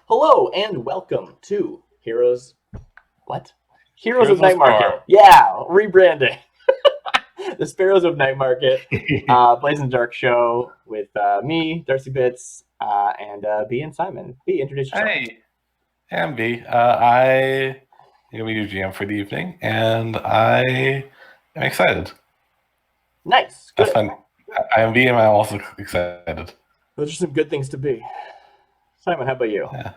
Hello and welcome to Heroes. What? Heroes of Heroes of Nightmarket. Star. Yeah, rebranding. The Sparrows of Nightmarket, Blaze and Dark show with me, DarcyBits, and B and Simon. B, introduce yourself. Hey, Amby. I am your GM for the evening, and I am excited. Nice. That's Good. fun. I am B, and I'm also excited. Those are some good things to be. Simon, how about you? Yeah.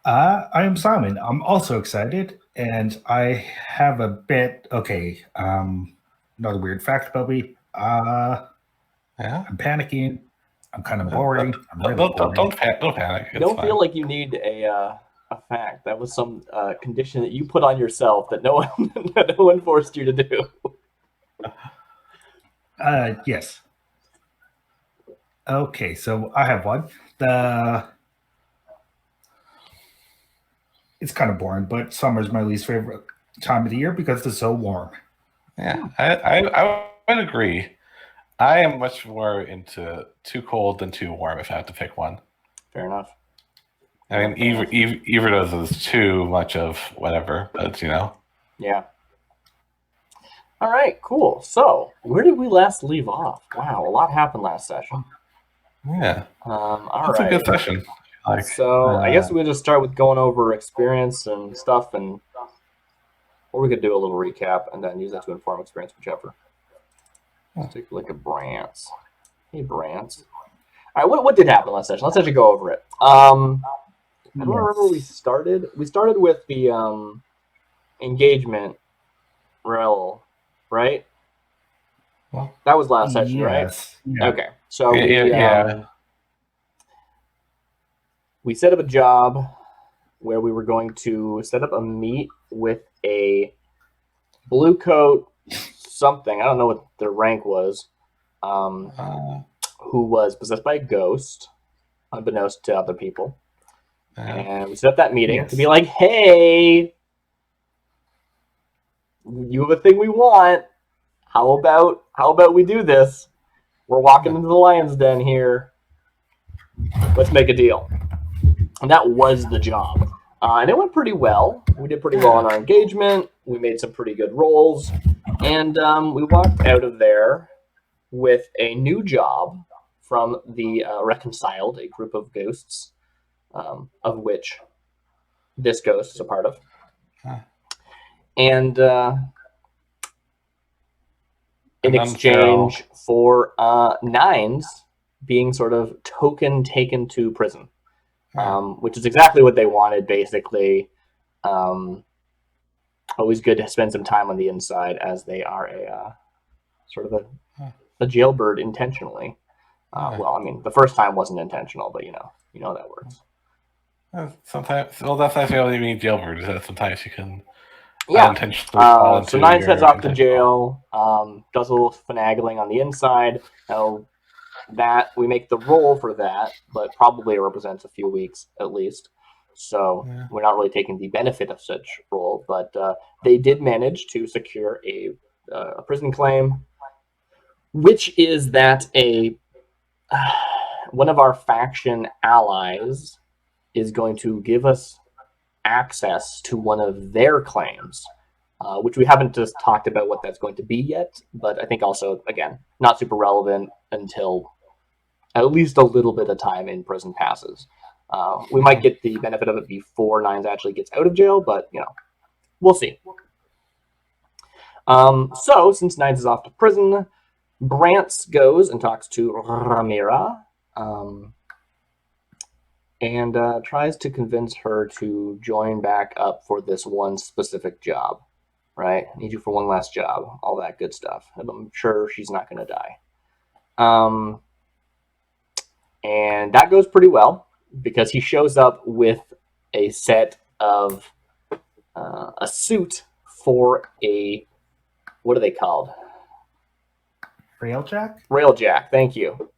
I am Simon. I'm also excited, and I have a bit. Okay, another weird fact about me. Yeah. I'm panicking. I'm kind of boring. I'm really Don't boring. panic. It's Don't fine. feel like you need a fact. That was some condition that you put on yourself that no one forced you to do. Yes. Okay, so I have one. It's kind of boring, but summer's my least favorite time of the year because it's so warm. Yeah, I would agree. I am much more into too cold than too warm if I have to pick one. Fair enough. I mean, either of those is too much of whatever, but Yeah. All right, cool. So, where did we last leave off? Wow, a lot happened last session. Yeah. All That's right. a good session. So, I guess we'll just start with going over experience and stuff, or we could do a little recap and then use that to inform experience, whichever. Let's take a look at Brants. Hey, Brants. All right, what did happen last session? Let's actually go over it. I don't remember where we started. We started with the engagement rel, right? Well, that was last session, right? Yeah. Okay, so yeah. We set up a job where we were going to set up a meet with a blue coat something. I don't know what their rank was. Who was possessed by a ghost, unbeknownst to other people. And we set up that meeting to be like, hey, you have a thing we want. How about we do this? We're walking into the lion's den here. Let's make a deal. And that was the job. And it went pretty well. We did pretty well on our engagement. We made some pretty good rolls. And we walked out of there with a new job from the Reconciled, a group of ghosts, of which this ghost is a part of. And in exchange for nines being sort of token taken to prison, which is exactly what they wanted, basically. Always good to spend some time on the inside, as they are a sort of a jailbird intentionally. Well, I mean, the first time wasn't intentional, but you know how that works. Sometimes, well, that's actually what you mean jailbird, is that sometimes you can unintentionally fall into so Nines heads off to jail, does a little finagling on the inside. Now, that we make the roll for that, but probably represents a few weeks at least. So we're not really taking the benefit of such roll, but they did manage to secure a prison claim, which is that one of our faction allies is going to give us access to one of their claims, which we haven't just talked about what that's going to be yet, but I think also, again, not super relevant until at least a little bit of time in prison passes. We might get the benefit of it before Nines actually gets out of jail, but, we'll see. So, since Nines is off to prison, Brants goes and talks to Ramira, and tries to convince her to join back up for this one specific job, right? I need you for one last job, all that good stuff. I'm sure she's not going to die. And that goes pretty well, because he shows up with a set of a suit for a, what are they called? Railjack? Railjack, thank you.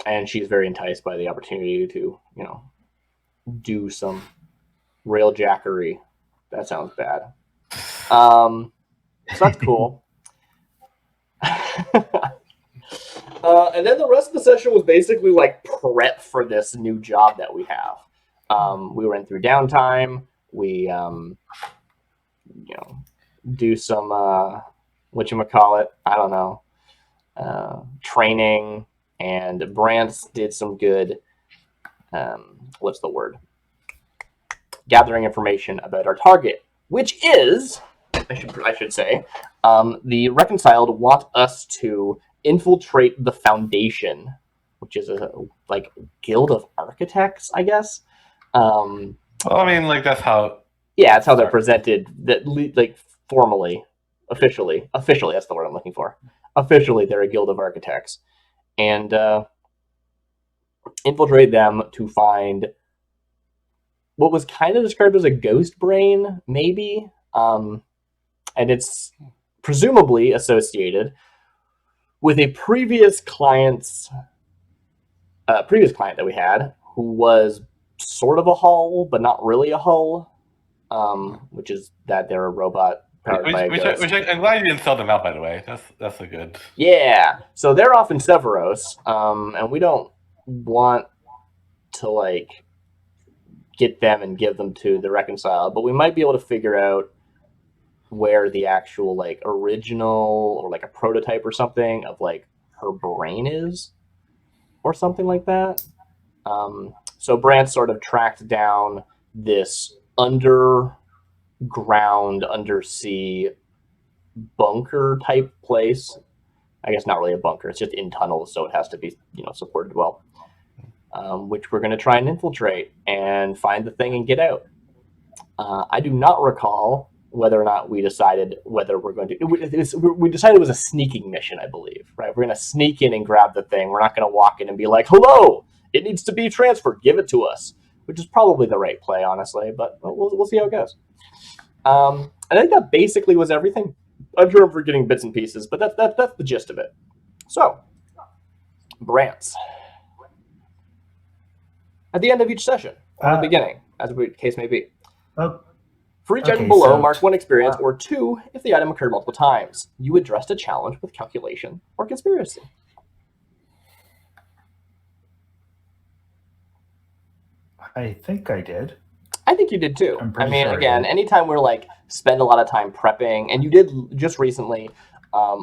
And she's very enticed by the opportunity to, do some railjackery. That sounds bad. So that's cool. And then the rest of the session was basically like prep for this new job that we have. We went through downtime. We, do some whatchamacallit, I don't know, training, and Brantz did some good. What's the word? Gathering information about our target, which is, I should say, the Reconciled want us to infiltrate the Foundation, which is a guild of architects, I guess. Well, I mean, like that's how. Yeah, that's how they're presented. That formally, officially, that's the word I'm looking for. Officially, they're a guild of architects, and infiltrate them to find what was kind of described as a ghost brain, maybe, and it's presumably associated with a previous client that we had, who was sort of a hull, but not really a hull, which is that they're a robot powered by a ghost. Which I'm glad you didn't sell them out, by the way. That's a good. Yeah, so they're off in Severos, and we don't want to get them and give them to the Reconciled, but we might be able to figure out where the actual original or a prototype or something of her brain is, or something like that. So Brant sort of tracked down this underground, undersea bunker type place. I guess not really a bunker; it's just in tunnels, so it has to be supported well. Which we're going to try and infiltrate and find the thing and get out. I do not recall whether or not we decided whether we're going to. We decided it was a sneaking mission, I believe. Right? We're going to sneak in and grab the thing. We're not going to walk in and be like, "Hello, it needs to be transferred. Give it to us," which is probably the right play, honestly. But we'll see how it goes. And I think that basically was everything. I'm sure I'm forgetting bits and pieces, but that's the gist of it. So, Brantz. At the end of each session, or the beginning, as the case may be. For each item below, mark 1 experience, or 2 if the item occurred multiple times. You addressed a challenge with calculation or conspiracy. I think I did. I think you did too. I mean, sure again, anytime we're spend a lot of time prepping, and you did just recently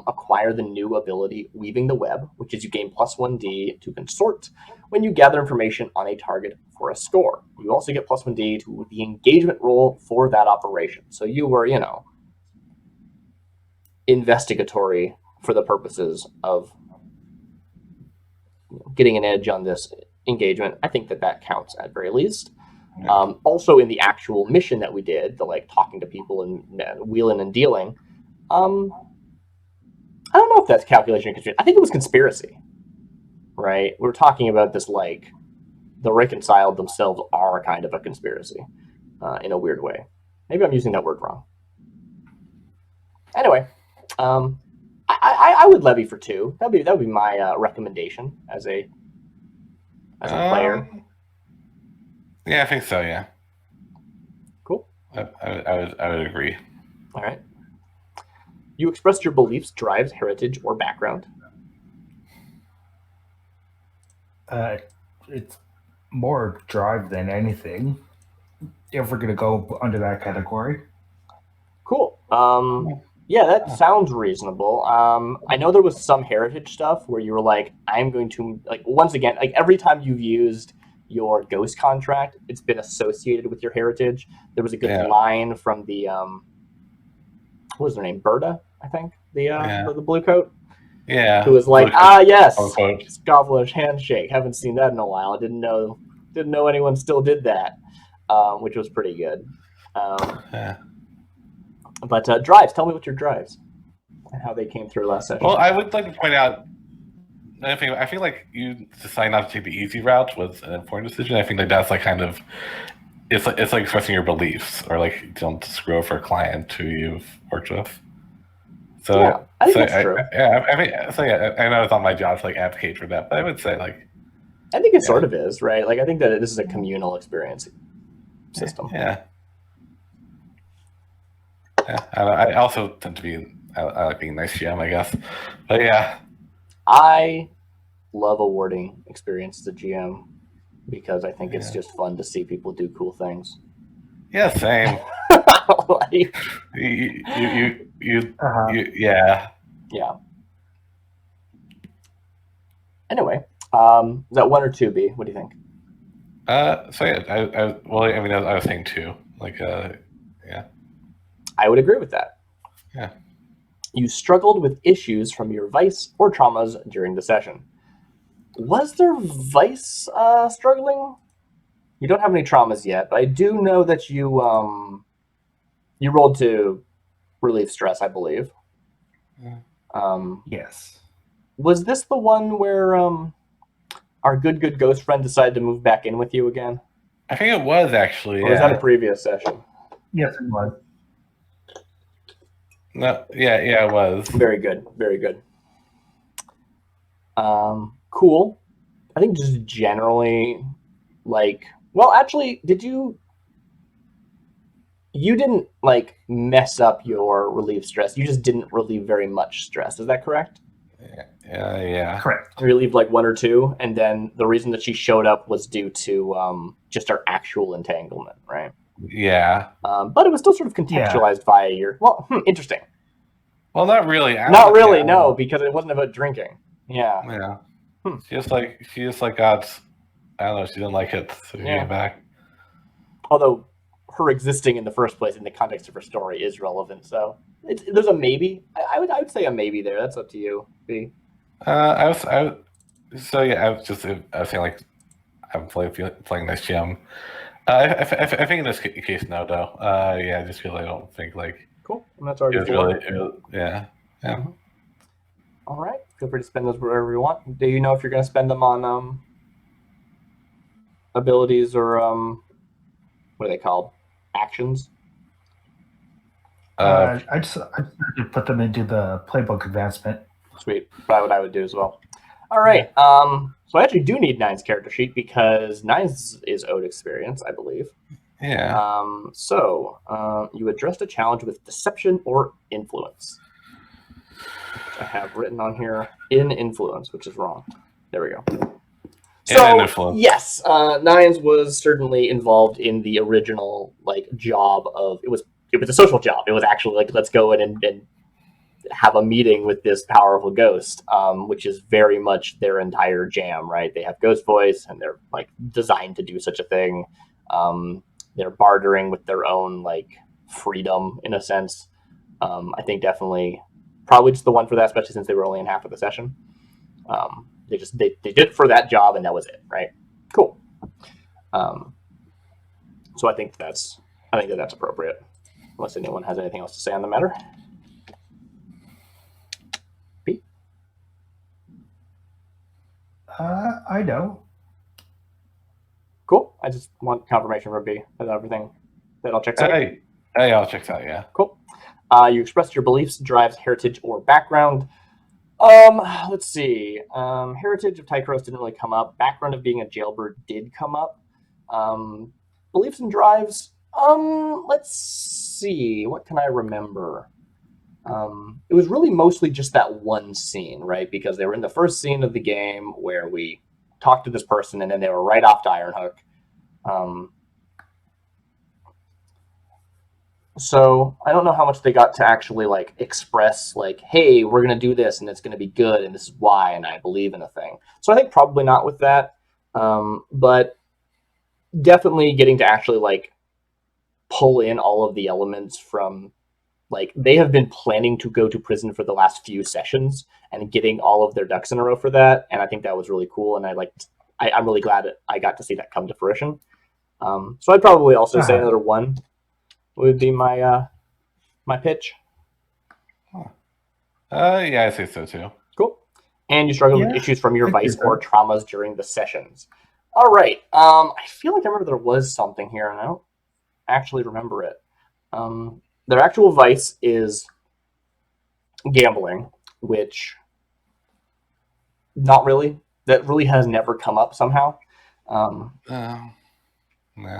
acquire the new ability Weaving the Web, which is you gain +1d to consort when you gather information on a target for a score. You also get +1d to the engagement roll for that operation. So you were, investigatory for the purposes of getting an edge on this engagement. I think that counts at very least. Also in the actual mission that we did, the talking to people and wheeling and dealing, I don't know if that's calculation or conspiracy. I think it was conspiracy, right? We were talking about this the Reconciled themselves are kind of a conspiracy in a weird way. Maybe I'm using that word wrong. Anyway, I would levy for 2. That would be my recommendation as a player. Yeah, I think so. Yeah. Cool. I would agree. All right. You expressed your beliefs, drives, heritage, or background. It's more drive than anything, if we're going to go under that category. Cool. Yeah, that sounds reasonable. I know there was some heritage stuff where you were I'm going to, once again, every time you've used your ghost contract, it's been associated with your heritage. There was a good line from the, what was their name? Berta, I think, the blue coat. Yeah. Who was yes, Scofflish handshake. Haven't seen that in a while. I didn't know anyone still did that, which was pretty good. But drives, tell me what your drives and how they came through last session. Well, I would like to point out, I feel like you deciding not to take the easy route was an important decision. I think that's kind of, it's like expressing your beliefs, or don't screw over a client who you've worked with. So yeah, I think that's true. I know it's not my job to advocate for that, but I would say I think it sort of is, right? I think that this is a communal experience system. Yeah. I also tend to be, I like being nice GM, I guess. But yeah. I love awarding experience as a GM because I think it's Yeah. just fun to see people do cool things. Yeah, same. Like, Yeah. yeah. Anyway, is that 1 or 2, B? What do you think? So yeah, I was saying 2. Like, yeah. I would agree with that. Yeah. You struggled with issues from your vice or traumas during the session. Was there vice struggling? You don't have any traumas yet, but I do know that you rolled to relieve stress, I believe. Yes. Was this the one where our good ghost friend decided to move back in with you again? I think it was actually. Or was that a previous session? Yes, it was. No, yeah, it was. Very good, very good. Cool. I think just generally, like, well, actually, you didn't like mess up your relief stress. You just didn't relieve very much stress. Is that correct? Yeah. Correct. You relieved like 1 or 2, and then the reason that she showed up was due to just our actual entanglement, right? Yeah. But it was still sort of contextualized via your. Well, interesting. Well, not really. Not really, no, because it wasn't about drinking. Yeah. Yeah. She just got. I don't know. She didn't like it, so she came back. Although her existing in the first place in the context of her story is relevant, so there's a maybe. I would say a maybe there. That's up to you, B. I was saying like I'm playing this gem. I think in this case no though. Yeah, just because I don't think like. Cool. And that's already yeah. Mm-hmm. All right. Feel free to spend those wherever you want. Do you know if you're going to spend them on abilities or what are they called? Actions? I just put them into the playbook advancement. Sweet. Probably what I would do as well. All right. So I actually do need Nine's character sheet because Nine's is owed experience, I believe. Yeah. So you addressed a challenge with deception or influence. Which I have written on here in influence, which is wrong. There we go. So yes, Nines was certainly involved in the original job of it was a social job. It was actually like, let's go in and have a meeting with this powerful ghost, which is very much their entire jam, right? They have ghost voice and they're like designed to do such a thing. They're bartering with their own freedom in a sense. I think definitely probably just the one for that, especially since they were only in half of the session. They did it for that job and that was it, right? Cool. So I think that's appropriate, unless anyone has anything else to say on the matter. Pete? I don't. Cool. I just want confirmation from B that everything that all checks out. Hey, all checks out. Yeah. Cool. You expressed your beliefs, drives, heritage, or background. Let's see. Heritage of Tychros didn't really come up. Background of being a jailbird did come up. Beliefs and drives. Let's see. What can I remember? It was really mostly just that one scene, right? Because they were in the first scene of the game where we talked to this person and then they were right off to Ironhook. So I don't know how much they got to actually express hey, we're going to do this and it's going to be good and this is why and I believe in a thing. So I think probably not with that. But definitely getting to actually pull in all of the elements from they have been planning to go to prison for the last few sessions and getting all of their ducks in a row for that. And I think that was really cool. And I'm really glad that I got to see that come to fruition. So I'd probably also say another one would be my my pitch. Yeah, I say so too. Cool. And you struggle with issues from your vice or traumas during the sessions. All right. I feel like I remember there was something here, and I don't actually remember it. Their actual vice is gambling, which not really. That really has never come up somehow. Nah.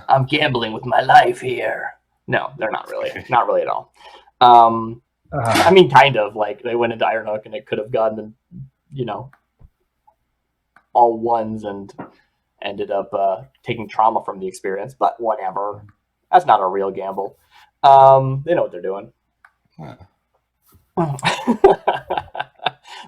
I'm gambling with my life here. No, they're not really. Not really at all. I mean, kind of. They went into Ironhook and it could have gotten, all ones and ended up taking trauma from the experience. But whatever, that's not a real gamble. They know what they're doing. Huh.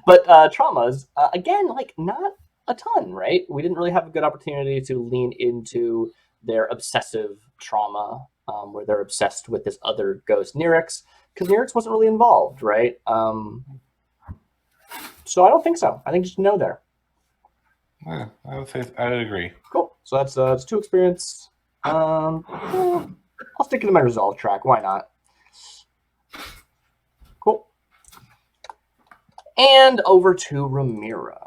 But traumas, again, like not a ton, right? We didn't really have a good opportunity to lean into their obsessive trauma, where they're obsessed with this other ghost, Nirix, because Nirix wasn't really involved, right? So I don't think so. I think just no there. Yeah, I would agree. Cool. So that's 2 experience. I'll stick to my resolve track. Why not? Cool. And over to Ramira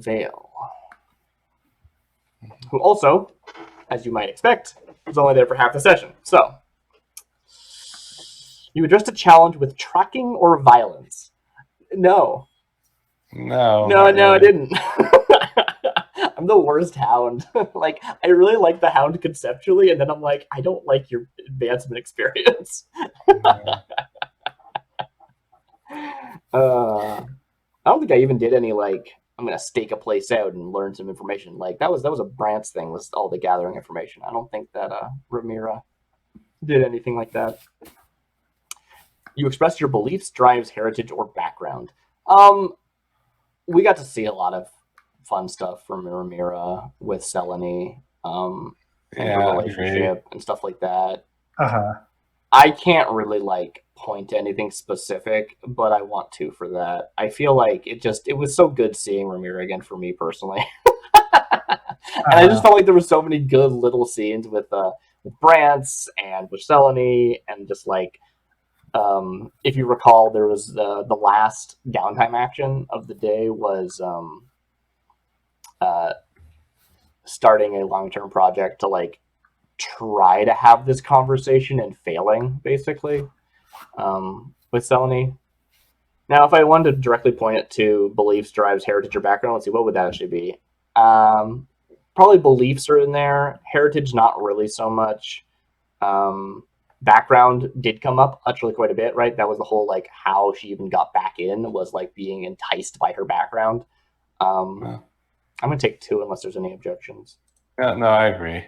Vale, who also, as you might expect, was only there for half the session. So, you addressed a challenge with tracking or violence. No, I didn't. I'm the worst hound. Like, I really like the hound conceptually, and then I'm like, I don't like your advancement experience. I don't think I even did any, like, I'm gonna stake a place out and learn some information. Like that was a Brant's thing, was all the gathering information. I don't think that Ramira did anything like that. You expressed your beliefs, drives, heritage, or background. We got to see a lot of fun stuff from Ramira with Selene, and her relationship and stuff like that. I can't really like point to anything specific, but I want to for that. I feel like it was so good seeing Ramira again for me personally. And I just felt like there were so many good little scenes with Brant's and with Selene, and just like if you recall, there was the last downtime action of the day was starting a long-term project to like try to have this conversation and failing basically with Selene. Now, if I wanted to directly point it to beliefs, drives, heritage, or background, let's see, what would that actually be? Probably beliefs are in there. Heritage, not really so much. Background did come up actually quite a bit, right? That was the whole like how she even got back in, was like being enticed by her background. I'm gonna take 2 unless there's any objections. Yeah, no, I agree.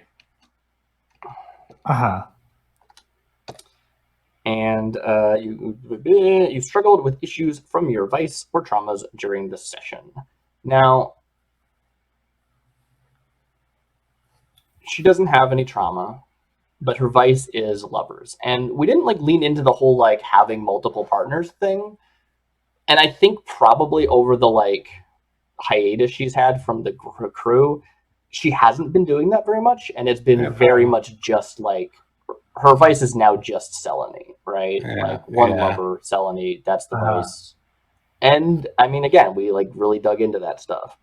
And you struggled with issues from your vice or traumas during the session. Now, she doesn't have any trauma, but her vice is lovers. And we didn't like lean into the whole like having multiple partners thing. And I think probably over the like hiatus she's had from the crew, she hasn't been doing that very much, and it's been very much just like her vice is now just Selene, right? Like one lover, Selene, that's the vice. And I mean, again, we like really dug into that stuff.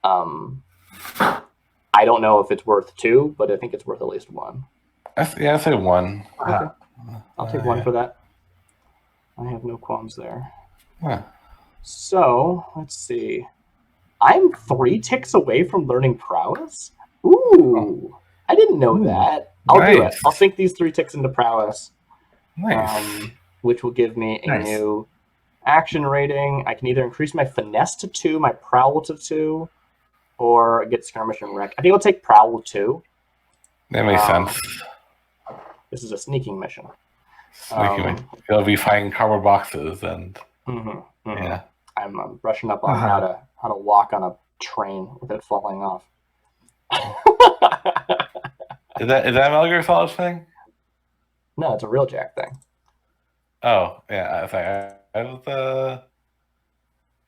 I don't know if it's worth 2, but I think it's worth at least 1. I say 1. Okay. I'll take 1 for that. I have no qualms there. So let's see. I'm 3 ticks away from learning prowess. Ooh, I didn't know that. I'll do it. I'll sink these 3 ticks into prowess. Nice. Which will give me a new action rating. I can either increase my finesse to 2, my prowl to 2, or get skirmish and wreck. I think I'll take prowl 2. That makes sense. This is a sneaking mission. You'll be finding cardboard boxes and yeah. I'm brushing up on how to walk on a train without falling off. Is that Metal Gear Solid thing? No, it's a real Jack thing. Oh, yeah. I was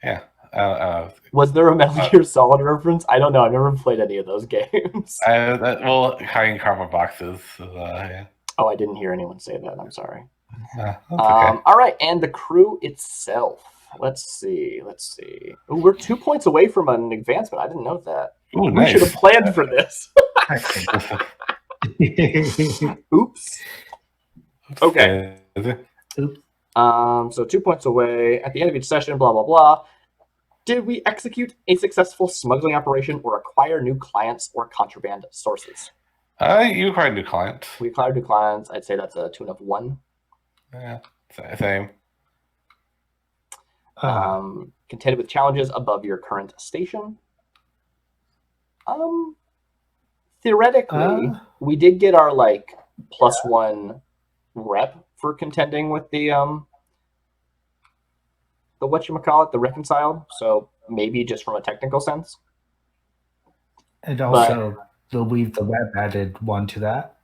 yeah. I don't know. Was there a Metal Gear Solid reference? I don't know. I've never played any of those games. Hiding cardboard boxes. Yeah. Oh, I didn't hear anyone say that. I'm sorry. Okay. All right, and the crew itself. Let's see. Ooh, we're 2 points away from an advancement. I didn't know that. Ooh, we should have planned for this. Oops. Okay. So 2 points away. At the end of each session, blah, blah, blah. Did we execute a successful smuggling operation or acquire new clients or contraband sources? You acquired new clients. We acquired new clients. I'd say that's a tune of 1. Yeah, same. contended with challenges above your current station. Theoretically, we did get our like +1 rep for contending with the whatchamacallit, the reconciled. So maybe just from a technical sense. And also, they'll leave the web added one to that.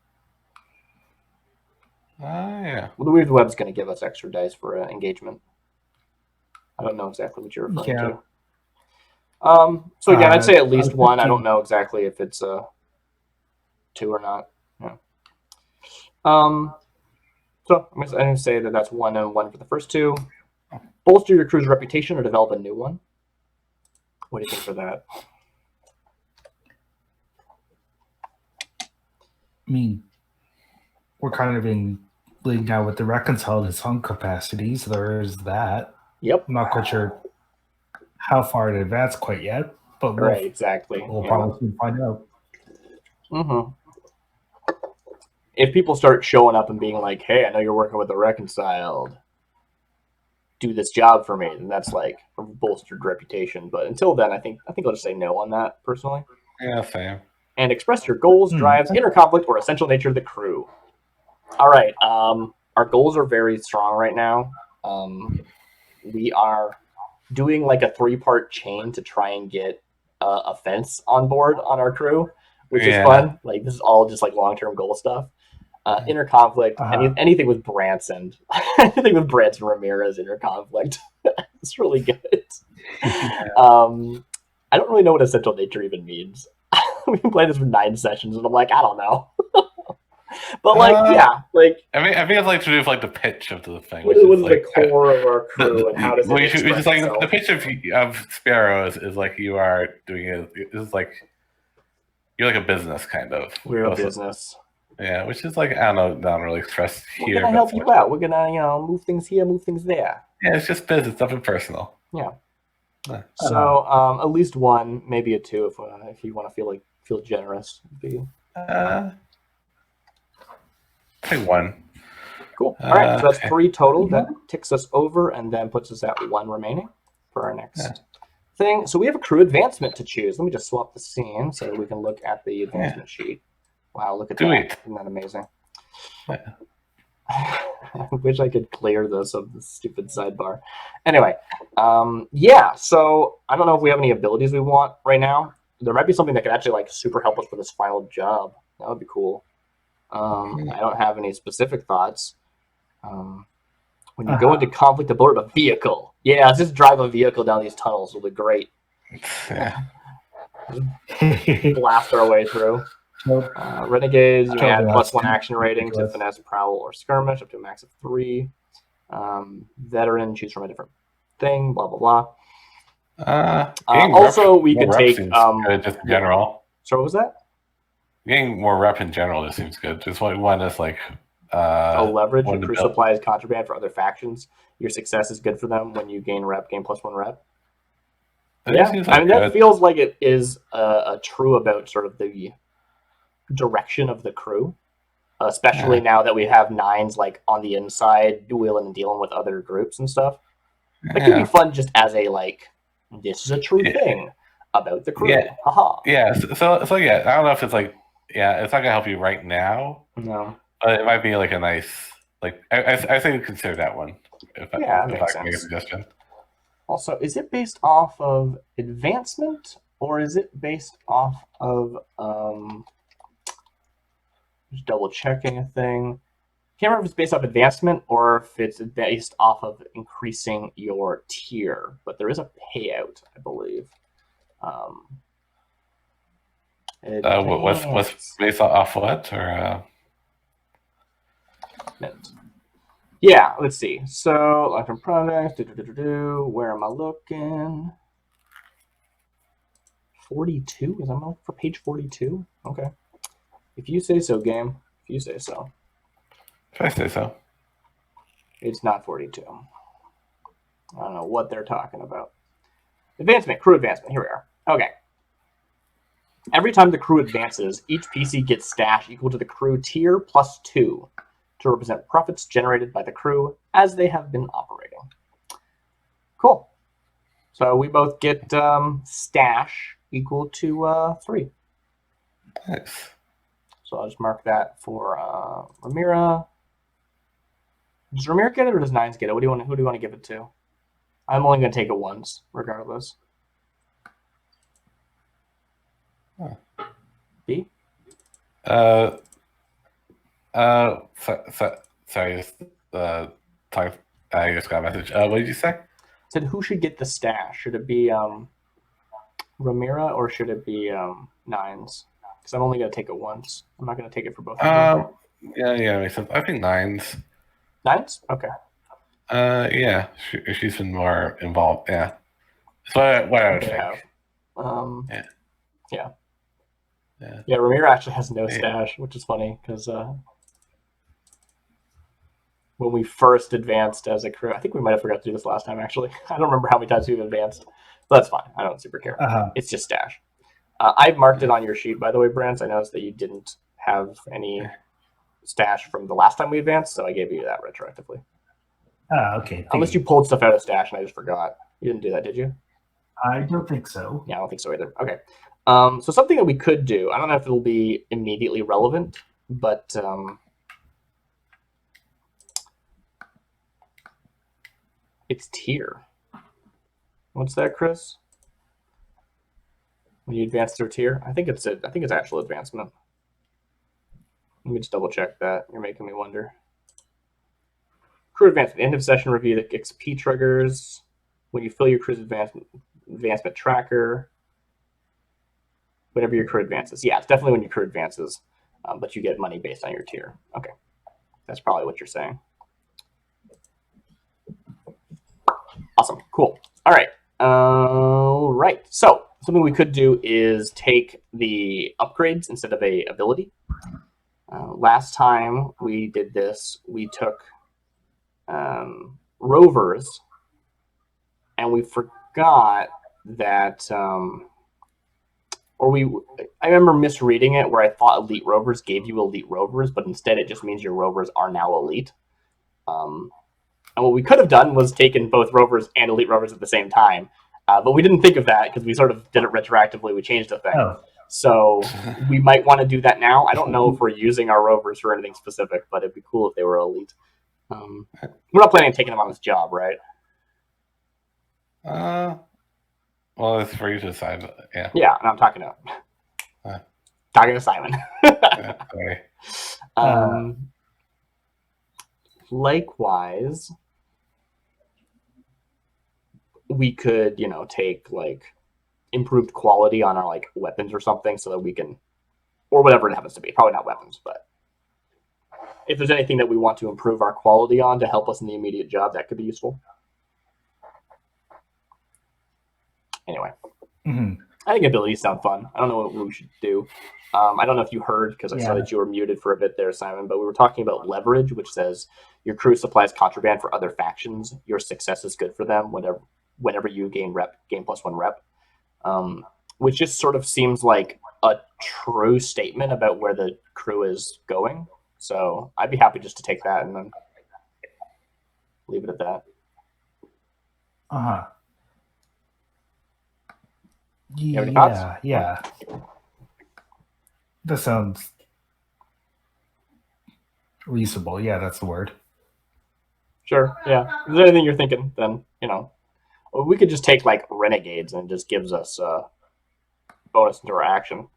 Yeah. Well, the Weave the Web's going to give us extra dice for engagement. I don't know exactly what you're referring to. So again, I'd say at least one. I don't know exactly if it's a 2 or not. Yeah. So I'm going to say that that's 1 and 1 for the first 2. Bolster your crew's reputation or develop a new one. What do you think for that? I mean, we're kind of in league now with the reconciled in some capacities. There is that. Yep. I'm not quite sure how far in advance quite yet, but right, exactly. We'll probably find out. Mm-hmm. If people start showing up and being like, "Hey, I know you're working with the reconciled. Do this job for me," then that's like a bolstered reputation. But until then, I think I'll just say no on that personally. Yeah, same. And express your goals, drives, inner conflict, or essential nature of the crew. All right. Our goals are very strong right now. We are doing like a 3-part chain to try and get a fence on board on our crew, which is fun. Like this is all just like long-term goal stuff. Inner conflict, anything with Branson, anything with Branson Ramirez, inner conflict. It's really good. I don't really know what essential nature even means. We've been playing this for 9 sessions, and I'm like, I don't know. But like, like I think it's like to do with like the pitch of the thing. What is like, the core of our crew, and how does it express which is like itself? the pitch of Sparrows is like you are doing it. It's like you're like a business kind of. We're a business. Yeah, which is like I don't know, not really expressed here. We're gonna help you out. We're gonna move things here, move things there. Yeah, it's just business, nothing personal. Yeah. So at least 1, maybe a 2 if you want to feel generous. I think 1. Cool. All right, so that's 3 total. That ticks us over and then puts us at 1 remaining for our next thing. So we have a crew advancement to choose. Let me just swap the scene so that we can look at the advancement sheet. Wow, look at that. Isn't that amazing? Yeah. I wish I could clear this of the stupid sidebar. Anyway, so I don't know if we have any abilities we want right now. There might be something that could actually like super help us for this final job. That would be cool. I don't have any specific thoughts. When you go into conflict aboard a vehicle, let's just drive a vehicle down these tunnels. It'll be great. Blast our way through. Renegades, you add +1 action rating to finesse, prowl, or skirmish up to a max of 3. Veteran, choose from a different thing. Blah blah blah. Also, we could take just in general. So what was that? Getting more rep in general just seems good. Just one is like leverage and crew supplies contraband for other factions. Your success is good for them when you gain rep, gain +1 rep. That feels like it is true about sort of the direction of the crew, especially now that we have 9s like on the inside wheeling and dealing with other groups and stuff. It could be fun just as a like, this is a true thing about the crew. So I don't know if it's like it's not gonna help you right now. No, but it might be like a nice I think consider that one if I can make a suggestion. Also, is it based off of advancement or is it based off of just double checking a thing? Can't remember if it's based off advancement or if it's based off of increasing your tier, but there is a payout, I believe. What's based off what or? Yeah, let's see. So long-term products. Where am I looking? 42? Is that for page 42? Okay. If you say so, game. If you say so. If I say so. It's not 42. I don't know what they're talking about. Advancement, crew advancement. Here we are. Okay. Every time the crew advances, each PC gets stash equal to the crew tier +2 to represent profits generated by the crew as they have been operating. Cool. So we both get stash equal to 3. Nice. So I'll just mark that for Ramira. Does Ramira get it or does Nines get it? Who do you want to give it to? I'm only going to take it once, regardless. Huh. B? Sorry, I just got a message. What did you say? Said who should get the stash? Should it be Ramira or should it be Nines? Because I'm only going to take it once. I'm not going to take it for both of them. Yeah, makes sense. I think Nines. Nines? Okay. Yeah, she's been more involved. Yeah, that's what I would think. Yeah, Ramira actually has no stash, which is funny because when we first advanced as a crew, I think we might have forgot to do this last time. Actually, I don't remember how many times we've advanced, but that's fine. I don't super care. It's just stash. I've marked it on your sheet, by the way, Brant. I noticed that you didn't have any stash from the last time we advanced, so I gave you that retroactively. Okay. Unless you pulled stuff out of stash and I just forgot. You didn't do that, did you? I don't think so. Yeah, I don't think so either. Okay. So something that we could do, I don't know if it'll be immediately relevant, but it's tier. What's that, Chris? When you advance through tier? I think it's actual advancement. Let me just double check that. You're making me wonder. Crew advancement. End of session review. The XP triggers when you fill your crew's advancement tracker. Whenever your crew advances. Yeah, it's definitely when your crew advances, but you get money based on your tier. Okay, that's probably what you're saying. Awesome, cool. All right. So something we could do is take the upgrades instead of a ability. Last time we did this, we took rovers, and we forgot that, I remember misreading it where I thought elite rovers gave you elite rovers, but instead it just means your rovers are now elite. And what we could have done was taken both rovers and elite rovers at the same time, but we didn't think of that because we sort of did it retroactively. We changed the thing. Oh. So we might want to do that now. I don't know if we're using our rovers for anything specific, but it'd be cool if they were elite. We're not planning on taking them on this job, right? Well, it's for you to decide. Yeah. Yeah, and I'm talking to Simon. Sorry. Likewise, we could, take like improved quality on our like weapons or something, so that we can, or whatever it happens to be. Probably not weapons, but if there's anything that we want to improve our quality on to help us in the immediate job, that could be useful. Anyway, I think abilities sound fun. I don't know what we should do. I don't know if you heard, because I saw that you were muted for a bit there, Simon, but we were talking about leverage, which says your crew supplies contraband for other factions. Your success is good for them whenever you gain +1 rep, which just sort of seems like a true statement about where the crew is going. So I'd be happy just to take that and then leave it at that. You have any thoughts? Yeah. That sounds reasonable. Yeah, that's the word. Sure, yeah. If there's anything you're thinking, then, we could just take, like, Renegades, and it just gives us bonus into our action.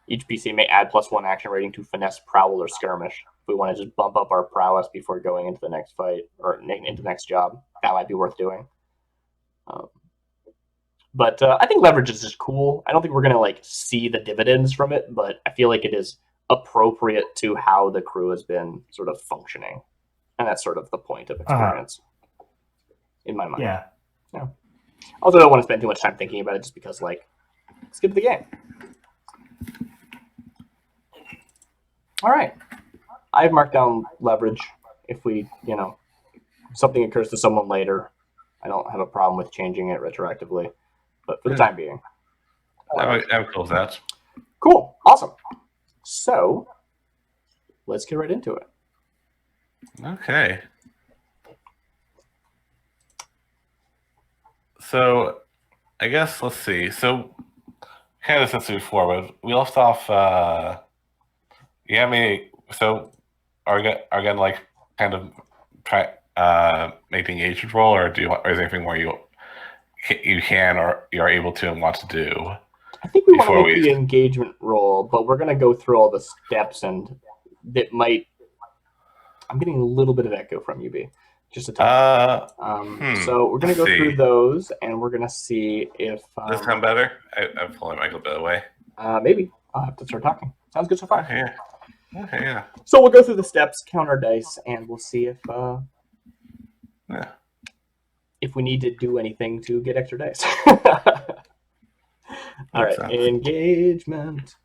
Each PC may add +1 action rating to Finesse, Prowl, or Skirmish. If we want to just bump up our prowess before going into the next fight, or into the next job, that might be worth doing. But I think leverage is just cool. I don't think we're going to like see the dividends from it, but I feel like it is appropriate to how the crew has been sort of functioning. And that's sort of the point of experience in my mind. Yeah. Also, I don't want to spend too much time thinking about it just because, like, let's get to the game. All right. I've marked down leverage. If we, something occurs to someone later, I don't have a problem with changing it retroactively. But for the time being, I would close that. Cool, awesome. So let's get right into it. Okay. So I guess let's see. So, kind of since before, but we left off. You have me. So, are we gonna like kind of try make the engagement roll, or or is there anything more you can or you're able to and want to do? I think we want to Before make we- the engagement roll, but we're going to go through all the steps, and that might. I'm getting a little bit of echo from you, B. Just a touch. So we're going to go let's through see. those, and we're going to see if Does this sound better? I'm pulling my mic a bit away. maybe I'll have to start talking. Sounds good so far. Okay. Okay. Yeah. So we'll go through the steps, count our dice, and we'll see Yeah. if we need to do anything to get extra dice. All right, sense. engagement,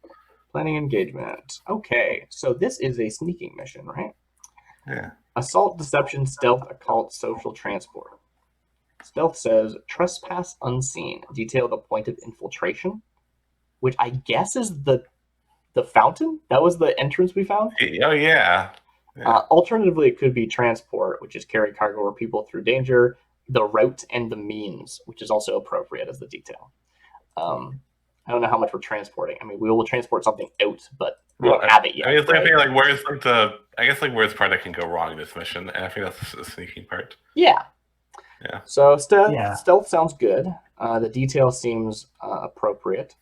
planning engagement. Okay, so this is a sneaking mission, right? Yeah. Assault, deception, stealth, occult, social transport. Stealth says trespass unseen. Detail the point of infiltration, which I guess is the fountain. That was the entrance we found. Oh yeah. Alternatively, it could be transport, which is carry cargo or people through danger. The route and the means, which is also appropriate as the detail. I don't know how much we're transporting. I mean, we will transport something out, but we don't have it yet. I mean, it's right? like, I think, like where's like where's the part that can go wrong in this mission, and I think that's the sneaking part. Yeah. Yeah. So stealth sounds good. The detail seems appropriate.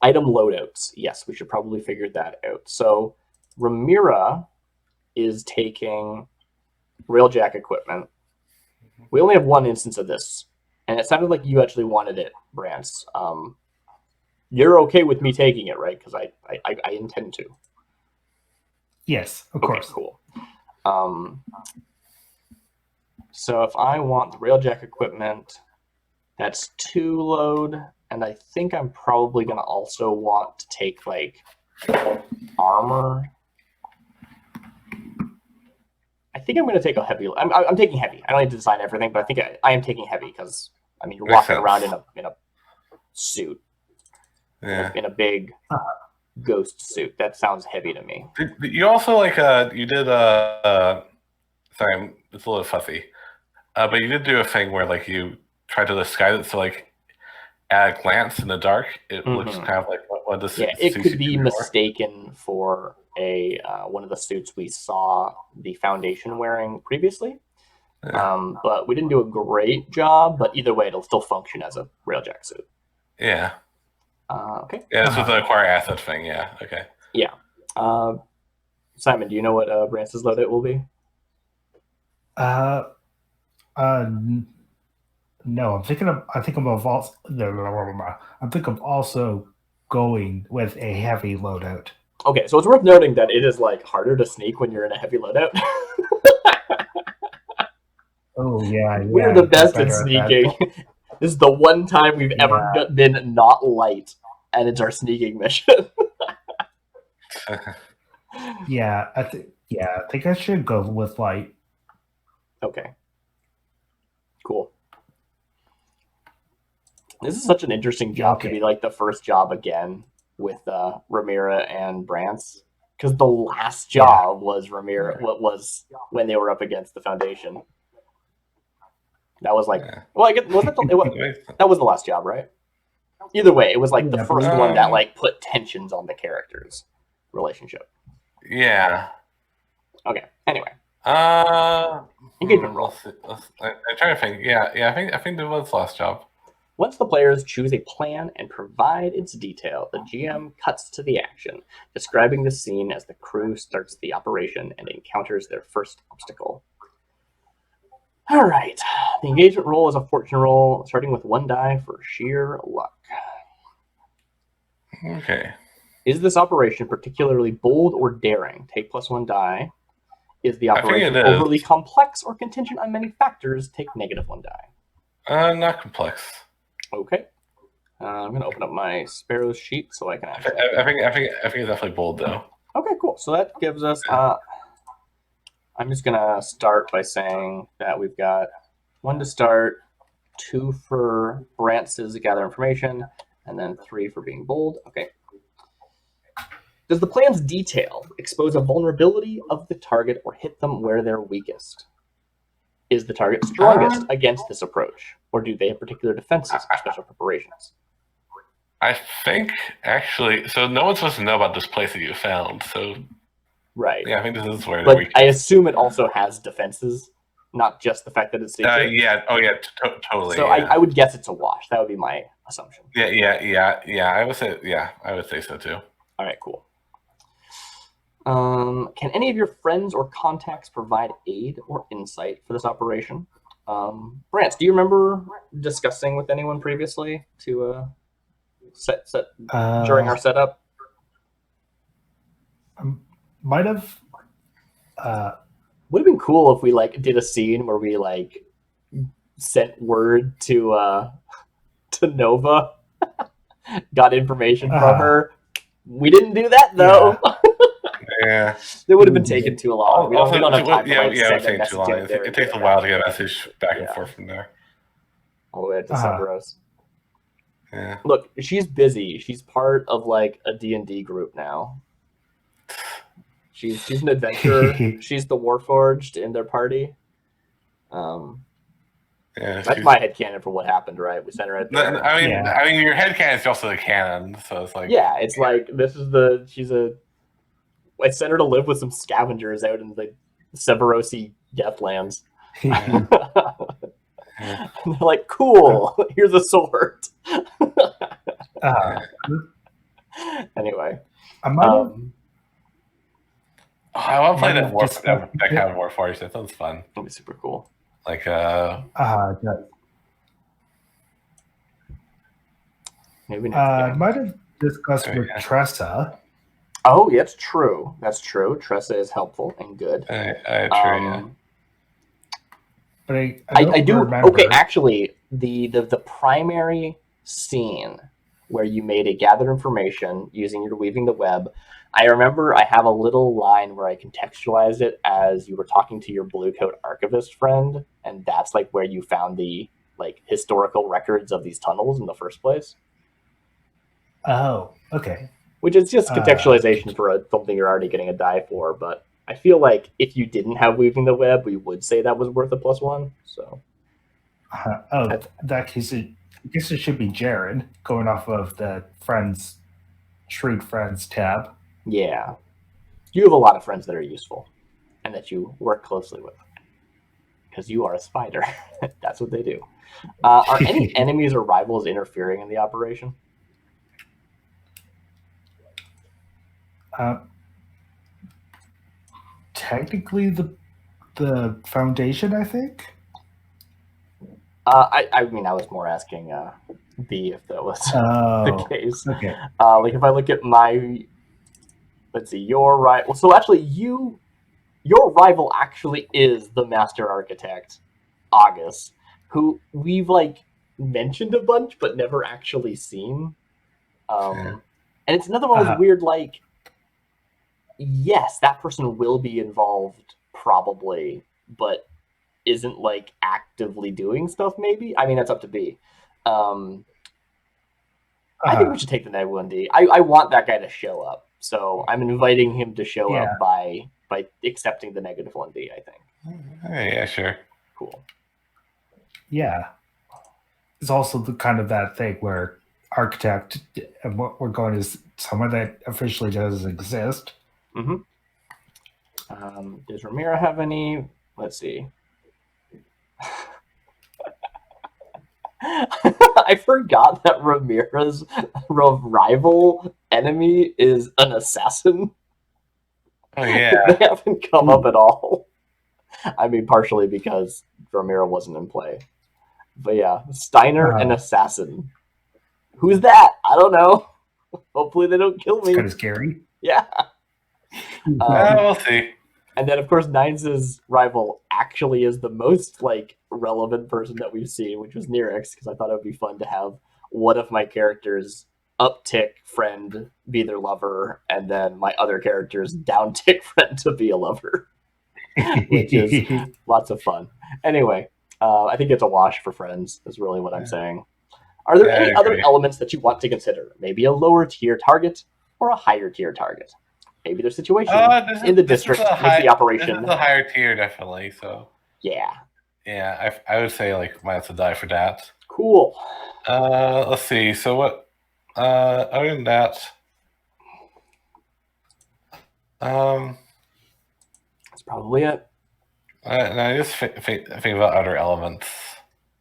Item loadouts. Yes, we should probably figure that out. So Ramira is taking railjack equipment. We only have one instance of this, and it sounded like you actually wanted it, Brance. You're okay with me taking it, right? Because I intend to. Yes, of Okay, course. cool. So if I want the railjack equipment, that's 2 load, and I think I'm probably going to also want to take like armor. I think I'm going to take a heavy. I'm taking heavy. I don't need to design everything, but I think I am taking heavy because I mean you're Makes walking around sense. in a suit, Yeah. in a big ghost suit. That sounds heavy to me. You also like you did sorry, it's a little fussy, but you did do a thing where like you tried to disguise it so like at a glance in the dark it looks Mhm. kind of like what the Yeah, it suits could you be do before. mistaken for a one of the suits we saw the Foundation wearing previously. Yeah. But we didn't do a great job. But either way, it'll still function as a railjack suit. Yeah. Okay. Yeah, this was the acquire asset thing. Yeah. Okay. Yeah. Simon, do you know what Brance's loadout will be? No, I'm thinking of also going with a heavy loadout. Okay, so it's worth noting that it is like harder to sneak when you're in a heavy loadout. Oh yeah, We're the best at better sneaking. that. This is the one time we've ever been not light, and it's our sneaking mission. Yeah, I think I should go with light. Okay. Cool. This is such an interesting job to be like the first job again with Ramira and Brance, because the last job was Ramira. What was when they were up against the Foundation? That was like, well, I guess that was the last job, right? Either way, it was like the first one that like put tensions on the characters' relationship. Yeah. Okay. Anyway. Engagement roll. I'm trying to think. Yeah. I think that was the last job. Once the players choose a plan and provide its detail, the GM cuts to the action, describing the scene as the crew starts the operation and encounters their first obstacle. All right. The engagement roll is a fortune roll, starting with 1 die for sheer luck. Okay. Is this operation particularly bold or daring? Take +1 die. Is the operation overly complex or contingent on many factors? Take -1 die. Not complex. Okay. I'm going to open up my Sparrows sheet so I can actually... I think it's definitely bold, though. Okay, cool. So that gives us... I'm just going to start by saying that we've got 1 to start, 2 for Brance's to gather information, and then 3 for being bold. Okay. Does the plan's detail expose a vulnerability of the target or hit them where they're weakest? Is the target strongest against this approach, or do they have particular defenses or special preparations? I think actually, so no one's supposed to know about this place that you found. So Right. yeah, I think this is where. But I assume it also has defenses, not just the fact that it's secret. Yeah. Oh yeah. Totally. So yeah. I would guess it's a wash. That would be my assumption. Yeah. I would say. Yeah, I would say so too. All right. Cool. Can any of your friends or contacts provide aid or insight for this operation? Brant, do you remember discussing with anyone previously to set during our setup? Might have. Would have been cool if we like did a scene where we like sent word to Nova, got information from her. We didn't do that though. Yeah. It would have been taken too long. We don't have time it to takes too long. It takes a while to get a message back and forth from there. All the way up to Sparrows. Yeah. Look, she's busy. She's part of like a D&D group now. She's an adventurer. She's the Warforged in their party. That's my headcanon for what happened, right? We sent her out there. I mean, your headcanon is also the canon, so it's like like I sent her to live with some scavengers out in the Severosi Deathlands. And they're like, cool, here's a sword. Anyway. I might have... I want to play that kind of Warforged. That sounds fun. That'll be super cool. Like, maybe I might have discussed with Tressa. Oh, yeah, it's true. That's true. Tressa is helpful and good. True. But I do remember. Okay, actually, the primary scene where you made a gather information using your weaving the web. I remember I have a little line where I contextualized it as you were talking to your blue coat archivist friend, and that's like where you found the like historical records of these tunnels in the first place. Oh, okay. Which is just contextualization for something you're already getting a die for, but I feel like if you didn't have weaving the web, we would say that was worth a +1. So, that case, I guess it should be Jared going off of the Shrewd Friends tab. Yeah, you have a lot of friends that are useful, and that you work closely with, because you are a spider. That's what they do. Are any enemies or rivals interfering in the operation? Technically, the Foundation, I think. I mean, I was more asking B if that was the case. Okay. Like if I look at my, let's see, your rival. So actually, your rival actually is the Master Architect, August, who we've like mentioned a bunch but never actually seen. And it's another one of those weird like. Yes, that person will be involved probably, but isn't like actively doing stuff maybe? I mean, that's up to B. I think we should take the Neg 1D. I want that guy to show up. So I'm inviting him to show up by accepting the -1D, I think. Yeah, sure. Cool. Yeah. It's also the kind of that thing where Architect, and what we're going is someone that officially doesn't exist. Mm-hmm. Does Ramira have any? Let's see. I forgot that Ramira's rival enemy is an assassin. Oh yeah, they haven't come up at all. I mean, partially because Ramira wasn't in play, but yeah, Steiner, an assassin. Who's that? I don't know. Hopefully, they don't kill me. It's kind of scary. Yeah. We'll see. And then, of course, Nines' rival actually is the most like relevant person that we've seen, which was Nirix, because I thought it would be fun to have one of my characters' uptick friend be their lover, and then my other character's downtick friend to be a lover, which is lots of fun. Anyway, I think it's a wash for friends, is really what I'm saying. Are there any other elements that you want to consider? Maybe a lower tier target or a higher tier target? Maybe their situation in the district with the operation. This is the higher tier, definitely. So yeah, Yeah, I would say like minus a die for that. Cool. Let's see. So what? Other than that, That's probably it. I just think about other elements.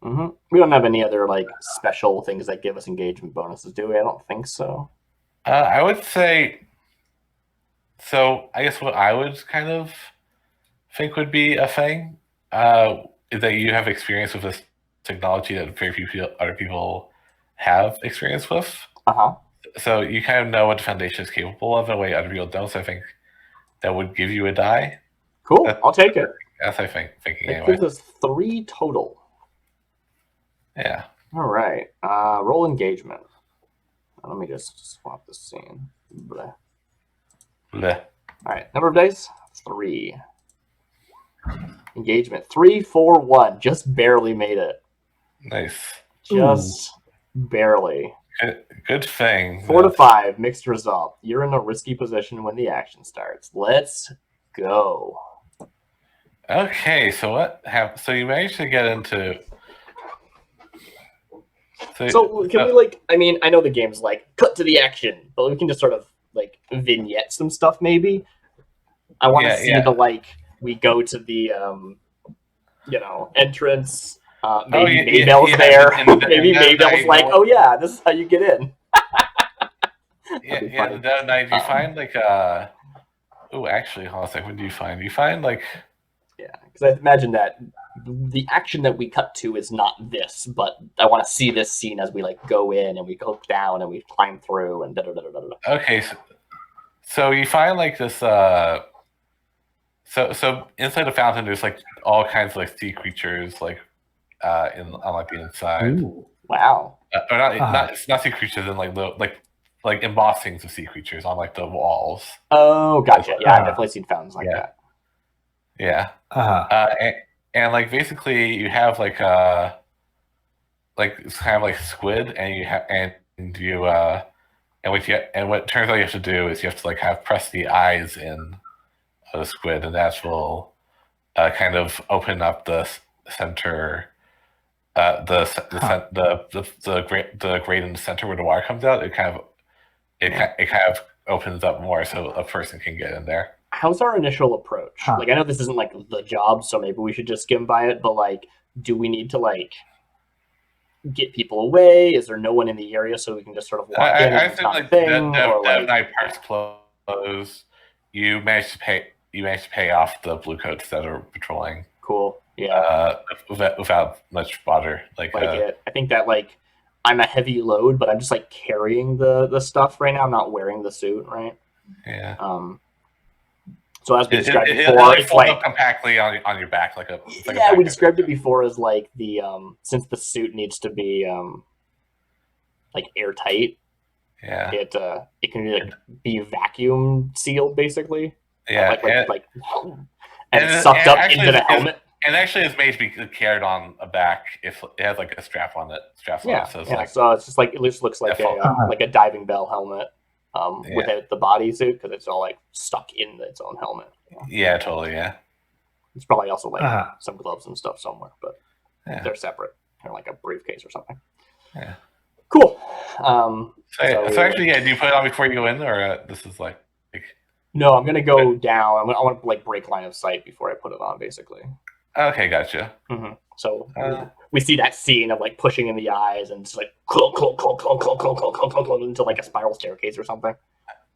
We don't have any other like special things that give us engagement bonuses, do we? I don't think so. I would say. So I guess what I would kind of think would be a thing is that you have experience with this technology that very few other people have experience with. So you kind of know what the Foundation is capable of in a way other people don't. So I think that would give you a die. Cool. I'll take it. That's I think thinking It anyway. gives us 3 total. Yeah. All right. Roll engagement. Let me just swap this scene. Bleh. Bleh. All right. Number of days? 3. Engagement 3, 4, 1. Just barely made it. Nice. Just barely. Good thing. 4 to 5. Mixed result. You're in a risky position when the action starts. Let's go. Okay. So what happened? So you managed to get into. So can we like? I mean, I know the game's like cut to the action, but we can just sort of like vignette some stuff maybe. I want to see the like we go to the entrance. Maybe Maybell's there. Maybe Maybell's like, oh yeah, this is how you get in. Yeah. The Dead Night. You find like oh, actually, hold on a second. What do you find? You find like. Yeah, because I imagine that the action that we cut to is not this, but I want to see this scene as we like go in and we go down and we climb through and da da da da da. Okay, so you find like this. So inside the fountain, there's like all kinds of like sea creatures, like on like the inside. Ooh. Wow. Or not sea creatures, and like embossings of sea creatures on like the walls. Oh, gotcha. Yeah, I've definitely seen fountains like that. Yeah. And like basically you have like it's kind of like squid, and you have and what turns out you have to do is you have to like press the eyes in of the squid, and that will kind of open up the center, the grate in the center where the water comes out. It kind of opens up more so a person can get in there. How's our initial approach? Like, I know this isn't like the job, so maybe we should just skim by it, but like, do we need to like get people away? Is there no one in the area so we can just sort of walk in? I think like Dev Night Park's closed. You managed to pay off the blue coats that are patrolling. Cool. Yeah. Without much bother. I think that like I'm a heavy load, but I'm just like carrying the stuff right now. I'm not wearing the suit, right? Yeah. So as we described before, it's like compactly on your back, we described it before as like the since the suit needs to be like airtight. Yeah. It can be vacuum sealed basically. Yeah. And sucked up into the helmet. And actually, it's made to be carried on a back if it has like a strap on it. So it's just like it just looks like a diving bell helmet. Without the bodysuit because it's all like stuck in its own helmet. Yeah, totally. Yeah, it's probably also like some gloves and stuff somewhere, but they're separate. They're like a briefcase or something. Yeah, cool. So actually, do you put it on before you go in, or this is like? No, I'm gonna go down. I want to like break line of sight before I put it on, basically. Okay, gotcha. Mm-hmm. So we see that scene of like pushing in the eyes and just like clunk, clunk, clunk, clunk, clunk, clunk, clunk, clunk, clunk, into like a spiral staircase or something.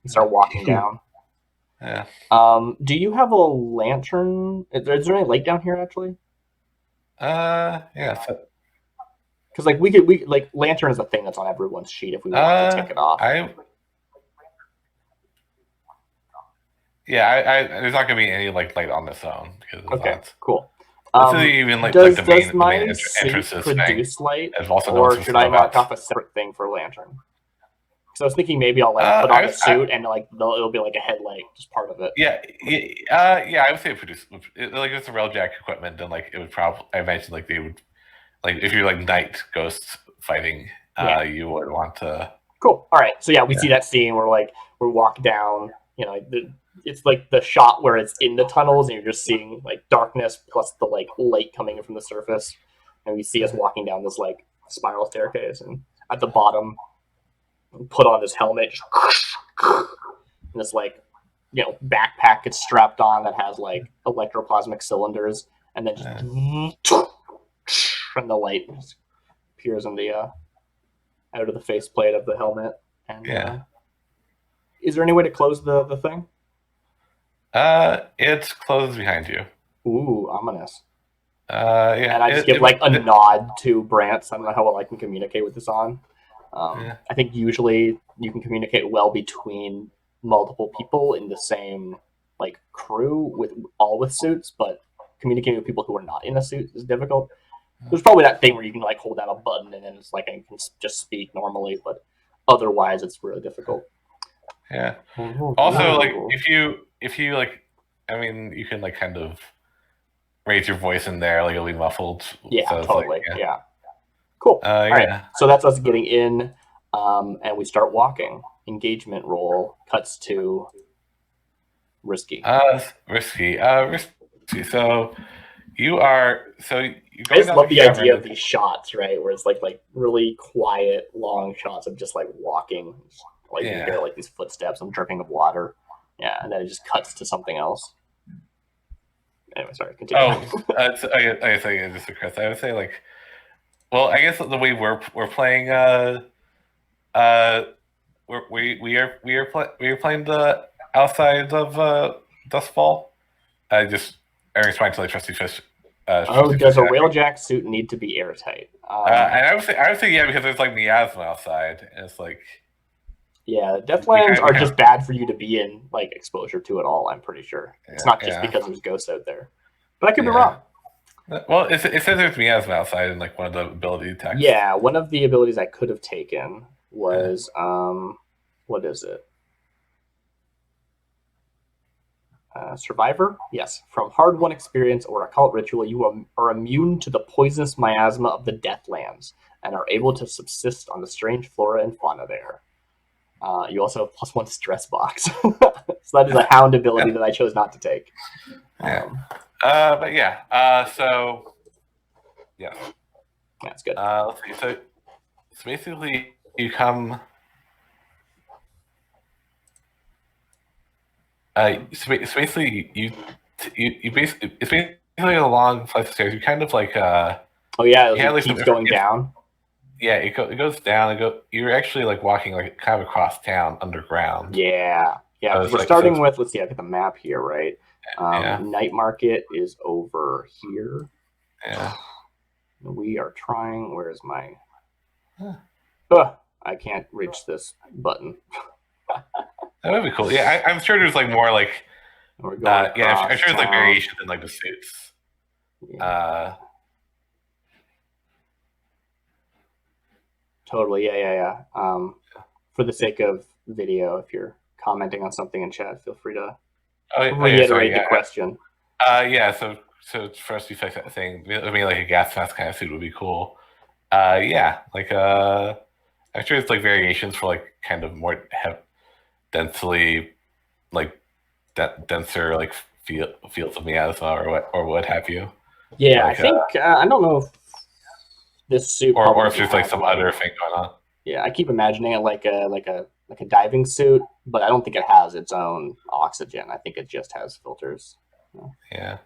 And start walking down. Yeah. Do you have a lantern? Is there any light down here actually? Yeah. Because like we like lantern is a thing that's on everyone's sheet if we want to take it off. There's not gonna be any like light on this zone. Okay, cool. This is even like does the main my entrance suit produce light, also or should I mark off a separate thing for lantern? So I was thinking maybe I'll like put on the suit and like it'll be like a headlight, just part of it. Yeah. I would say it produce like it's a railjack equipment, then like it would probably. I mentioned like they would like if you're like night ghosts fighting, you would want to. Cool. All right. So we see that scene where like we walk down. it's like the shot where it's in the tunnels and you're just seeing like darkness plus the like light coming in from the surface, and you see us walking down this like spiral staircase, and at the bottom, put on this helmet, and this like backpack gets strapped on that has like electroplasmic cylinders, and then just and the light just appears in the out of the faceplate of the helmet. And is there any way to close the thing? It's closed behind you. Ooh, ominous. Yeah. And I just give a nod to Brant. I don't know how well I can communicate with this on. I think usually you can communicate well between multiple people in the same like crew with suits, but communicating with people who are not in a suit is difficult. There's probably that thing where you can like hold down a button and then it's like I can just speak normally, but otherwise it's really difficult. Yeah. Also, like if you like, I mean, you can like kind of raise your voice in there, like it'll be muffled. Yeah, so totally. Like, yeah. Cool. Yeah. All right. So that's us getting in, and we start walking. Engagement roll cuts to risky. Risky. So you I just love the idea of these shots, right? Where it's like really quiet, long shots of just like walking, like you hear like these footsteps and dripping of water. Yeah, and then it just cuts to something else. Anyway, sorry. Continue. I guess just a Chris. I would say like, well, I guess the way we're playing, we are playing the outside of Doskvol. Everyone's trying to like Trusty Fish. Does a railjack suit need to be airtight? And I would say yeah, because there's like miasma outside, and it's like Deathlands are just bad for you to be in like exposure to at all. I'm pretty sure it's not just because there's ghosts out there, but I could be wrong. Well, it says there's miasma outside in like one of the ability attacks. Yeah, one of the abilities I could have taken was what is it? Survivor? Yes. From hard-won experience or occult ritual, you are immune to the poisonous miasma of the Deathlands and are able to subsist on the strange flora and fauna there. You also have +1 stress box. So that is a hound ability that I chose not to take. But yeah. So yeah. That's good. Let's see. So basically you come... so basically, you basically it's basically a long flight of stairs. You kind of like it keeps going down. Yeah, it goes down. You're actually like walking like kind of across town underground. Yeah. We're starting with, let's see, I got the map here, right? Nightmarket is over here. Yeah. We are trying. Where is my? I can't reach this button. That would be cool. Yeah, I'm sure there's like more like. I'm sure there's like variations in like the suits. Yeah. Totally. Yeah. For the sake of video, if you're commenting on something in chat, feel free to reiterate the question. So first you fix that thing. I mean, like a gas mask kind of suit would be cool. I'm sure it's like variations for like kind of more densely, like denser like fields of miasma or what have you. Yeah, like, I think I don't know if this suit or if there's like some other thing going on. Yeah, I keep imagining it like a diving suit, but I don't think it has its own oxygen. I think it just has filters. Yeah.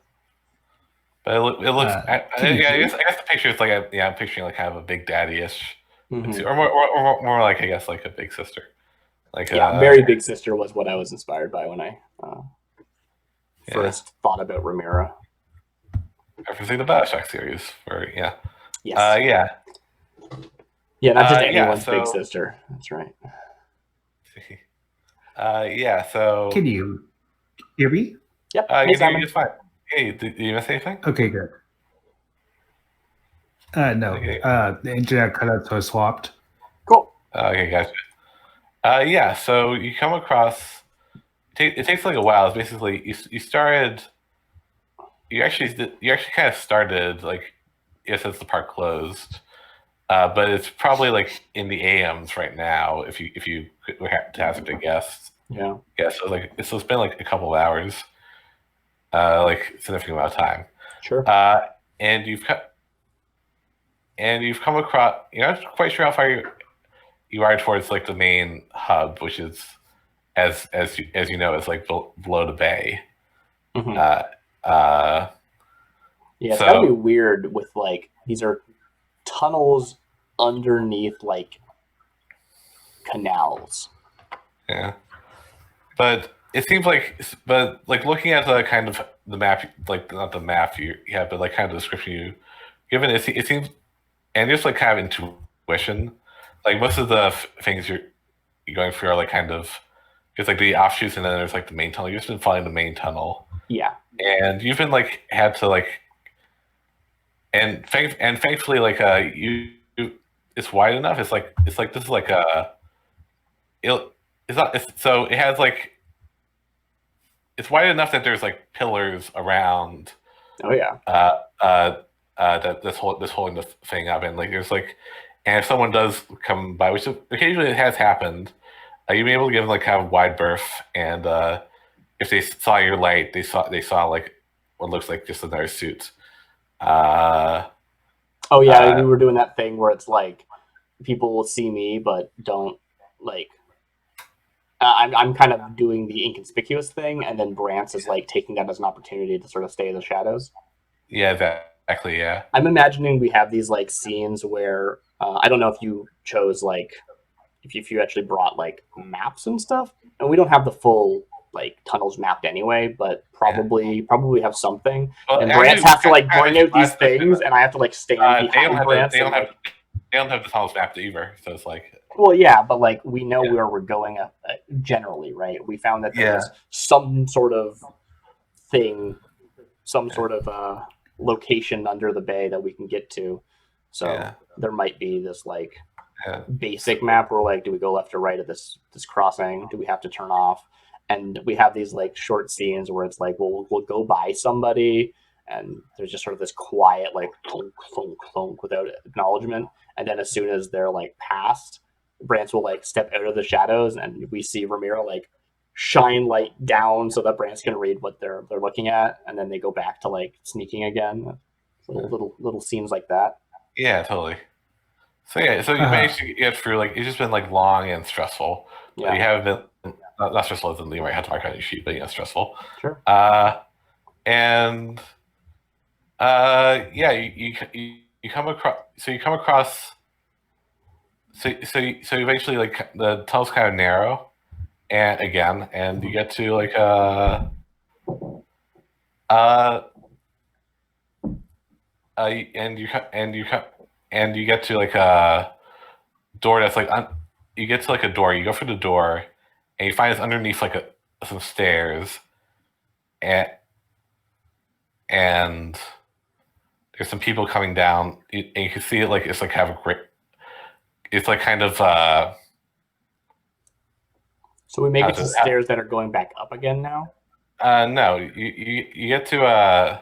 But it looks. I guess the picture is like I'm picturing like kind of a Big Daddy-ish, or more like I guess like a Big Sister. Like very Big Sister was what I was inspired by when I first thought about Ramira. Referencing the Bioshock series, Yes. Yeah, not just anyone's Big Sister. That's right. So can you hear me? Yep. Hey, Simon. It's fine. Hey, did you miss anything? Okay, good. No. Okay. The internet cut out, so I swapped. Cool. Okay, gotcha. So you come across. It takes like a while. It's basically you started. You actually kind of started like since the park closed, but it's probably like in the AMs right now. If you were to hazard a guess. Yeah. Yeah, so it's been like a couple of hours, like significant amount of time. Sure. And you've come across. You're not quite sure how far you are towards like the main hub, which is as you know is like below the bay. Mhm. Uh, Yeah, it's so got to be weird with like these are tunnels underneath like canals. yeah, but it seems like looking at the kind of the map, like not the map you have, but like kind of the description you given, it seems, and just like kind of intuition, like most of the things you're going through are like kind of it's like the offshoots, and then there's like the main tunnel. You've just been following the main tunnel, Yeah. and you've been like had to like, and thankfully like it's wide enough. It's like this is like it, it's not so it has like it's wide enough that there's like pillars around Oh yeah. that's holding the thing up, and like there's like, and if someone does come by, which occasionally it has happened, you'll be able to give them like kind of wide berth, and if they saw your light, they saw like what looks like just another suit. Oh yeah, we Uh, were doing that thing where it's like people will see me but don't like. I'm kind of doing the inconspicuous thing, and then Brance is like taking that as an opportunity to sort of stay in the shadows. yeah, exactly, yeah. I'm imagining we have these like scenes where I don't know if you chose like if you actually brought like maps and stuff, and we don't have the full like tunnels mapped anyway, but probably have something. Well, And Brance has to like bring out these last things, and I have to like stand behind Brance. they don't have the tunnels mapped either, so it's like Well, yeah, but like we know where we're going generally, right? We found that there's some sort of thing, some sort of location under the bay that we can get to. So there might be this like basic map where like, do we go left or right at this crossing? Do we have to turn off? And we have these like short scenes where it's like, well, we'll go by somebody, and there's just sort of this quiet like clunk, clunk, clunk without acknowledgement. And then as soon as they're like past, Brance will like step out of the shadows, and we see Ramiro like shine light down so that Brance can read what they're looking at, and then they go back to like sneaking again. Little scenes like that. Yeah, totally. So so you managed to get through. Like it's just been like long and stressful. Yeah. You haven't been not stressful as in you might have to mark on your sheet, but stressful. Sure. And yeah, you come across. So you come across. So eventually like the tunnel's kind of narrow, and you get to like and you get to like a door that's like you get to like a door. You go for the door, and you find it's underneath like some stairs, and there's some people coming down, and you can see it like it's like have a great. It's like kind of. So we make it to stairs that are going back up again now. No, you get to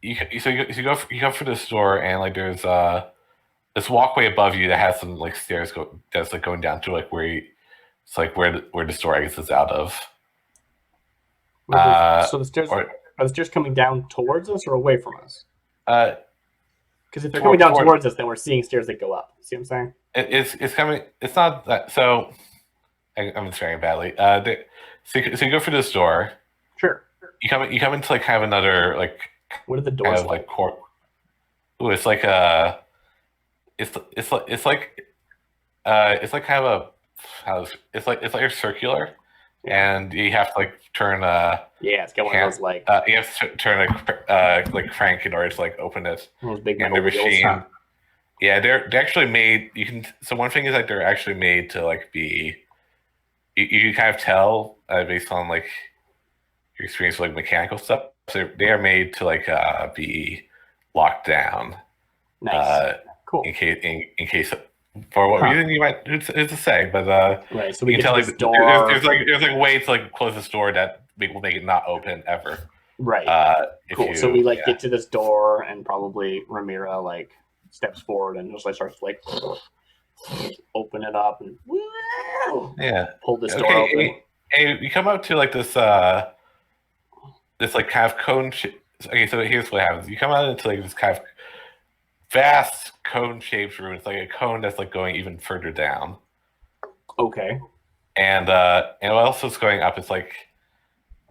you go for this door, and like there's this walkway above you that has some like stairs that's like going down to like it's like where the store exits out of. So the stairs are the stairs coming down towards us or away from us? Because if they're coming down towards us, then we're seeing stairs that go up. See what I'm saying? It's coming. It's not that. So I'm swearing badly. So you go for this door. Sure. You come into like kind of another like. What are the doors kind of like court? Ooh, it's like a. It's like kind of it's like a circular, and you have to like turn it's got one of those like you have to turn like crank in order to like open it. Those big and the machine. Huh? Yeah, they're actually made. You can. So one thing is like they're actually made to like be. You can kind of tell based on like your experience with like mechanical stuff. So they are made to like be locked down. Nice. Cool. In case for what reason you might it's to say, but right. So we can get tell to like door. There's like ways to like close this door that will make it not open ever. Right. Cool. So we like get to this door, and probably Ramiro like steps forward and just like starts like open it up and Yeah. pull this door open. Hey, you come up to like this this like kind of cone okay, so here's what happens. You come out into like this kind of vast cone-shaped room. It's like a cone that's like going even further down. Okay. And what else is going up? It's like,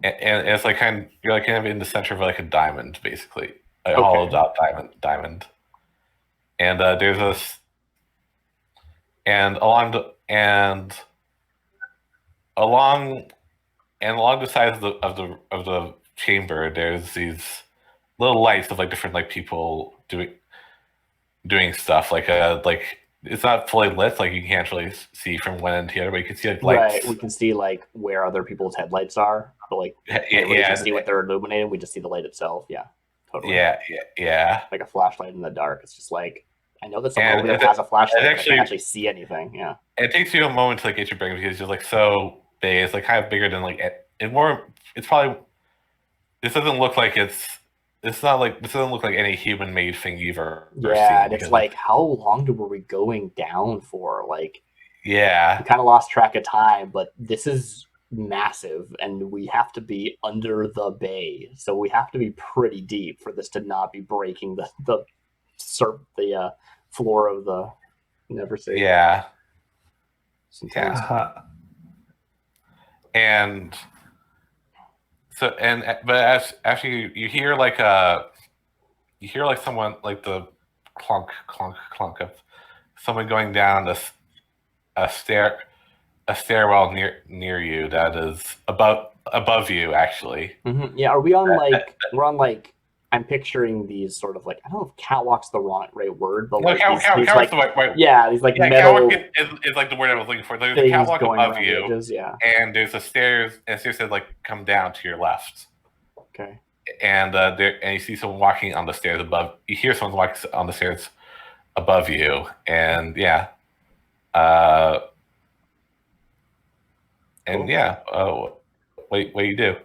and it's like you're like kind of in the center of like a diamond, basically, a hollowed out diamond. And there's this, and along the sides of the chamber, there's these little lights of like different like people doing stuff. Like it's not fully lit, like you can't really see from one end to the other, but you can see like lights. Right, we can see like where other people's headlights are, but like we can see what they're illuminating. We just see the light itself. Yeah, totally. Yeah. Like a flashlight in the dark. It's just like I know that someone over there has a flashlight, but I can't actually see anything. Yeah. It takes you a moment to like get your brain because you're like so big. It's like kind of bigger than like it's probably. This doesn't look like this doesn't look like any human-made thing you've ever seen. Yeah, and it's like, how long were we going down for? Like, yeah, we kind of lost track of time, but this is massive, and we have to be under the bay, so we have to be pretty deep for this to not be breaking the floor of the never say. Yeah. Sometimes. And so but as actually you hear like someone like the clunk of someone going down a stairwell near you that is above you actually. Mm-hmm. Yeah, are we on like we're on like I'm picturing these sort of like I don't know if catwalk's the right word, but like these like the right, yeah, these like metal is like the word I was looking for. There's a catwalk above you, edges, yeah, and there's a stairs that like come down to your left. Okay. And you see someone walking on the stairs above. You hear someone walking on the stairs above you, and yeah, and yeah. What do you do?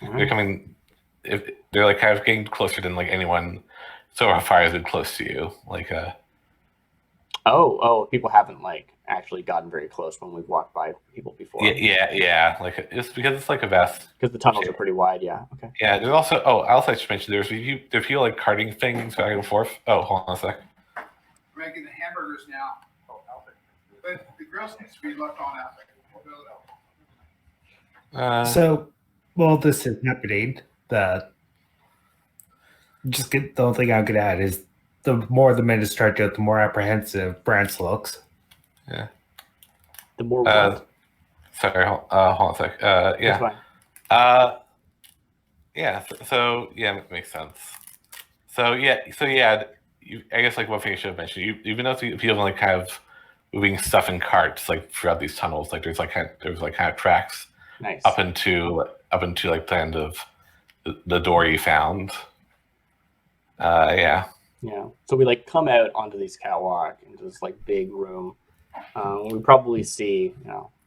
Mm-hmm. They're coming. If they're like kind of getting closer than like anyone so far has been close to you. Like people haven't like actually gotten very close when we've walked by people before. Yeah. Like it's because it's like a vast. Because the tunnels are pretty wide. Yeah. Okay. Yeah. There's also I also should mention there's people like carting things back and forth. Oh, hold on a sec. We're making the hamburgers now. But the grills needs to be left on out. So, while this is happening, the only thing I'm gonna add is the more the minutes start to, the more apprehensive Brance looks. Yeah. The more. Sorry. Hold on a sec. Yeah. That's fine. Yeah. So yeah, it makes sense. So yeah. I guess like one thing I should have mentioned, even though people like kind of moving stuff in carts like throughout these tunnels, like there's kind of tracks. Nice. Up into like the end of the door you found. Yeah. So we like come out onto this catwalk into this like big room. We probably see,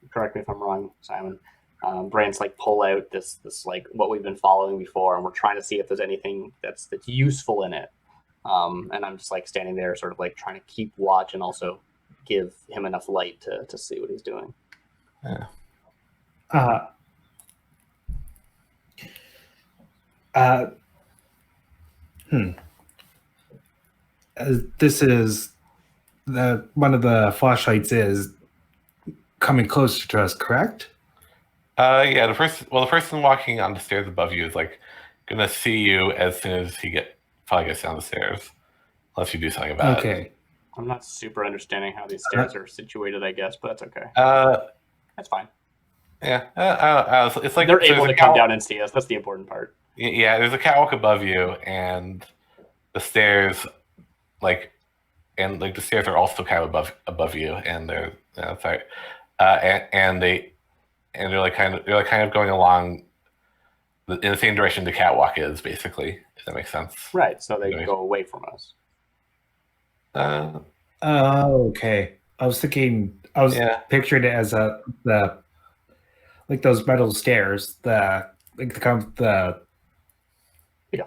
correct me if I'm wrong, Simon. Brance like pull out this like what we've been following before, and we're trying to see if there's anything that's useful in it. And I'm just like standing there, sort of like trying to keep watch and also give him enough light to see what he's doing. Yeah. This is one of the flashlights is coming closer to us, correct? Yeah. The person walking on the stairs above you is like gonna see you as soon as he probably gets down the stairs, unless you do something about it. Okay. I'm not super understanding how these stairs are situated, I guess, but that's okay. That's fine. Yeah, it's like they're able to come down and see us. That's the important part. Yeah, there's a catwalk above you, and the stairs, the stairs are also kind of above you, and they're sorry, and they're like kind of going along in the same direction the catwalk is, basically. If that makes sense. Right. So they go away from us. Okay. I was picturing it as like those metal stairs, like a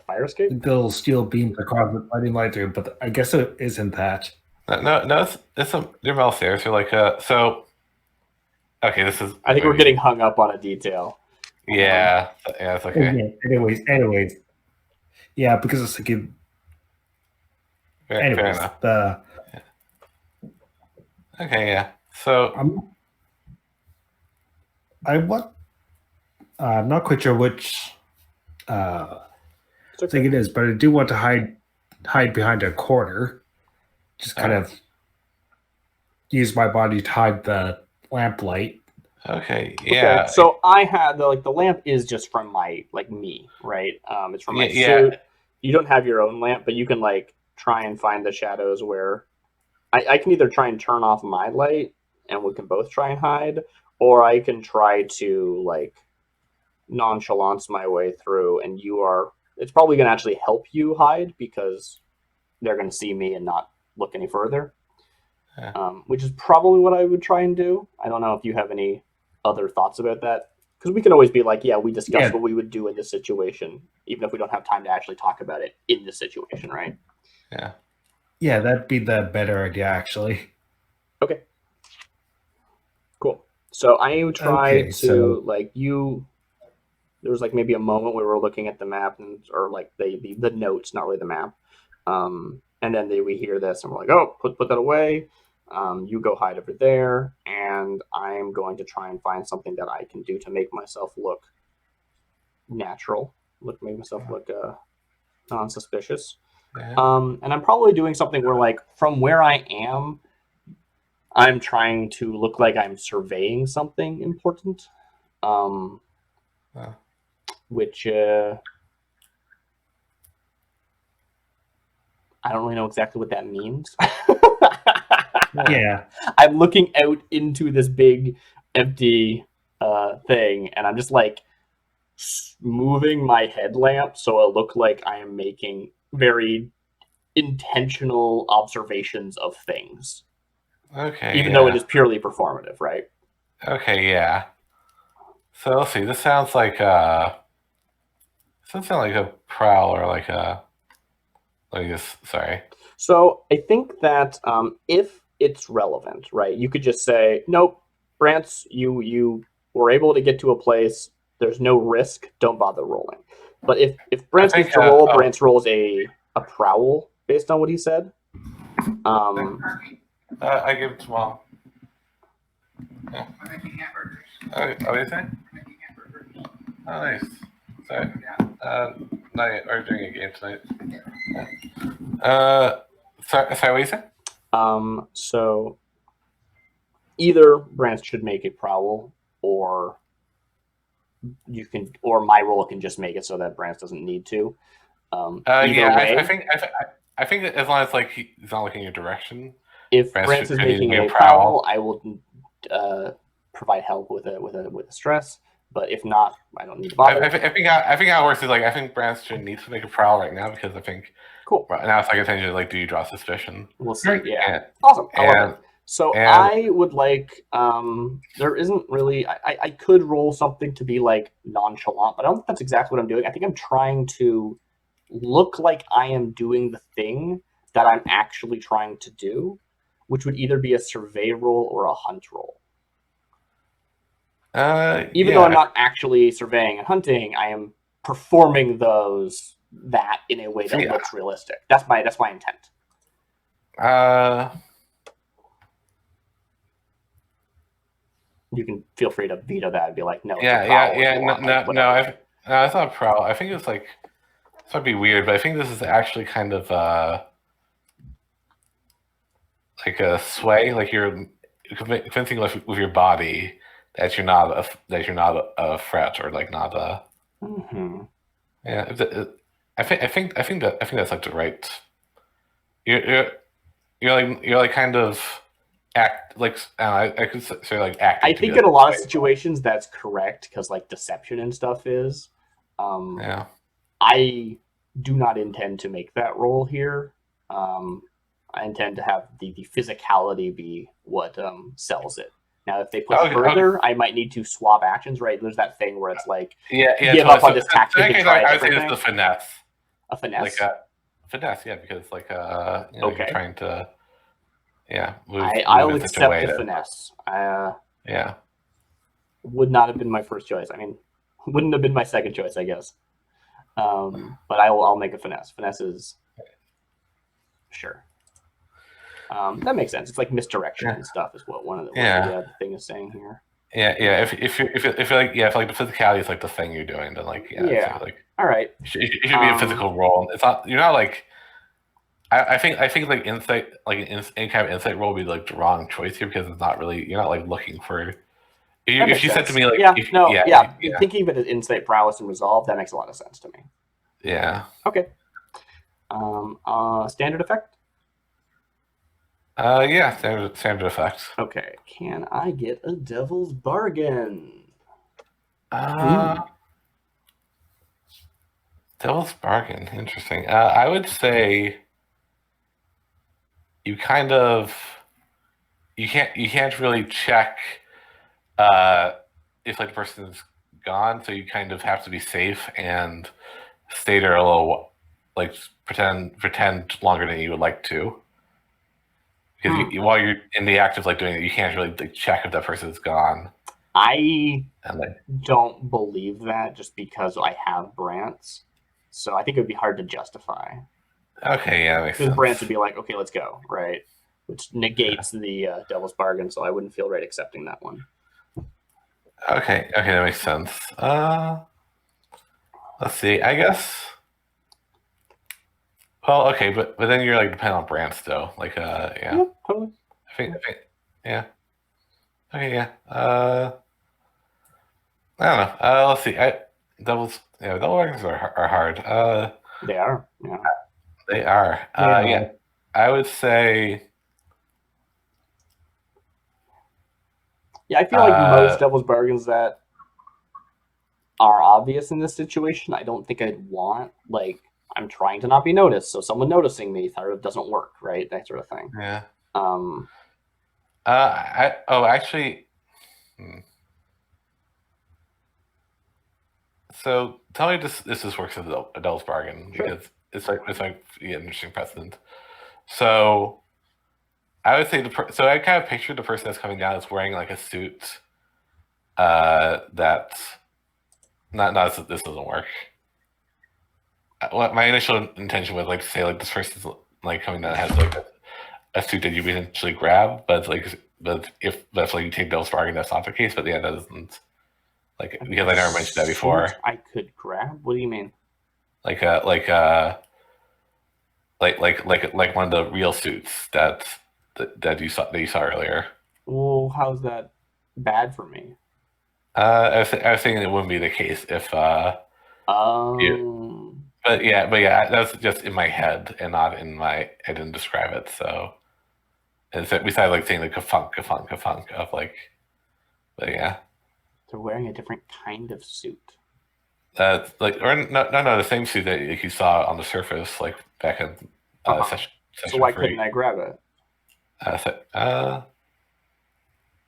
fire escape, the little steel beams across the lighting light through, but I guess it isn't that. No, it's some they're well stairs. They're like so. Okay, this is. I think we're getting hung up on a detail. Yeah, it's okay. Anyways, yeah, because it's like Fair anyways enough. Okay, yeah. So I'm not quite sure which thing it is, but I do want to hide behind a corner. Just kind of use my body to hide the lamplight. Okay, yeah. Okay, so I had the lamp is just from my me, right? It's from my suit. You don't have your own lamp, but you can try and find the shadows where I can either try and turn off my light and we can both try and hide, or I can try to nonchalance my way through, and it's probably going to actually help you hide because they're going to see me and not look any further. Which is probably what I would try and do. I don't know if you have any other thoughts about that, because we can always be we discussed what we would do in this situation, even if we don't have time to actually talk about it in this situation, right? Yeah, that'd be the better idea, actually. Okay, cool. So I try to there was maybe a moment where we were looking at the map or the notes, not really the map, and then we hear this and we're like, oh, put that away. You go hide over there, and I'm going to try and find something that I can do to make myself look natural, make myself look non-suspicious. And I'm probably doing something where, from where I am, I'm trying to look like I'm surveying something important, which I don't really know exactly what that means. Yeah, I'm looking out into this big empty thing, and I'm just moving my headlamp so it look like I am making very intentional observations of things. Okay. Even though it is purely performative, right? Okay, yeah. So let's see. This sounds like something like a prowl or like a. Let me just. Sorry. So I think that if it's relevant, right, you could just say, nope, Brantz, you were able to get to a place. There's no risk. Don't bother rolling. But if Brantz gets to roll, Brantz rolls a prowl based on what he said. I give it to Mom. I'm making hamburgers. What do you say? I'm making hamburgers. Oh, nice. Sorry. Not we're doing a game tonight. Sorry, what you say? So either Brantz should make a prowl, or my roll can just make it so that Brantz doesn't need to. I think that as long as he's not looking in your direction. If Brantz is making a prowl, I will provide help with a stress. But if not, I don't need to bother. I think how it works is I think Brantz should need to make a prowl right now because I think cool. Right now it's essentially do you draw suspicion? We'll see. Yeah, awesome. I love it. So I would there isn't really. I could roll something to be nonchalant, but I don't think that's exactly what I'm doing. I think I'm trying to look like I am doing the thing that I'm actually trying to do, which would either be a survey roll or a hunt roll. Even though I'm not actually surveying and hunting, I am performing that in a way that looks realistic. That's my intent. You can feel free to veto that and be like, no. No. It's not a prowl. I think it's this might be weird, but I think this is actually kind of like a sway. You're convincing with your body that you're not a threat or not a. Mm-hmm. Yeah, I think that's the right. You're kind of act I could say act. I think in a lot of situations that's correct because deception and stuff is. Yeah. I do not intend to make that roll here. I intend to have the physicality be what sells it. Now, if they push further, I might need to swap actions, right? There's that thing where it's give up on this tactic and try I would say everything. it's the finesse. A finesse? Finesse, yeah, because you're trying to... I'll accept the finesse. Yeah. Would not have been my first choice. I mean, wouldn't have been my second choice, I guess. But I'll make a finesse. Finesse is sure. That makes sense. It's like misdirection and stuff is what the thing is saying here. Yeah. If you're like if like the physicality is like the thing you're doing, then like like all right. It should be a physical role. It's not. You're not like. I think like insight, like any kind of insight role would be like the wrong choice here because it's not really. You're not like looking for. If you said to me like thinking of it as insight, prowess, and resolve, that makes a lot of sense to me. Yeah. Okay. Standard effect. Yeah, standard effect. Okay. Can I get a devil's bargain? Devil's bargain. Interesting. I would say you kind of you can't really check if like the person's gone, so you kind of have to be safe and stay there a little, like pretend longer than you would like to. Because while you're in the act of like doing it, you can't really like, check if that person's gone. I don't believe that just because I have Brants. So I think it would be hard to justify. Okay, yeah, makes sense. Because Brants would be like, okay, let's go, right? Which negates the Devil's Bargain, so I wouldn't feel right accepting that one. Okay, that makes sense. Let's see. I guess. Well, okay, but then you're like dependent on Brants though. Like, Yeah, totally. I think, yeah. Okay, yeah. I don't know. Let's see. Double bargains are hard. They are. Yeah. They are. Yeah. I would say. Yeah, I feel like most Devil's Bargains that are obvious in this situation, I don't think I'd want. Like, I'm trying to not be noticed, so someone noticing me sort of doesn't work, right? That sort of thing. Yeah. Actually. So tell me this works as a Devil's Bargain because Sure. it's like an interesting precedent. So I would say so I kind of pictured the person that's coming down is wearing like a suit. That's not this doesn't work. My initial intention was like to say like this person's like coming down has like a suit that you would eventually grab, but if that's like you take Devil's Bargain, that's not the case. But yeah, that doesn't. Like because I never mentioned that before. I could grab. What do you mean? Like one of the real suits that you saw earlier. Well, how's that bad for me? I was thinking it wouldn't be the case if. But yeah, that's just in my head and not in my. I didn't describe it, so. And so besides like saying the ka-funk of like, but yeah. They're wearing a different kind of suit. Like or no, the same suit that you saw on the surface, like back in session. So why couldn't I grab it?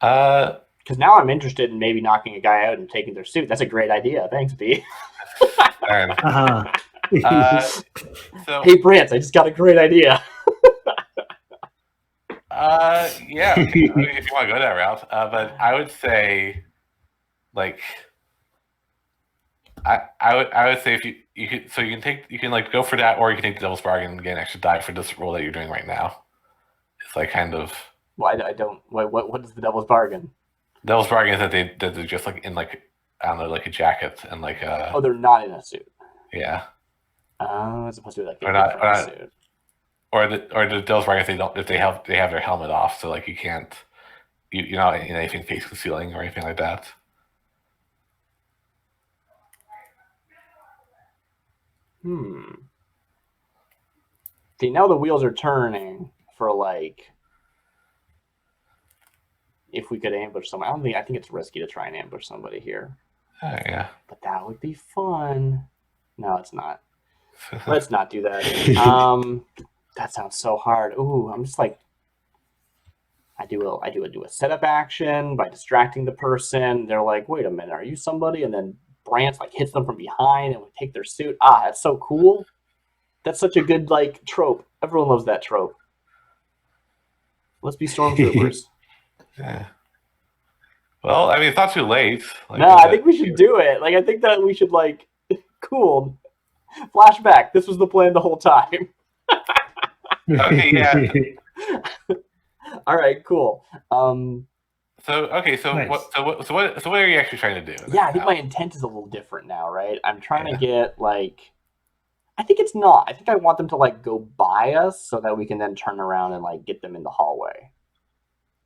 Because now I'm interested in maybe knocking a guy out and taking their suit. That's a great idea. Thanks, B. So, hey, Brant, I just got a great idea. Yeah, if you want to go that route, but I would say. Like, I would say if you can like go for that, or you can take the Devil's Bargain and get an extra die for this role that you're doing right now. It's like kind of. Well, I don't. What is the Devil's Bargain? Devil's Bargain is that they're just like in like I don't know, like a jacket and like a. Oh, they're not in a suit. Yeah. As opposed to like or not, suit. Or the Devil's Bargain if they have their helmet off, so like you can't you're not in anything face concealing or anything like that. See, now the wheels are turning for like if we could ambush someone. I think it's risky to try and ambush somebody here. Yeah. But that would be fun. No, it's not. Let's not do that. That sounds so hard. Ooh, I'm just like I do a setup action by distracting the person. They're like, wait a minute, are you somebody? And then Brant like hits them from behind and we take their suit. That's so cool. That's such a good like trope. Everyone loves that trope. Let's be stormtroopers. Yeah. Well, I mean, it's not too late. Like, No, I think we should do it. Like, I think that we should, like, cool. Flashback. This was the plan the whole time. Okay, yeah. All right, cool. So Nice. what are you actually trying to do? Yeah, I think my intent is a little different now, right? I'm trying to get, like, I think it's not. I think I want them to, like, go by us so that we can then turn around and, like, get them in the hallway.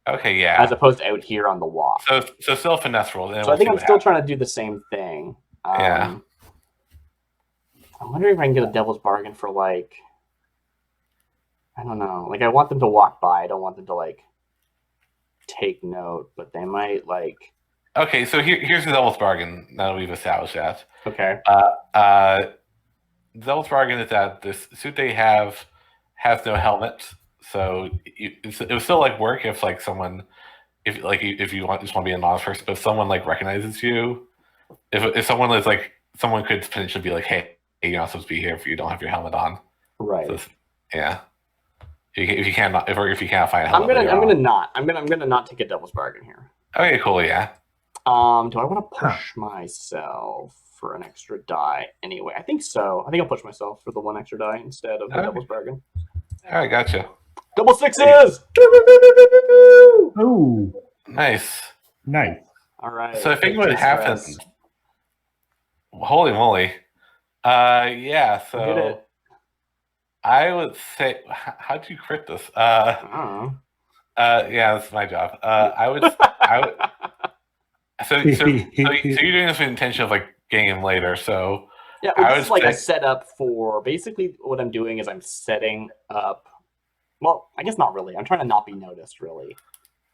Okay, yeah. As opposed to out here on the walk. So still finesse roll. So I think I'm still trying to do the same thing. Yeah. I'm wondering if I can get a devil's bargain for, like, I don't know. Like, I want them to walk by. I don't want them to, like, take note, but they might, like... Okay, so here's the devil's bargain. Now that we've established that. Okay. The devil's bargain is that this suit they have has no helmet, so it would still like work if like someone, if you just want to be an honest person, but if someone like recognizes you, if someone is like someone could potentially be like, hey, you're not supposed to be here if you don't have your helmet on. Right. So, yeah. If you can't find a helmet, I'm gonna not take a devil's bargain here. Okay, cool, yeah. Do I want to push myself for an extra die anyway? I think so. I think I'll push myself for the one extra die instead of the devil's bargain. All right, gotcha. Double sixes! Ooh, Nice. All right. So I think what happens. Holy moly! Yeah. So Did it. I would say, how'd you crit this? I Yeah, that's my job. I would. So you're doing this with the intention of like getting him later. So yeah, well, this is like a setup for basically what I'm doing is I'm setting up. Well, I guess not really. I'm trying to not be noticed, really.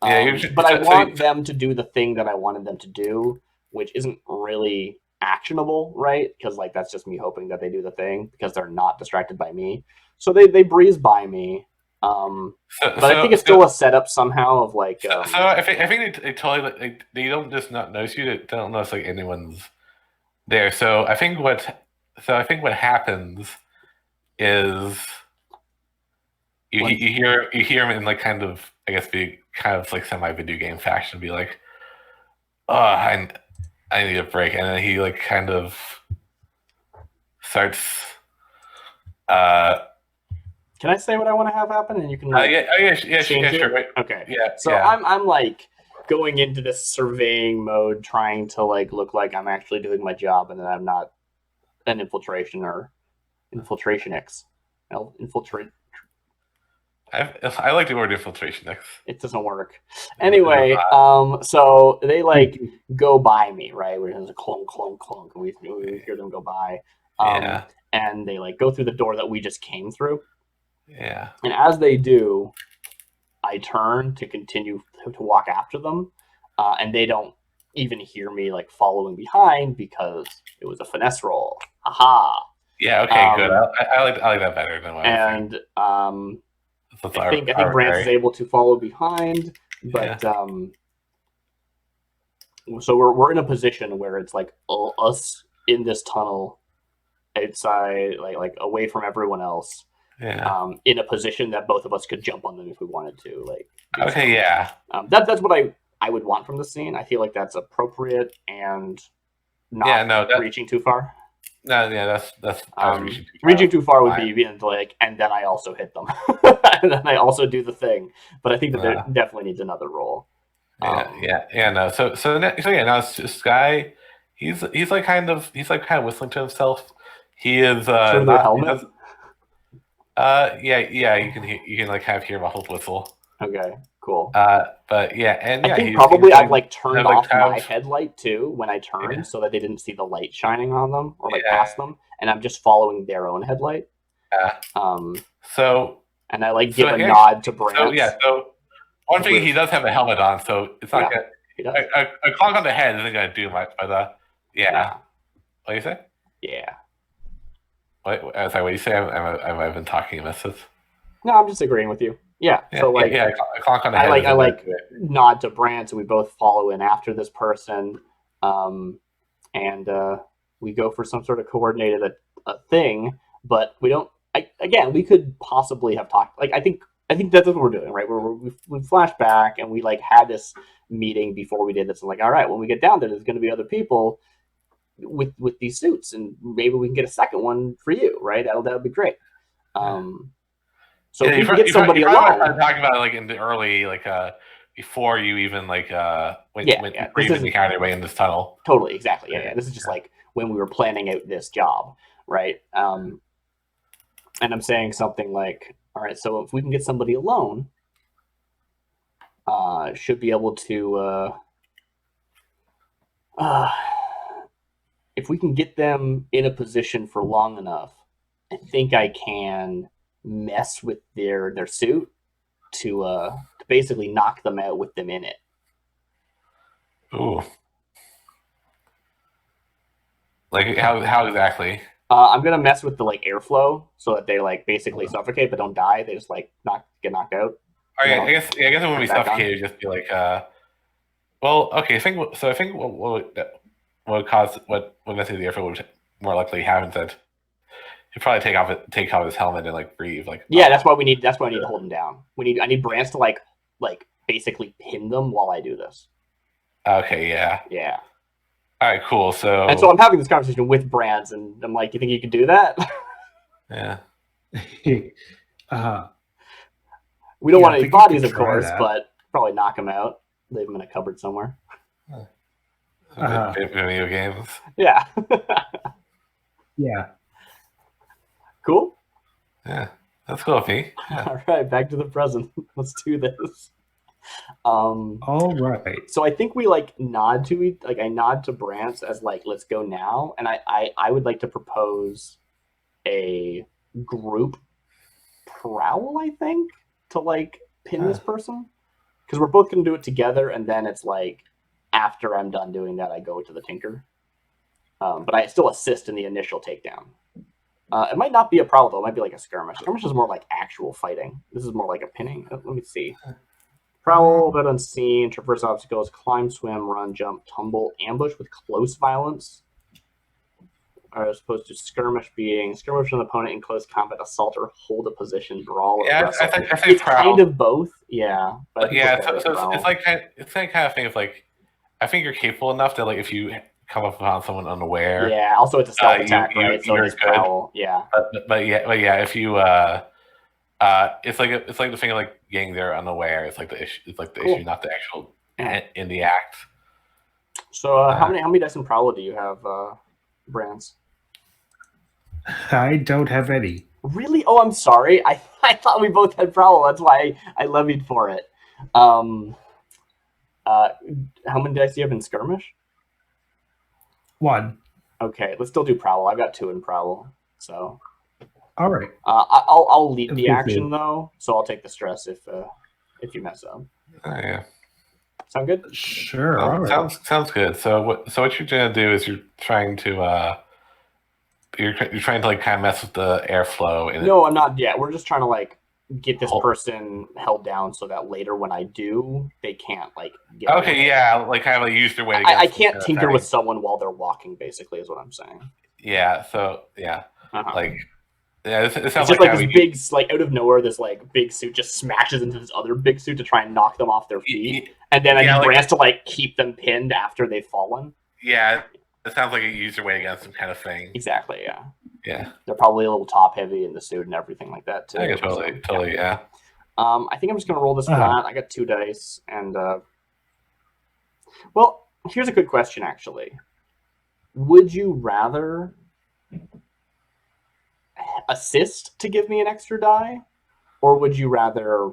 Yeah, but I want them to do the thing that I wanted them to do, which isn't really actionable, right? Because like that's just me hoping that they do the thing because they're not distracted by me. So they breeze by me. But I think it's still a setup somehow of like. So I think they totally like, they don't just not notice you. They don't notice like anyone's there. So I think what happens is you hear him in like kind of I guess be kind of like semi video game fashion be like, oh I need a break, and then he like kind of starts. Can I say what I want to have happen, and you can? Sure. Right. Okay. Yeah. So yeah. I'm like going into this surveying mode, trying to like look like I'm actually doing my job, and then I'm not an infiltration or infiltrationix. Infiltrate. I like the word infiltrationix. It doesn't work. Anyway, so they like go by me, right? Where there's a clunk, clunk, clunk, and we hear them go by. And they like go through the door that we just came through. Yeah. And as they do, I turn to continue to walk after them, and they don't even hear me like following behind because it was a finesse roll. Aha. Yeah. Okay. Good. I like that better than what and I think Brant is able to follow behind, but so we're in a position where it's like us in this tunnel outside, like away from everyone else. Yeah. In a position that both of us could jump on them if we wanted to. Like. Okay. Yeah. That's what I would want from the scene. I feel like that's appropriate and not reaching too far. No, yeah, that's reaching too far would be like, and then I also hit them, and then I also do the thing. But I think that there definitely needs another roll. No. So now it's this guy. He's like kind of whistling to himself. He is through their helmet. You can like have hear muffled whistle. Okay, cool. But yeah, and I think probably I've like turned off my headlight too when I turned, so that they didn't see the light shining on them or like past them, and I'm just following their own headlight. So and I like give a nod to Brant. So one thing, he does have a helmet on, so it's not a clunk on the head isn't gonna do much. But What do you say? Yeah. Sorry, what do you say? I've been talking about this. No, I'm just agreeing with you. Yeah. So like, a clunk on the head. I like nod to Brant, so we both follow in after this person, and we go for some sort of coordinated thing. But we don't. We could possibly have talked. Like, I think I think that's what we're doing, right? We flash back and we like had this meeting before we did this. And like, all right, when we get down there, there's going to be other people with these suits, and maybe we can get a second one for you, right? That'll be great. So if we can get somebody alone, talking about it, like in the early, like before you even like when you even encountered your way in this tunnel. Totally, exactly. Yeah. This is just like when we were planning out this job, right? And I'm saying something like, all right, so if we can get somebody alone, should be able to if we can get them in a position for long enough, I think I can mess with their suit to basically knock them out with them in it. Ooh. Like how exactly? I'm gonna mess with the like airflow so that they like basically suffocate but don't die. They just like get knocked out. All right, I guess it wouldn't be suffocated. Just be like, well, okay. I think what would cause what messing with the airflow would more likely happen that he'd probably take off his helmet and like breathe. Like that's why I need to hold him down. I need Brance to like basically pin them while I do this. Okay. Yeah. Yeah. All right. Cool. So I'm having this conversation with Brands, and I'm like, "You think you can do that?" Yeah. We don't want any bodies, of course, but probably knock them out, leave them in a cupboard somewhere. Video games. Yeah. Yeah. Cool. Yeah, that's cool with me. Yeah. All right, back to the present. Let's do this. All right. So I think we like nod to Brance as like, let's go now, and I would like to propose a group prowl. I think to like pin this person, because we're both gonna do it together, and then it's like after I'm done doing that, I go to the Tinker. But I still assist in the initial takedown. It might not be a prowl though. It might be like a skirmish. Skirmish is more like actual fighting. This is more like a pinning. Let me see. Prowl, but unseen, traverse obstacles, climb, swim, run, jump, tumble, ambush with close violence. As opposed to skirmish being skirmish with an opponent in close combat, assault or hold a position, brawl. Or wrestle. I think it's kind of both. Yeah. But yeah, so it's like that kind of thing of like, I think you're capable enough that like if you come up upon someone unaware. Yeah. Also, it's a stealth attack, right? So it's prowl. Yeah. But yeah, if you it's like the thing of like getting there unaware. It's like the issue. It's like the issue, not the actual in the act. So how many dice in prowl do you have, Brands? I don't have any. Really? Oh, I'm sorry. I thought we both had prowl. That's why I levied for it. How many dice do you have in skirmish? 1. Okay, let's still do prowl. I've got 2 in prowl. So. All right. I'll lead the action though, so I'll take the stress if you mess up. Yeah. Sound good? Sure. All right. Sounds good. So what you're gonna do is you're trying to like kind of mess with the airflow. No, I'm not yet. We're just trying to like get this person held down so that later when I do, they can't like get away. Yeah, like kind of like use their way. I can't tinker with someone while they're walking. Basically, is what I'm saying. Yeah. So yeah, like. Yeah, it sounds it's just like this big, like out of nowhere, this like big suit just smashes into this other big suit to try and knock them off their feet, and then I need Brance to like keep them pinned after they've fallen. Yeah, it sounds like a use your way against them kind of thing. Exactly. Yeah. Yeah. They're probably a little top heavy in the suit and everything like that too. Yeah, totally. Yeah. I think I'm just gonna roll this flat. I got 2 dice, and well, here's a good question actually. Would you rather assist to give me an extra die, or would you rather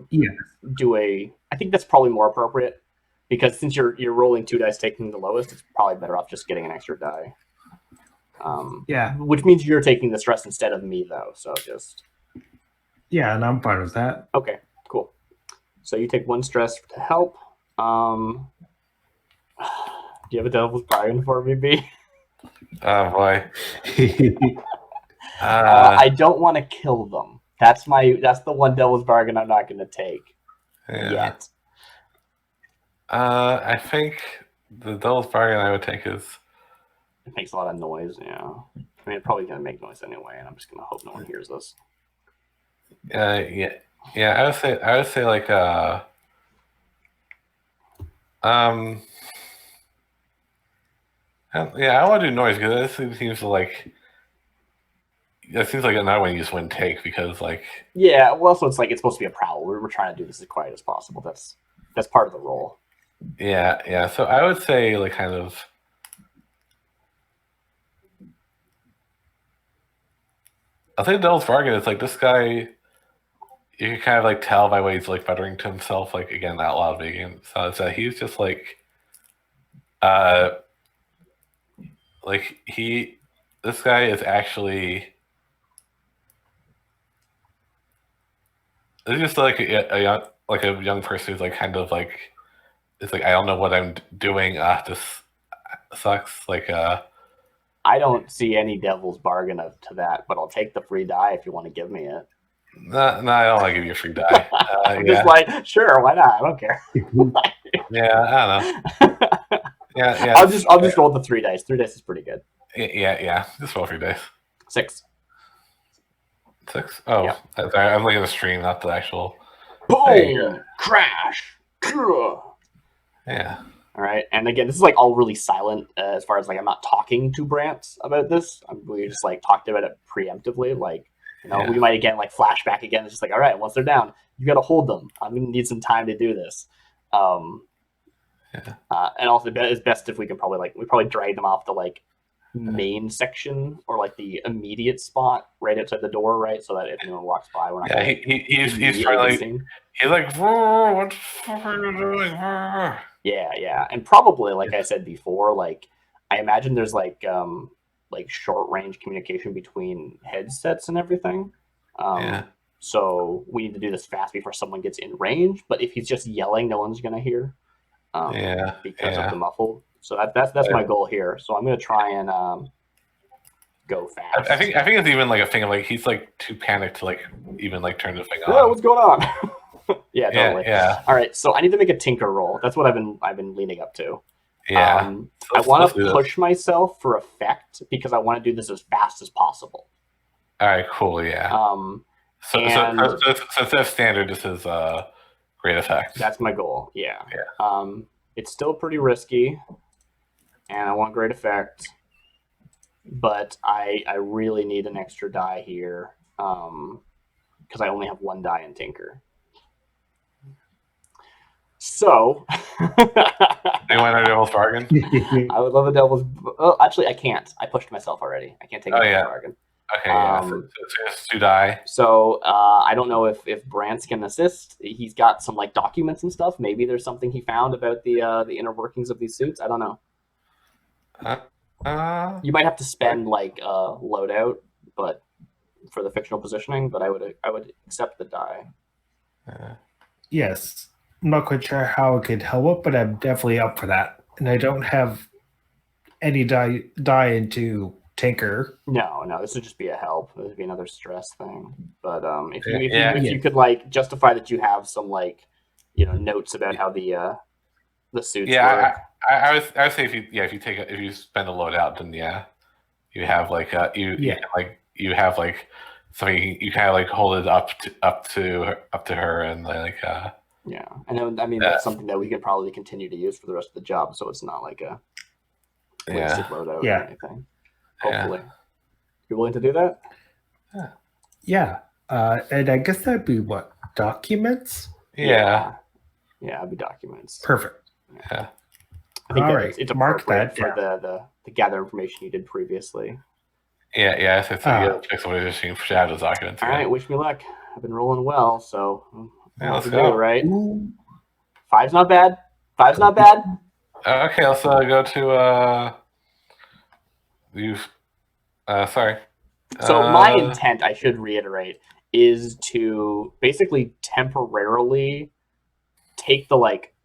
do I think that's probably more appropriate, because since you're rolling 2 dice taking the lowest, it's probably better off just getting an extra die. Which means you're taking the stress instead of me though, so just and I'm fine with that. Okay, cool. So you take 1 stress to help. Do you have a devil's bargain for me, B? Oh boy. I don't want to kill them. That's the one devil's bargain I'm not going to take yet. I think the devil's bargain I would take is it makes a lot of noise. Yeah, I mean, it's probably going to make noise anyway, and I'm just going to hope no one hears this. Yeah, I would say like um yeah, I want to do noise because this seems to like that seems like another one you just wouldn't take because like Yeah, well, also it's like it's supposed to be a prowl. We're trying to do this as quiet as possible. That's part of the role. yeah. So I would say like kind of I think Devil's Bargain is like this guy. You can kind of like tell by what he's like muttering to himself, like again out loud vegan. So it's that he's just uh like this guy is actually it's just like a young person who's like kind of like it's like I don't know what I'm doing. This sucks. Like I don't see any devil's bargain to that, but I'll take the free die if you want to give me it. no, I don't want to give you a free die. I'm just like, sure, why not? I don't care. Yeah, I don't know. Yeah. I'll just roll the 3 dice. 3 dice is pretty good. Yeah. Just roll 3 dice. 6. 6? Oh, Yeah. I'm looking at the stream, not the actual. Boom! Crash! Yeah. All right, and again, this is like all really silent as far as like I'm not talking to Brant about this. We just like talked about it preemptively, like we might again like flashback again. It's just like, all right, once they're down, you got to hold them. I'm gonna need some time to do this. And also, it's best if we can probably drag them off the like main section or like the immediate spot right outside the door, right? So that if anyone walks by, we're not. He's trying to. He's like, what the fuck are you doing? Yeah, and probably like I said before, like I imagine there's like short range communication between headsets and everything. So we need to do this fast before someone gets in range. But if he's just yelling, no one's gonna hear. Because of the muffled. So that's my goal here. So I'm gonna try and go fast. I think it's even like a thing of like he's like too panicked to like even like turn the thing on. Yeah, what's going on? Yeah, totally. Yeah. All right, so I need to make a tinker roll. That's what I've been leaning up to. Yeah. I want to push myself for effect because I want to do this as fast as possible. All right, cool. Yeah. So that's standard. This is great effect. That's my goal. Yeah. It's still pretty risky, and I want great effect, but I really need an extra die here because I only have 1 die in tinker. So, do you want a devil's bargain? I would love a devil's. Oh, actually, I can't. I pushed myself already. I can't take a devil's bargain. Okay, so it's 2 die. So I don't know if Brant can assist. He's got some like documents and stuff. Maybe there's something he found about the inner workings of these suits. I don't know. You might have to spend like a loadout, but for the fictional positioning. But I would accept the die. Yes. I'm not quite sure how it could help, but I'm definitely up for that. And I don't have any die into Tinker. No, this would just be a help. It would be another stress thing. But if you could like justify that you have some like notes about how the suits work. I would say if you spend a loadout, then you have like you have like something you kind of like hold it up to her and like Yeah, and I mean that's something that we could probably continue to use for the rest of the job, so it's not like a wasted loadout or anything. Hopefully, you're willing to do that. Yeah, and I guess that'd be what documents. Yeah, it'd be documents. Perfect. Yeah, I think it's appropriate for the gather information you did previously. Yeah. So fix what you're seeing for shadow documents. All right, wish me luck. I've been rolling well, so. Let's go. Right? 5's not bad. 5's not bad. Okay, let's go to you. Sorry. So my intent, I should reiterate, is to basically temporarily take the like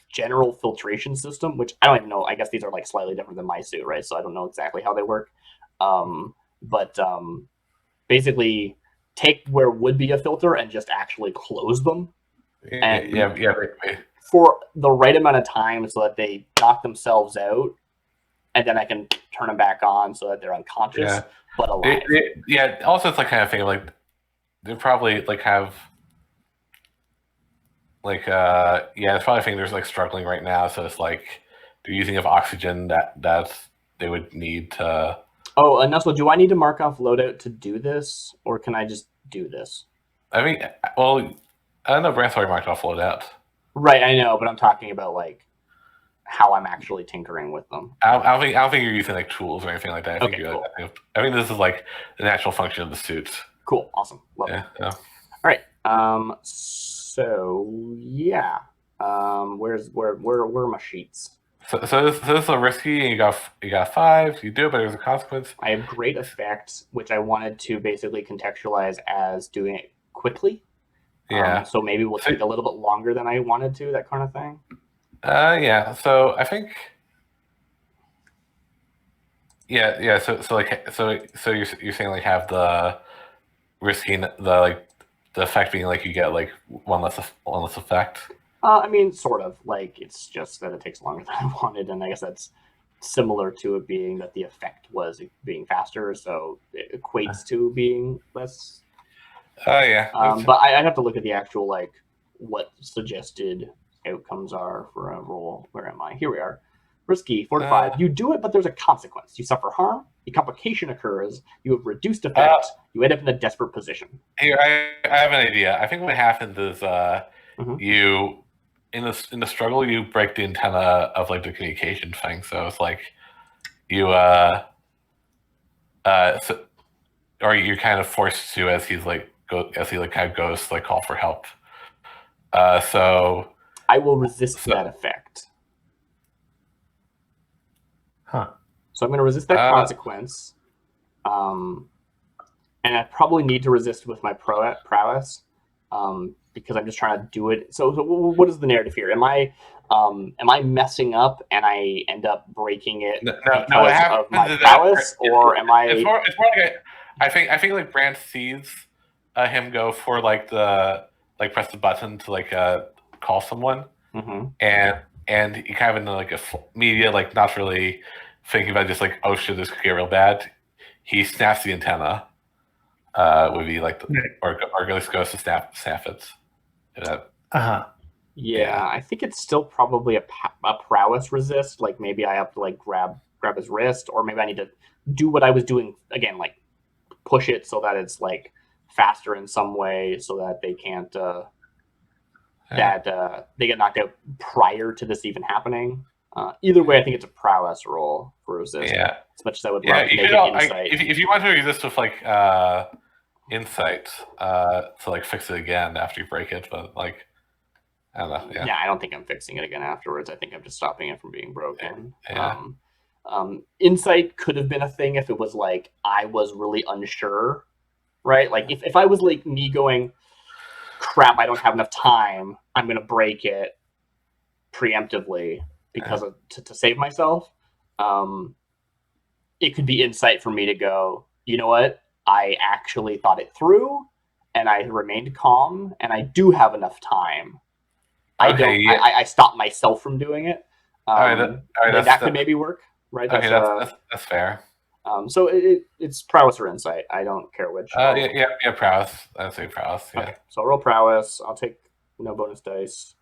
general filtration system, which I don't even know. I guess these are like slightly different than my suit, right? So I don't know exactly how they work. But basically take where would be a filter and just actually close them. And for the right amount of time so that they knock themselves out, and then I can turn them back on so that they're unconscious but alive. Also, it's like kind of thing like they probably like have it's probably a thing there's like struggling right now, so it's like they're using of oxygen that they would need to. Oh, and also, do I need to mark off loadout to do this, or can I just do this? I mean, well, I don't know. Brand's already marked off loadout. Right, I know, but I'm talking about like how I'm actually tinkering with them. I don't think you're using like tools or anything like that. Cool. I think this is like the natural function of the suits. Cool, awesome, love it. Yeah. All right. So yeah. Where are my sheets? So this is a risky. And you got 5. You do it, but there's a consequence. I have great effects, which I wanted to basically contextualize as doing it quickly. Yeah. So maybe we'll take a little bit longer than I wanted to. That kind of thing. Yeah. So I think. Yeah. So you're saying like have the risky the effect being like you get like one less effect. I mean, sort of. Like, it's just that it takes longer than I wanted, and I guess that's similar to it being that the effect was being faster, so it equates to being less. Oh, yeah. But I'd have to look at the actual, like, what suggested outcomes are for a roll. Where am I? Here we are. Risky, 4 to 5. You do it, but there's a consequence. You suffer harm, a complication occurs, you have reduced effect, you end up in a desperate position. Here, I have an idea. I think what happens is you... In the struggle, you break the antenna of like the communication thing. So it's like you or you're kind of forced to as he kind of goes to like call for help. So I will resist that effect. Huh. So I'm going to resist that consequence, and I probably need to resist with my prowess. Because I'm just trying to do it. So what is the narrative here? Am I messing up and I end up breaking it because of my prowess, or am I? It's more like I think like Brand sees him go for like the press the button to like call someone, and he kind of in like a media like not really thinking about just like, oh shit, this could get real bad. He snaps the antenna. Would be like or at least goes to snap it. Yeah, I think it's still probably a prowess resist. Like maybe I have to like grab his wrist, or maybe I need to do what I was doing again, like push it so that it's like faster in some way, so that they can't they get knocked out prior to this even happening. Either way, I think it's a prowess roll for resist. Yeah, as much as I would love to make it insight. If you want to resist with like insight to like fix it again after you break it, but like I don't know. Yeah, I don't think I'm fixing it again afterwards. I think I'm just stopping it from being broken. Yeah. Insight could have been a thing if it was like I was really unsure, right? Like if I was like me going, crap, I don't have enough time, I'm gonna break it preemptively because to save myself. It could be insight for me to go, you know what? I actually thought it through, and I remained calm, and I do have enough time. I stopped myself from doing it. That could maybe work, right? That's fair. So it's prowess or insight. I don't care which. Yeah, prowess. I'd say prowess. Yeah. Okay, so I'll roll prowess. I'll take no bonus dice.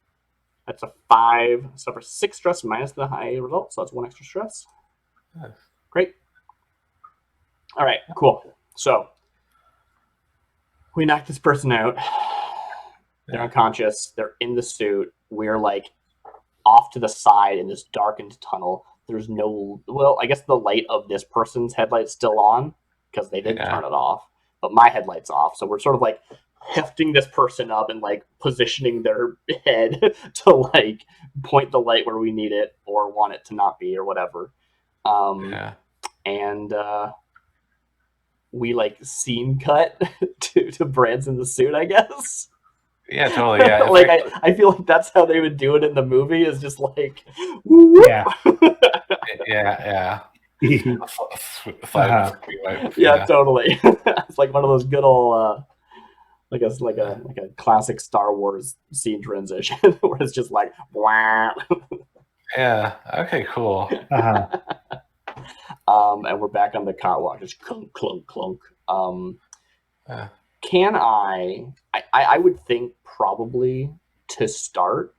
That's a 5. Suffer 6 stress minus the high result, so that's 1 extra stress. Nice. Great. All right, cool. So we knock this person out. They're unconscious. They're in the suit. We're like off to the side in this darkened tunnel. There's no, well, I guess the light of this person's headlight's still on because they didn't turn it off, but my headlight's off. So we're sort of like hefting this person up and like positioning their head to like point the light where we need it or want it to not be or whatever. And we like scene cut to Branson in the suit, I guess. Yeah, totally. Yeah, like I feel like that's how they would do it in the movie. Is just like, whoop. yeah. Yeah, totally. It's like one of those good old, like a classic Star Wars scene transition where it's just like, wah. Yeah. Okay. Cool. And we're back on the catwalk, just clunk, clunk, clunk. Can I would think probably to start,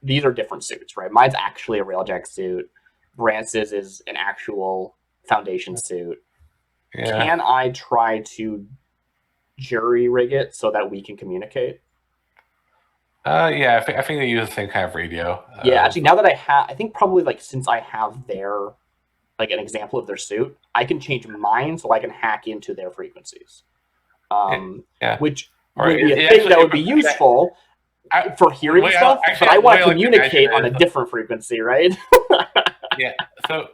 these are different suits, right? Mine's actually a Railjack suit. Brance's is an actual Foundation suit. Yeah. Can I try to jury rig it so that we can communicate? Yeah, I think they use the same kind of radio. Yeah, actually, now that I think probably like since I have their like an example of their suit, I can change mine so I can hack into their frequencies. Yeah. Which Or would be a it thing actually- that would be useful for hearing the way I- stuff, actually, but I the want way to I like to communicate imagine on a it is- different frequency, right? Yeah. So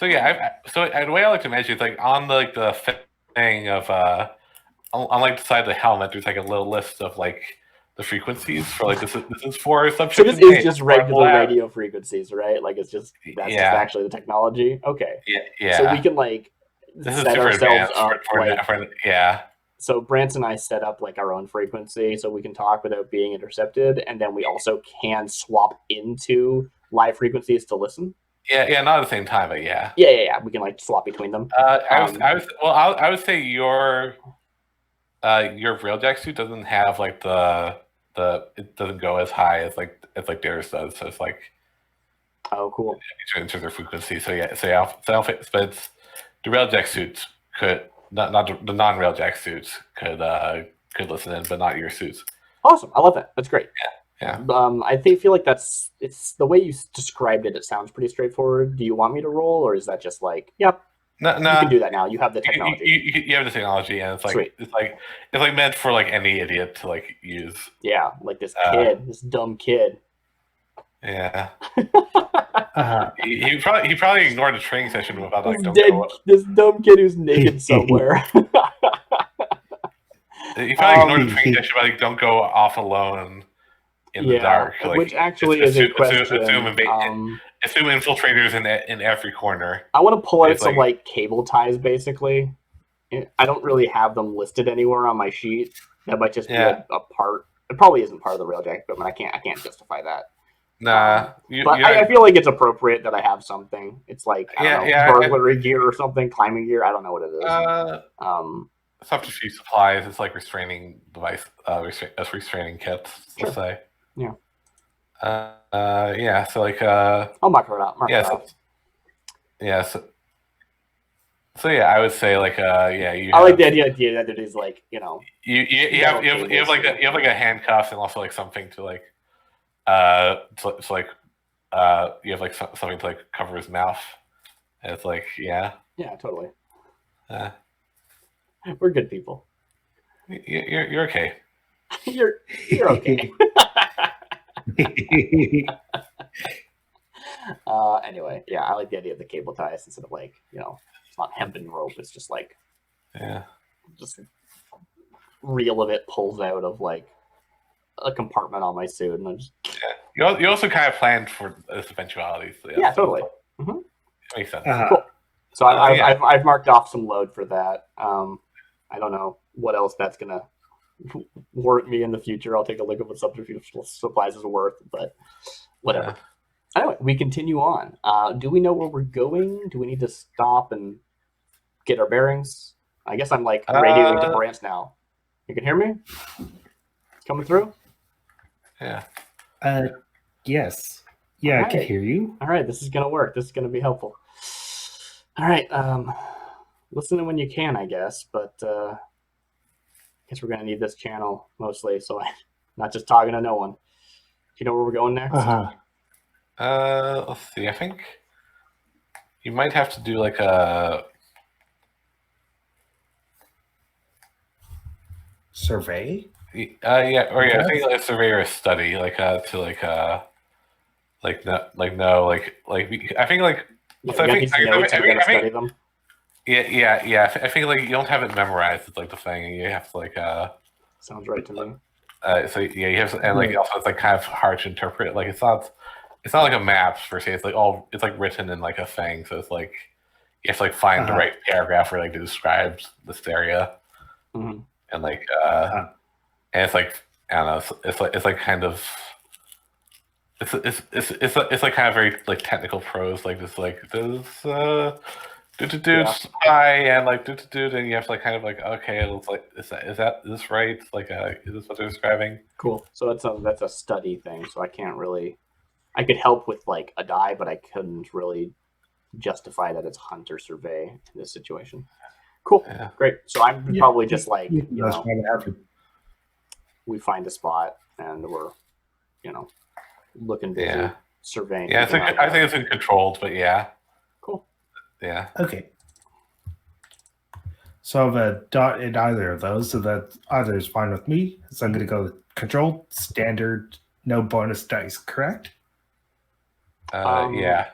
yeah. The way I like to imagine it's like on the thing of on like the side of the helmet, there's like a little list of like the frequencies for like this is for So subsection this is A, just for regular lab. radio frequencies, right? Like that's just Yeah. actually the technology. Okay. Yeah. So we can like This is set super ourselves advanced up. yeah. So Brance and I set up like our own frequency so we can talk without being intercepted, and then we also can swap into live frequencies to listen. Yeah, not at the same time, but yeah. Yeah. We can like swap between them. I would say your Railjack suit doesn't have like it doesn't go as high as like theirs does. So it's like Oh, cool. in terms of frequency. So but it's the Railjack suits could not the non-Railjack suits could listen in, but not your suits. Awesome. I love that. That's great. Yeah. I feel like it's the way you described it. It sounds pretty straightforward. Do you want me to roll, or is that just like, yep, No, you can do that now. You have the technology. You have the technology, and it's like Sweet. it's like meant for like any idiot to like use. Yeah, like this kid, this dumb kid. Yeah. Uh-huh. He probably ignored the training session about like This dumb kid who's naked somewhere. He probably ignored the training session about like don't go off alone in the dark. Like, which actually is a question. Assume infiltrators in every corner. I want to pull out It's some like- like cable ties, basically. I don't really have them listed anywhere on my sheet. That might just be a part. It probably isn't part of the Railjack equipment. I can't justify that. Nah, I feel like it's appropriate that I have something. It's like I don't know, Yeah, burglary gear or something, climbing gear. I don't know what it is. subterfuge supplies. It's like restraining device, restraining kits. Sure. Let's say. Yeah. Yeah. So like. I'll mark it out. So yeah, I would say like you. I like the idea that it is like you have like a handcuff and also like something to like so like you have like something to like cover his mouth. And it's like yeah totally. We're good people. You're okay. You're okay. Anyway, yeah, I like the idea of the cable ties instead of like, it's not hempen rope. It's just like, just reel of it pulls out of like a compartment on my suit, and I'm just You also kind of planned for this eventuality. So yeah, totally. It makes sense. Cool. So I've marked off some load for that. I don't know what else that's gonna warrant me in the future. I'll take a look at what subterfuge supplies is worth, but whatever. Yeah. Anyway, we continue on. Do we know where we're going? Do we need to stop and get our bearings? I guess I'm like radioing to Brance now. You can hear me? It's coming through? Yeah. Yes. Yeah, I can hear you. All right, this is going to work. This is going to be helpful. All right, listen to when you can, I guess, but I guess we're going to need this channel mostly, so I'm not just talking to no one. Do you know where we're going next? Let's see. I think you might have to do like a survey. I think like a survey or a study, like I think like. Yeah, So I think study them. Yeah. I think like you don't have it memorized. It's like the thing. You have to like. Sounds right to me. So yeah, you have to, and like also it's like kind of hard to interpret. Like it's not like a map per se. It's like written in like a thing. So it's like you have to like find the right paragraph where like it describes this area, and like and it's like I don't know. It's like kind of. It's like kind of very like technical prose, like this spy and like and you have to like kind of like okay, it's like is this right? Like is this what they're describing? Cool. So that's a study thing. So I can't really. I could help with like a die, but I couldn't really justify that it's hunt or survey in this situation. Cool. Yeah. Great. So I'm probably just like That's why we have to. we find a spot and we're looking busy surveying. Yeah, I think it's in controlled, but yeah. Cool. Yeah. Okay. So I have a dot in either of those, so that either is fine with me. So I'm going to go with controlled, standard, no bonus dice, correct? Yeah.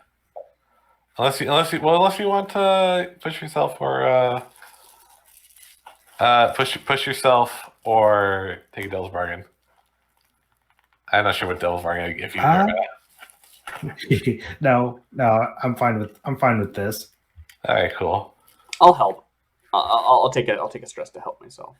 Unless you want to push yourself or push yourself or take a devil's bargain. I'm not sure what devil's bargain if you. No, I'm fine with this. All right, cool. I'll help. I'll take a stress to help myself.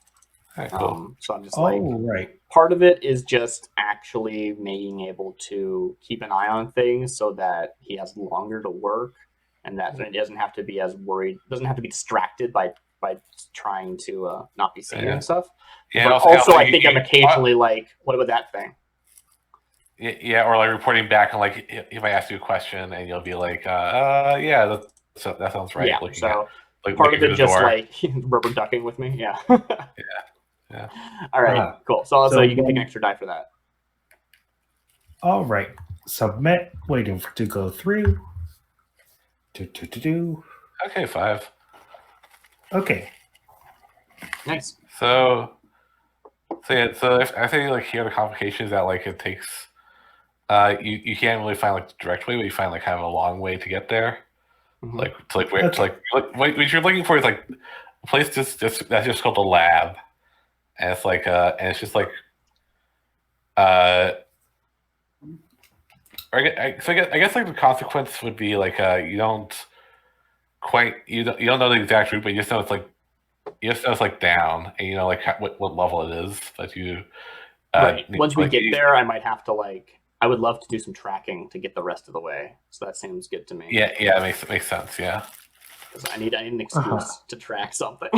All right, cool. So I'm just right. Part of it is just actually being able to keep an eye on things so that he has longer to work, and that he doesn't have to be as worried, doesn't have to be distracted by trying to not be seen and stuff. Yeah. But also I think I'm occasionally like, what about that thing? Yeah, or like reporting back and like he might ask you a question and you'll be like, yeah, that sounds right. Yeah. Looking so at, part of it just door. like rubber ducking with me. Yeah. Yeah. All right. Cool. So you can take an extra die for that. All right. Submit. Waiting to go through. Okay, 5. Okay. Nice. So I think like here the complication is that like it takes you can't really find like the direct way, but you find like kind of a long way to get there. Mm-hmm. What you're looking for is like a place that's just called a lab, and it's like and it's just like I guess like the consequence would be like you don't know the exact route, but you just know it's like down, and you know like what level it is that you. Right. Once we get there, I might have to like. I would love to do some tracking to get the rest of the way. So that seems good to me. Yeah, it makes sense. Yeah. Because I need an excuse to track something.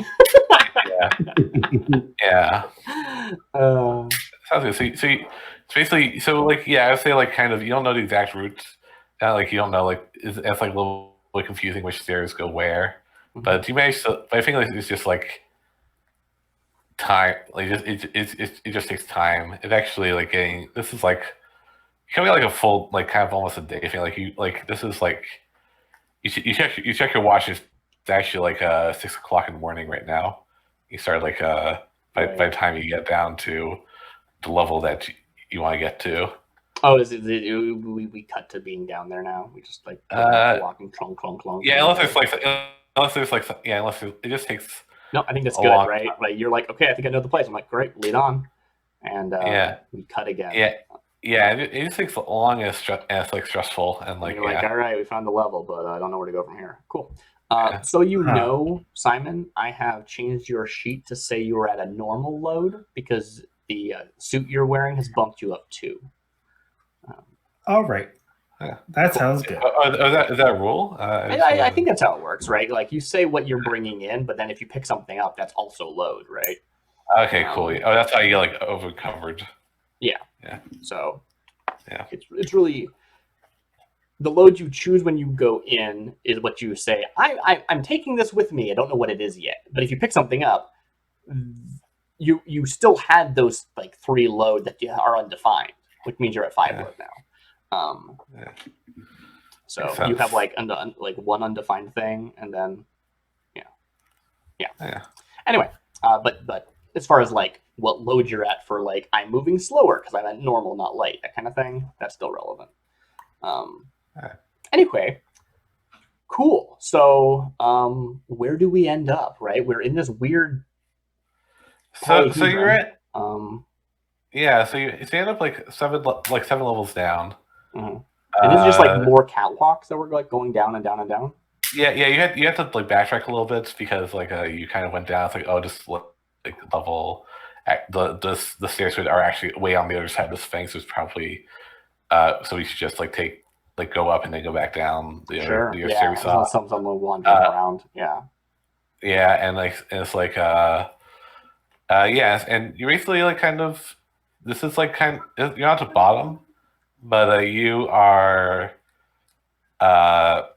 Yeah. Sounds good. So basically, I would say like kind of you don't know the exact routes. Like you don't know like it's like a little bit confusing which stairs go where, but you manage to. But I think like, it's just like time. Like it just takes time. It actually like getting this is like. It can be like a full, like kind of almost a day thing. Like you, like this is like you check your watch. It's actually like 6 o'clock in the morning right now. You start like by the time you get down to the level that you want to get to. Oh, we cut to being down there now? We just like walking clunk clunk clunk. Yeah, unless it just takes. No, I think that's good, right? Like you're like, okay, I think I know the place. I'm like, great, lead on, and we cut again. Yeah. Yeah, it just takes long and it's like stressful and like you're like, all right, we found the level, but I don't know where to go from here. Cool. So Simon, I have changed your sheet to say you were at a normal load because the suit you're wearing has bumped you up 2. All right. That sounds good. Is that a rule? I think that's how it works, right? Like you say what you're bringing in, but then if you pick something up, that's also load, right? Okay, cool. Oh, that's how you get like over covered. Yeah. Yeah. So, yeah, it's really the load you choose when you go in is what you say. I'm taking this with me. I don't know what it is yet, but if you pick something up, you still had those like 3 load that are undefined, which means you're at 5 load now. So you have like one undefined thing, and then yeah. Anyway, but as far as like what load you're at for like I'm moving slower because I'm at normal, not light, that kind of thing, that's still relevant. Anyway, cool. So where do we end up? Right, we're in this weird. So you're at so you end up like 7 levels down. Mm-hmm. And this is just like more catwalks that we're like going down and down and down. Yeah. You have to like backtrack a little bit because like you kind of went down. It's like just like level. The stairs are actually way on the other side of this thing, so it's probably so we should just like take like go up and then go back down. The Sure. other Yeah. stair we It's saw. not something we'll want around. Yeah. Yeah, and it's like yeah, and you basically like kind of this is like you're not the bottom, but you are but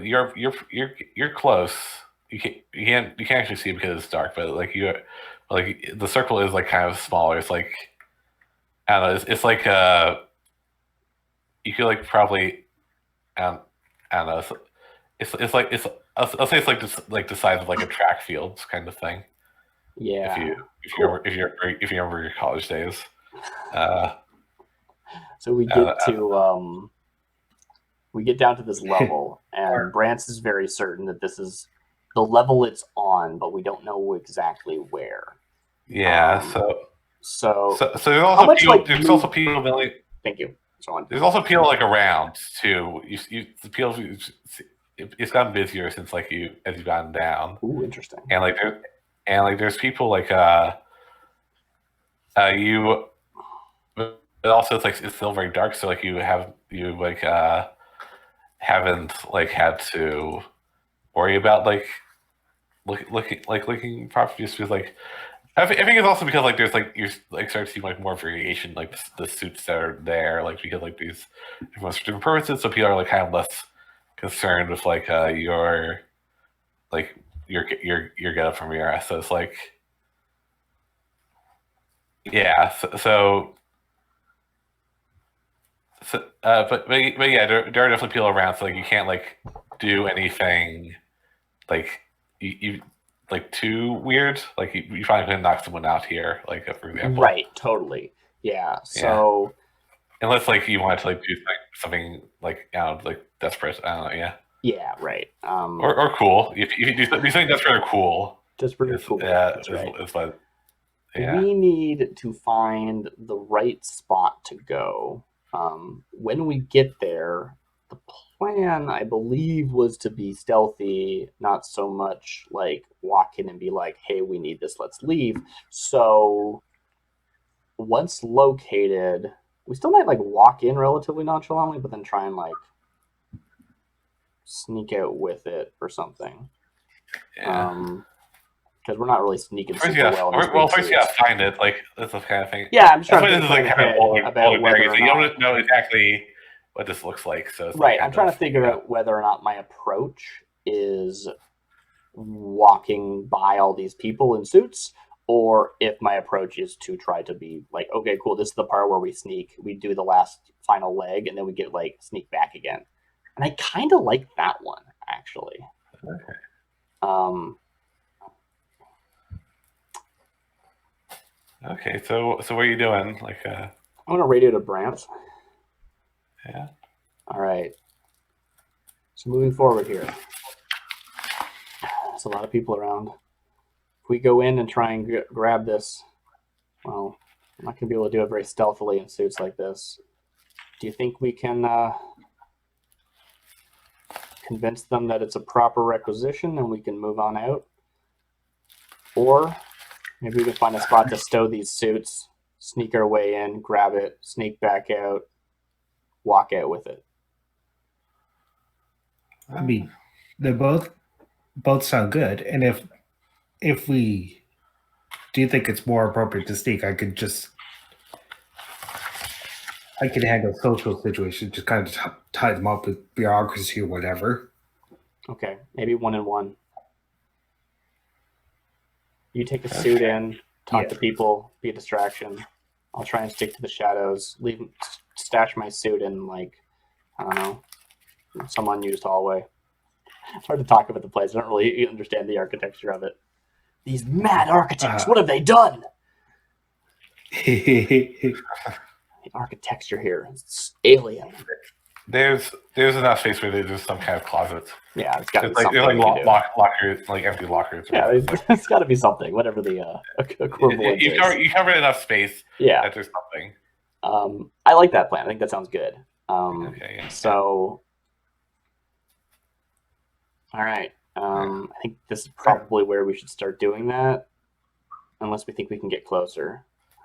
you're close. You can't actually see because it's dark, but like the circle is like kind of smaller. It's like I don't know. It's like you could like probably I don't know. It's like I'll say it's like the size of like a track field kind of thing. Yeah. If you remember your college days. So we get to we get down to this level, and Brance is very certain that this is the level it's on, but we don't know exactly where. Yeah. So there's also much, people. like, There's also people. Thank you. So on. There's also people like around too. The people. It's gotten busier since as you've gotten down. Ooh, interesting. And there's people like you. But also it's still very dark, so like you haven't like had to worry about like looking properly, just because like I think it's also because like there's like you like start to see like more variation, like the suits that are there, like because like these everyone's for different purposes, so people are like kind of less concerned with like your get up from your ass. So it's like yeah, but yeah, there are definitely people around, so like you can't like do anything like you like too weird. Like you probably couldn't knock someone out here, like for example. Right. Totally. Yeah. So unless like you wanted to like do something like like desperate. I don't know. Yeah. Yeah. Right. Or cool. If you do something desperate or cool. Desperate or cool. Yeah. That's right. It's what. Yeah. We need to find the right spot to go. When we get there, the plan, I believe, was to be stealthy, not so much like walk in and be like, hey, we need this, let's leave. So once located, we still might like walk in relatively nonchalantly, but then try and like sneak out with it or something. Yeah. Because we're not really sneaking first super well. First you gotta find it. Like that's the kind of thing. Yeah, I'm just trying to this is like kind of older about whether or you not... don't know exactly what this looks like. So it's right, like I'm trying to figure out whether or not my approach is walking by all these people in suits, or if my approach is to try to be like, okay, cool, this is the part where we sneak, we do the last final leg, and then we get like sneak back again. And I kind of like that one actually. Okay. Okay, so what are you doing? Like, I'm gonna radio to Brant. Yeah. All right. So moving forward here, there's a lot of people around. If we go in and try and grab this, well, I'm not gonna be able to do it very stealthily in suits like this. Do you think we can convince them that it's a proper requisition and we can move on out? Or maybe we can find a spot to stow these suits, sneak our way in, grab it, sneak back out, walk out with it. I mean, they both sound good. And if we do think it's more appropriate to sneak, I could handle social situations, just kind of tie them up with bureaucracy or whatever. Okay, maybe 1 and 1. You take a suit in, talk to people, be a distraction. I'll try and stick to the shadows, stash my suit in, like, I don't know, some unused hallway. It's hard to talk about the place. I don't really understand the architecture of it. These mad architects, what have they done? The architecture here is alien. There's enough space where there's some kind of closet. Yeah, it's got to be like, something. There's like lockers, like empty lockers. Yeah, it's got to be something. Whatever the equivalent is. You covered enough space. Yeah, that there's something. I like that plan. I think that sounds good. Okay. Yeah. So, all right. I think this is probably where we should start doing that, unless we think we can get closer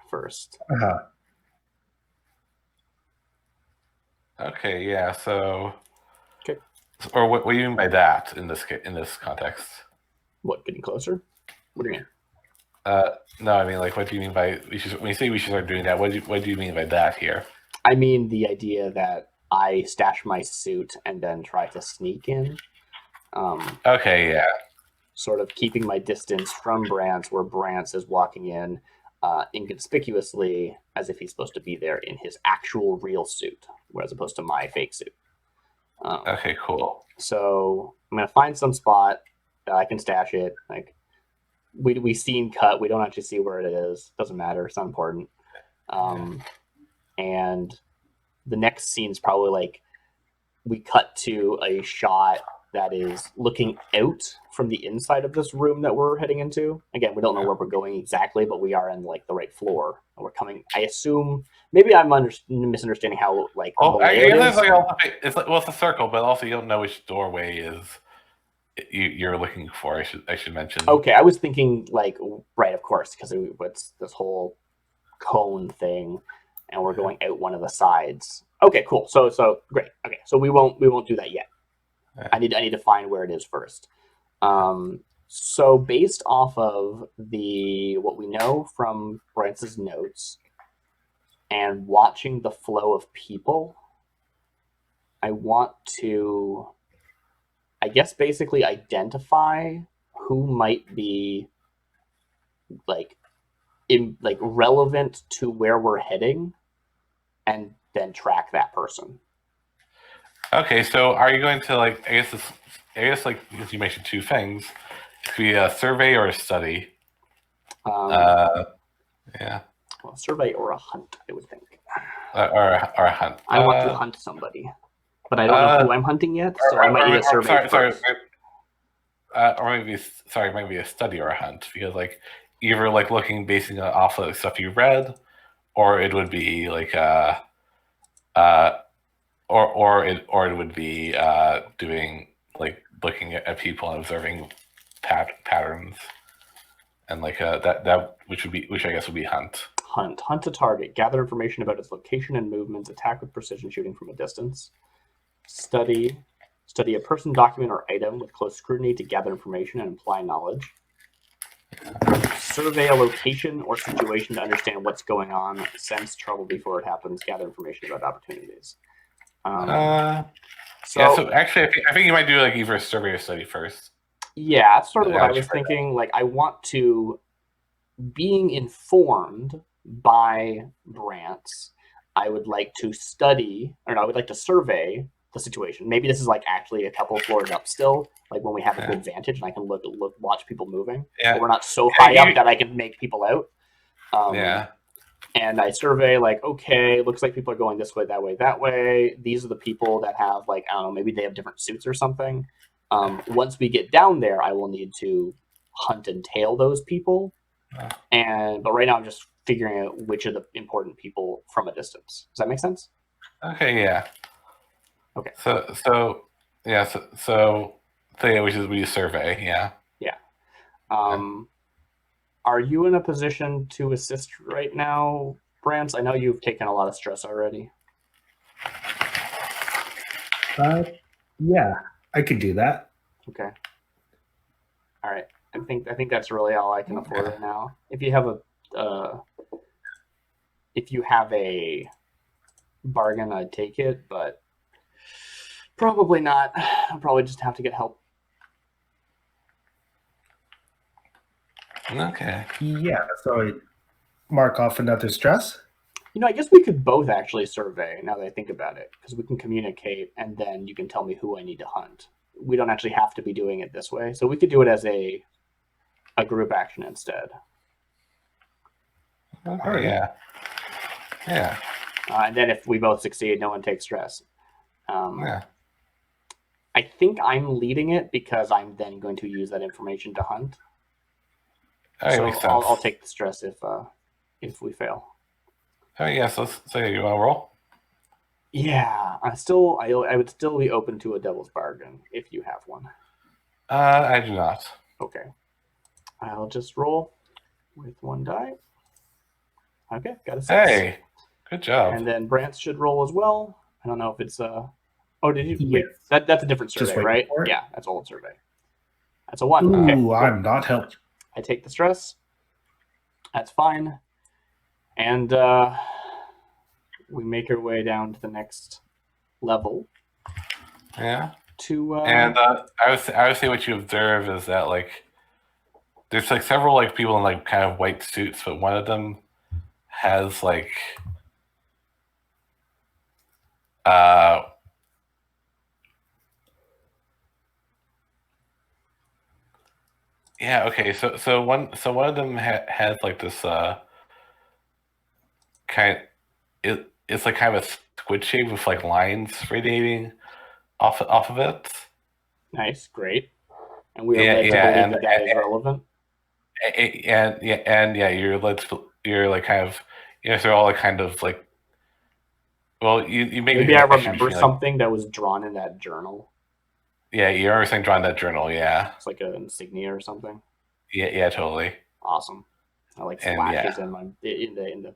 first. Okay, yeah. So, Okay. or what do you mean by that in this context? What, getting closer? What do you mean? No, I mean, like, what do you mean by when you say we should start doing that? What do you mean by that here? I mean the idea that I stash my suit and then try to sneak in. Okay, yeah. Sort of keeping my distance from Brance, where Brance is walking in inconspicuously as if he's supposed to be there in his actual real suit, as opposed to my fake suit. Okay, cool. So I'm gonna find some spot that I can stash it. Like we scene cut, we don't actually see where it is. Doesn't matter. It's not important. And the next scene is probably like we cut to a shot that is looking out from the inside of this room that we're heading into. Again, we don't know where we're going exactly, but we are in like the right floor. We're coming. I assume maybe I'm misunderstanding how like. Oh, I it guess is. it's like it's a circle, but also you don't know which doorway is you're looking for. I should mention. Okay, I was thinking like right, of course, because it's this whole cone thing, and we're going out one of the sides. Okay, cool. So great. Okay, so we won't do that yet. Yeah. I need to find where it is first. So based off of what we know from Brance's notes and watching the flow of people, I want to, I guess, basically identify who might be like relevant to where we're heading, and then track that person. Okay, so are you going to like? I guess like because you mentioned two things, it could be a survey or a study. Yeah. Well, a survey or a hunt, I would think. Or a hunt. I want to hunt somebody, but I don't know who I'm hunting yet, so I might need a survey first. Or maybe it might be a study or a hunt, because like either like looking basing off of the stuff you read, or it would be like or it would be doing like looking at people and observing patterns, and like that which I guess would be hunt. Hunt a target, gather information about its location and movements, attack with precision, shooting from a distance. Study a person, document, or item with close scrutiny to gather information and imply knowledge. Survey a location or situation to understand what's going on, sense trouble before it happens, gather information about opportunities. So actually, I think you might do like either a survey or study first. Yeah, that's sort of what I was thinking. Like, I want to, being informed by Brance, I would like to I would like to survey the situation. Maybe this is like actually a couple of floors up still, like when we have a good vantage and I can watch people moving. Yeah. But we're not so high up that I can make people out. And I survey, like, okay, looks like people are going this way, that way, that way. These are the people that have, like, I don't know, maybe they have different suits or something. Once we get down there, I will need to hunt and tail those people. But right now I'm just figuring out which are the important people from a distance. Does that make sense? Okay, yeah. Okay. So yeah, which is we survey, yeah. Yeah. Are you in a position to assist right now, Brance? I know you've taken a lot of stress already. Yeah, I could do that. Okay. All right. I think that's really all I can afford right now. If you have a bargain, I'd take it, but probably not. I'll probably just have to get help. Okay. Yeah, so mark off another stress. I guess we could both actually survey, now that I think about it, because we can communicate, and then you can tell me who I need to hunt. We don't actually have to be doing it this way, so we could do it as a group action instead. Okay, yeah. Yeah. And then if we both succeed, no one takes stress. Yeah. I think I'm leading it because I'm then going to use that information to hunt. Okay, so makes sense. I'll take the stress if we fail. Oh yeah, so let's say you want to roll. Yeah, I would still be open to a devil's bargain if you have one. I do not. Okay, I'll just roll with one die. Okay, got a 6. Hey, good job. And then Brance should roll as well. don't know if it's Oh, did you? Yes. Wait, that's a different Just survey, waiting right? for it. Yeah, that's old survey. That's a 1. Ooh, Okay, cool. I'm not helped. I take the stress. That's fine. And we make our way down to the next level. Yeah. To And I would say what you observe is that like there's like several like people in like kind of white suits, but one of them has like yeah, okay. So one of them has like this kind it's like kind of a squid shape with like lines radiating off of it. nice, great. And we are Yeah, led to yeah, believe that is relevant. and you're you're like kind of they're all like kind of like well you make Maybe a I connection remember between, something that was drawn in that journal. yeah, you remember saying drawing that journal, yeah. It's like an insignia or something. Yeah, totally. Awesome. I like And, flashes yeah. in the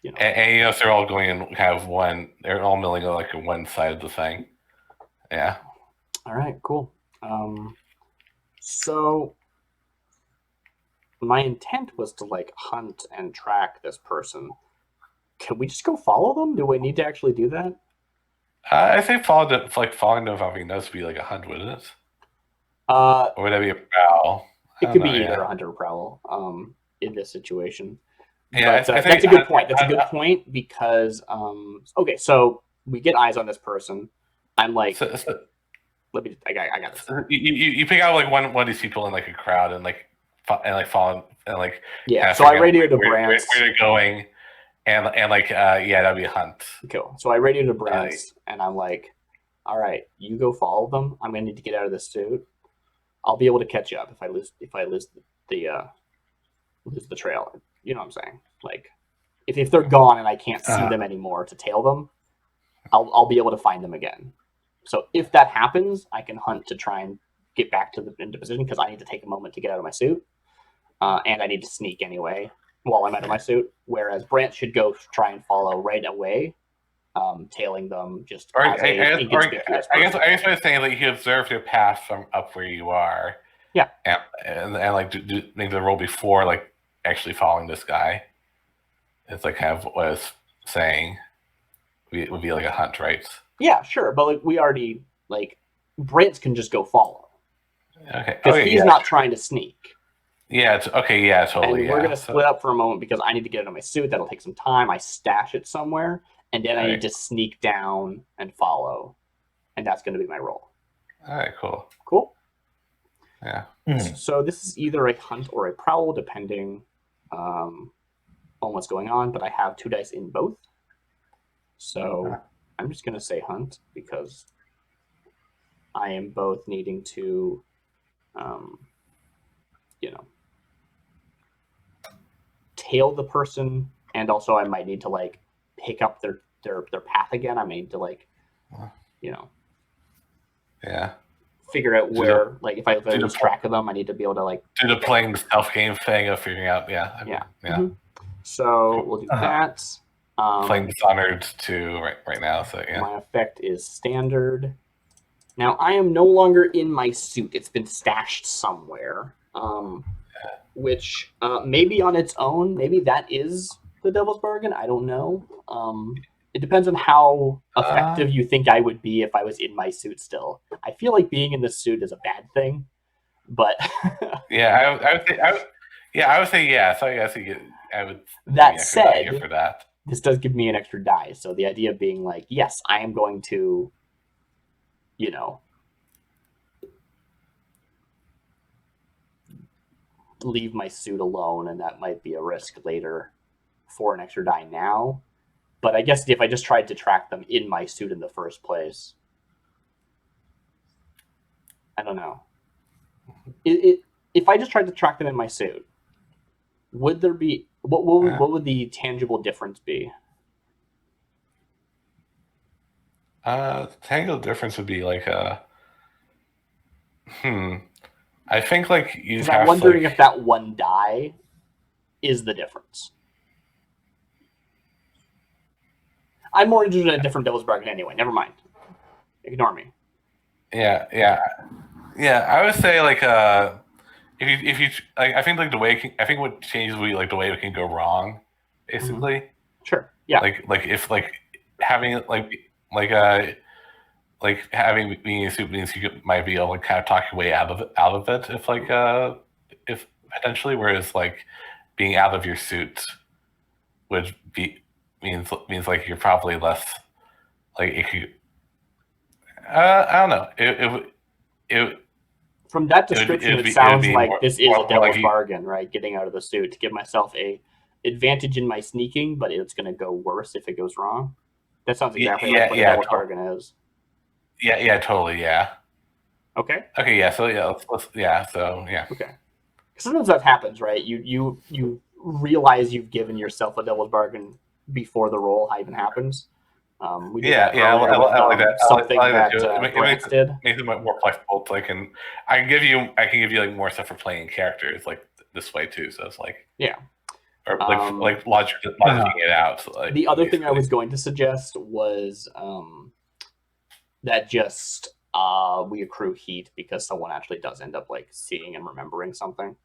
you know. And they're all going in kind of one. They're all milling like in one side of the thing. Yeah. All right, cool. So my intent was to like hunt and track this person. Can we just go follow them? Do we need to actually do that? I think following them involving those would be like a hunt, wouldn't it? Or would that be a prowl? It could be either a hunt or a prowl. In this situation. Yeah, but, that's a good point. That's a good point because okay, so we get eyes on this person. I'm like, let me. I got this. You pick out like one of these people in like a crowd and follow and like yeah. So I radio to Brant where they're going, and like yeah, that'd be a hunt. Cool. So I radio to Brant and I'm like, all right, you go follow them. I'm gonna need to get out of this suit. I'll be able to catch you up if I lose the trail. You know what I'm saying? Like, if they're gone and I can't see them anymore to tail them, I'll be able to find them again. So if that happens, I can hunt to try and get back into position because I need to take a moment to get out of my suit, and I need to sneak anyway while I'm out of my suit. Whereas Brant should go try and follow right away, tailing them just as a inconspicuous person. I guess what I'm saying, like you observed your path from up where you are. Yeah. And like do make the roll before like actually following this guy. It's like kind of what I was saying. It would be like a hunt, right? Yeah, sure, but like we already like Brant can just go follow. Okay. Because he's not trying to sneak. Yeah. Yeah. Totally. And we're gonna split up for a moment because I need to get out of my suit. That'll take some time. I stash it somewhere, and then I need to sneak down and follow, and that's going to be my role. All right. Cool. Cool. Yeah. So this is either a hunt or a prowl, depending on what's going on. But I have 2 dice in both, so I'm just going to say hunt because I am both needing to, tail the person, and also I might need to like pick up their path again. I may need to like, yeah, figure out where like if I lose track of them, I need to be able to like do the playing the stealth game thing of figuring out. Yeah. Mm-hmm. So we'll do that. Playing Dishonored 2 right now. So yeah, my effect is standard. Now I am no longer in my suit. It's been stashed somewhere. Which maybe on its own, maybe that is the devil's bargain. I don't know. It depends on how effective you think I would be if I was in my suit still. I feel like being in the suit is a bad thing, but yeah, I would say yeah. So I would. That said, for that, this does give me an extra die. So the idea of being like, yes, I am going to, leave my suit alone, and that might be a risk later for an extra die now. But I guess if I just tried to track them in my suit in the first place, I don't know. If I just tried to track them in my suit, would there be what would the tangible difference be? Tangible difference would be like I think like you. I'm wondering if that one die is the difference. I'm more interested in a different Devil's Bargain anyway. Never mind. Ignore me. Yeah. I would say like if you like, I think like the way I think what changes would be like the way it can go wrong, basically. Sure. Yeah. Like if like having like having being a suit means you might be able to kind of talk your way out of it if like if potentially, whereas like being out of your suit would be means like you're probably less like if you I don't know it From that description, it sounds like this is a more Devil's like Bargain, right? Getting out of the suit to give myself a advantage in my sneaking, but it's going to go worse if it goes wrong. That sounds exactly like what a Devil's Bargain is. Yeah, totally, yeah. Okay. Okay, yeah. So yeah, let's yeah. Okay. Sometimes that happens, right? You realize you've given yourself a Devil's Bargain before the roll even happens. We did that I like that. Something I like that Grants did. Makes it more flexible. So I can give you like more stuff for playing characters like this way too. So it's like or like logicking it out. So like, the other thing I was going to suggest was that just we accrue heat because someone actually does end up like seeing and remembering something.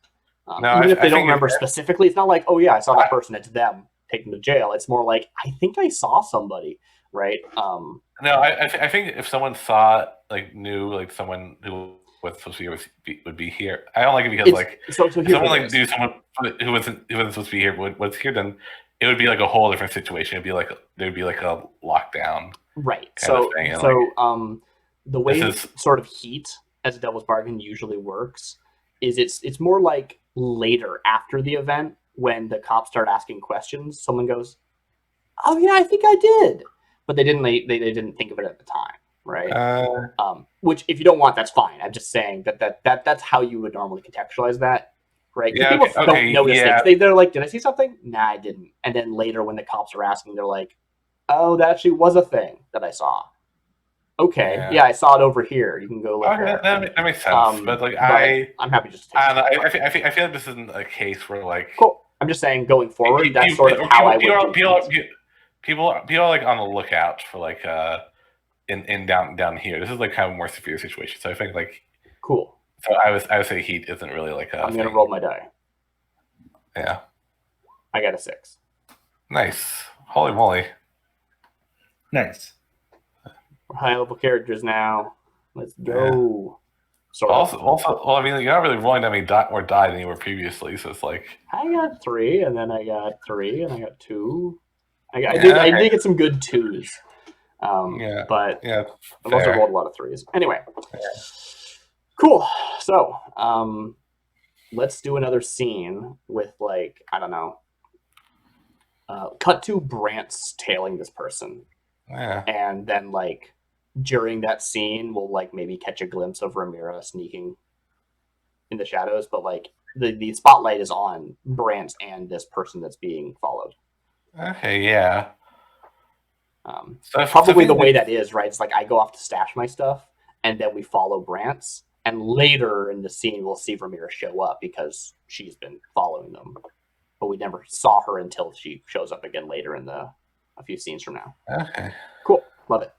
Even if they don't remember specifically, it's not like, oh yeah, I saw that person, it's them, take them to jail. It's more like, I think I saw somebody, right? No, I think if someone saw knew someone who was supposed to would be here. I don't like it because if someone knew someone who wasn't supposed to be here was here, then it would be like a whole different situation. It'd be like there'd be like a lockdown, right? The way sort of heat as a Devil's Bargain usually works is it's more like later after the event when the cops start asking questions. Someone goes, "Oh yeah, I think I did," but they didn't. They didn't think of it at the time, right? Which, if you don't want, that's fine. I'm just saying that's how you would normally contextualize that, right? Yeah, people don't notice things. They're like, "Did I see something?" Nah, I didn't. And then later, when the cops are asking, they're like, "Oh, that actually was a thing that I saw." Okay, yeah, I saw it over here. You can go look there. That makes sense. But I'm happy just to I feel like this isn't a case where cool. I'm just saying going forward, that's sort of how I would do people are like on the lookout for in down here. This is like kind of a more severe situation. So I think cool. So I would say heat isn't really like a I'm gonna roll my die. Yeah. I got a 6. Nice. Holy moly. Nice. We're high level characters now. Let's go. Yeah. Also, well, I mean, you're not really rolling that many more die than you were previously, so it's like I got 3, and then I got 3, and I got 2. I did get some good 2s. But I've also rolled a lot of 3s. Anyway, cool. So, let's do another scene with I don't know. Cut to Brant's tailing this person. Yeah. And then during that scene, we'll maybe catch a glimpse of Ramira sneaking in the shadows, but the spotlight is on Brant and this person that's being followed. Okay, yeah. So probably the way that is, right? It's I go off to stash my stuff, and then we follow Brant's, and later in the scene, we'll see Ramira show up because she's been following them, but we never saw her until she shows up again later in a few scenes from now. Okay. Cool. Love it.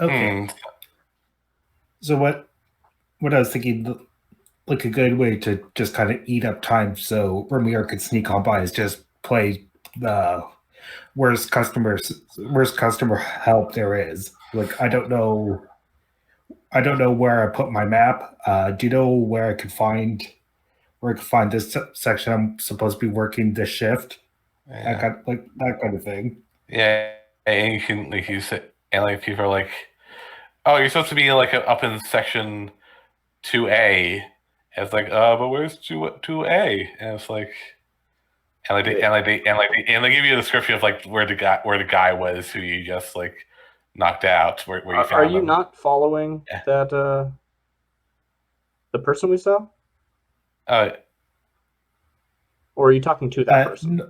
Okay. So what I was thinking, a good way to just kind of eat up time so Ramiro could sneak on by is just play the worst customer help there is. I don't know where I put my map. Do you know where I could find this section I'm supposed to be working this shift? Yeah. That kind of thing. Yeah, and you can you say, and people are oh, you're supposed to be up in section 2A. And it's but where's 2A? And it's and they give you a description of where the guy was who you just knocked out. Where you found are you him. not following that the person we saw? Or are you talking to that person?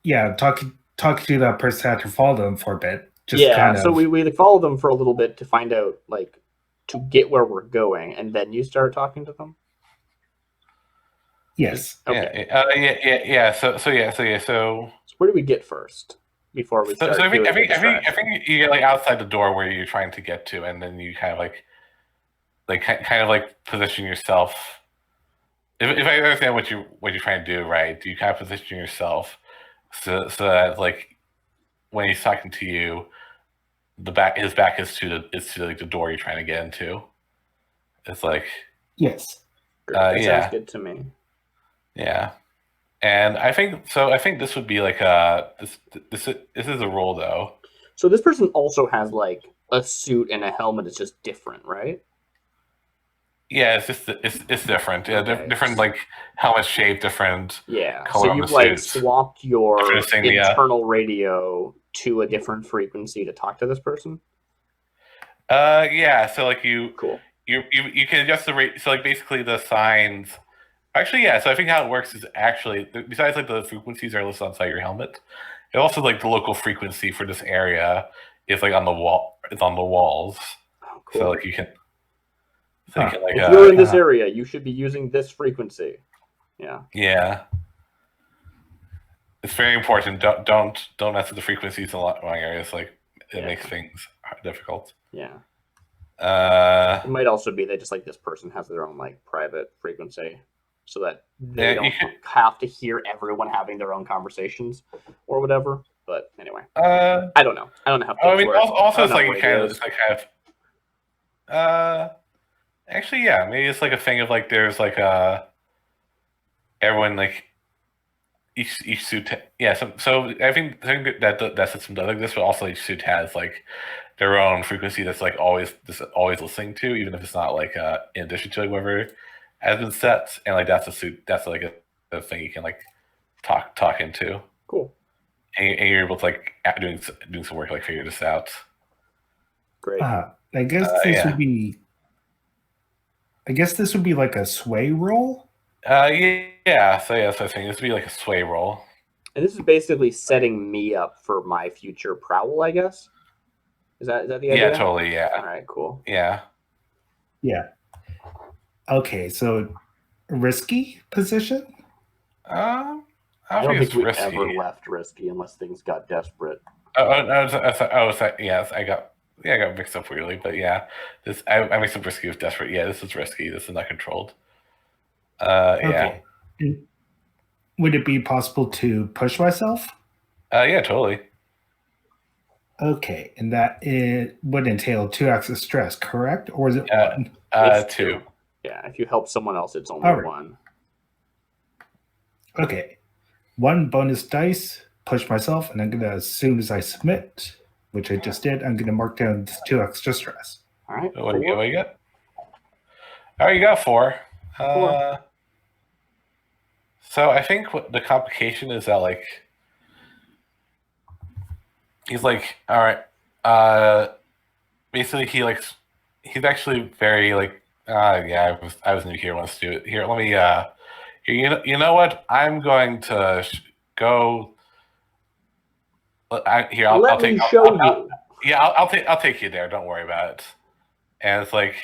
Yeah, talking to that person after following them for a bit. So we followed them for a little bit to find out to get where we're going, and then you start talking to them? Yes. Okay. Yeah. So So where do we get first before we start I doing the think distraction? you get like outside the door where you're trying to get to, and then you kind of like position yourself. If I understand what you're trying to do, right? You kind of position yourself so that like when he's talking to you, his back is to like the door you're trying to get into. It's like Yes. Great. That sounds yeah. good to me. Yeah. And I think this would be like this is a role though. So this person also has like a suit and a helmet. It's just different, right? Yeah, it's different. Yeah, Okay. different like helmet shape, different Yeah. color So on you've the like suits. swapped your Different insignia. internal radio to a different frequency to talk to this person. Yeah. So like you Cool. can adjust the rate. So like basically the signs. Actually, yeah. So I think how it works is actually besides like the frequencies are listed outside your helmet, it also like the local frequency for this area is like on the wall. It's on the walls. Oh, cool. So like you can. So you can like if you're in this area, you should be using this frequency. Yeah. Yeah. It's very important. Don't mess with the frequencies in wrong areas. Like it makes things difficult. Yeah. Uh, It might also be that just like this person has their own like private frequency, so that they don't have to hear everyone having their own conversations or whatever. But anyway, I don't know. I don't know how. I mean, work. also it's like radios. actually, yeah, maybe it's like a thing of like there's like everyone like each suit. Yeah, so I think that system does like this, but also each suit has like their own frequency that's like always listening to, even if it's not like in addition to like whatever has been set, and like that's a suit that's like a thing you can like talk into. Cool. And you're able to like doing some work like figure this out. Great. I guess this would be. I guess this would be like a sway roll. Yeah. So I think this would be like a sway roll. And this is basically setting me up for my future prowl, I guess. Is that the idea? Yeah, totally. Yeah. All right. Cool. Yeah. Yeah. Okay, so risky position. I don't think we ever left risky unless things got desperate. Yes, I got mixed up weirdly, but yeah, I mixed up risky with desperate. Yeah, this is risky. This is not controlled. Okay. Yeah. Would it be possible to push myself? Yeah, totally. Okay, and that would entail 2 acts of stress, correct? Or is it 1? It's 2. Yeah, if you help someone else, it's only 1. Okay. 1 bonus dice, push myself, and I'm going to, as soon as I submit, which I just did, I'm going to mark down 2 extra stress. All right. What do you got? Oh, you got 4. 4. So I think what the complication is that like he's like, all right, basically he's actually very like, yeah, I was new here. Wants to do it here. Let me, you know what? I'm going to go. I'll take you. Yeah, I'll take you there. Don't worry about it. And it's like,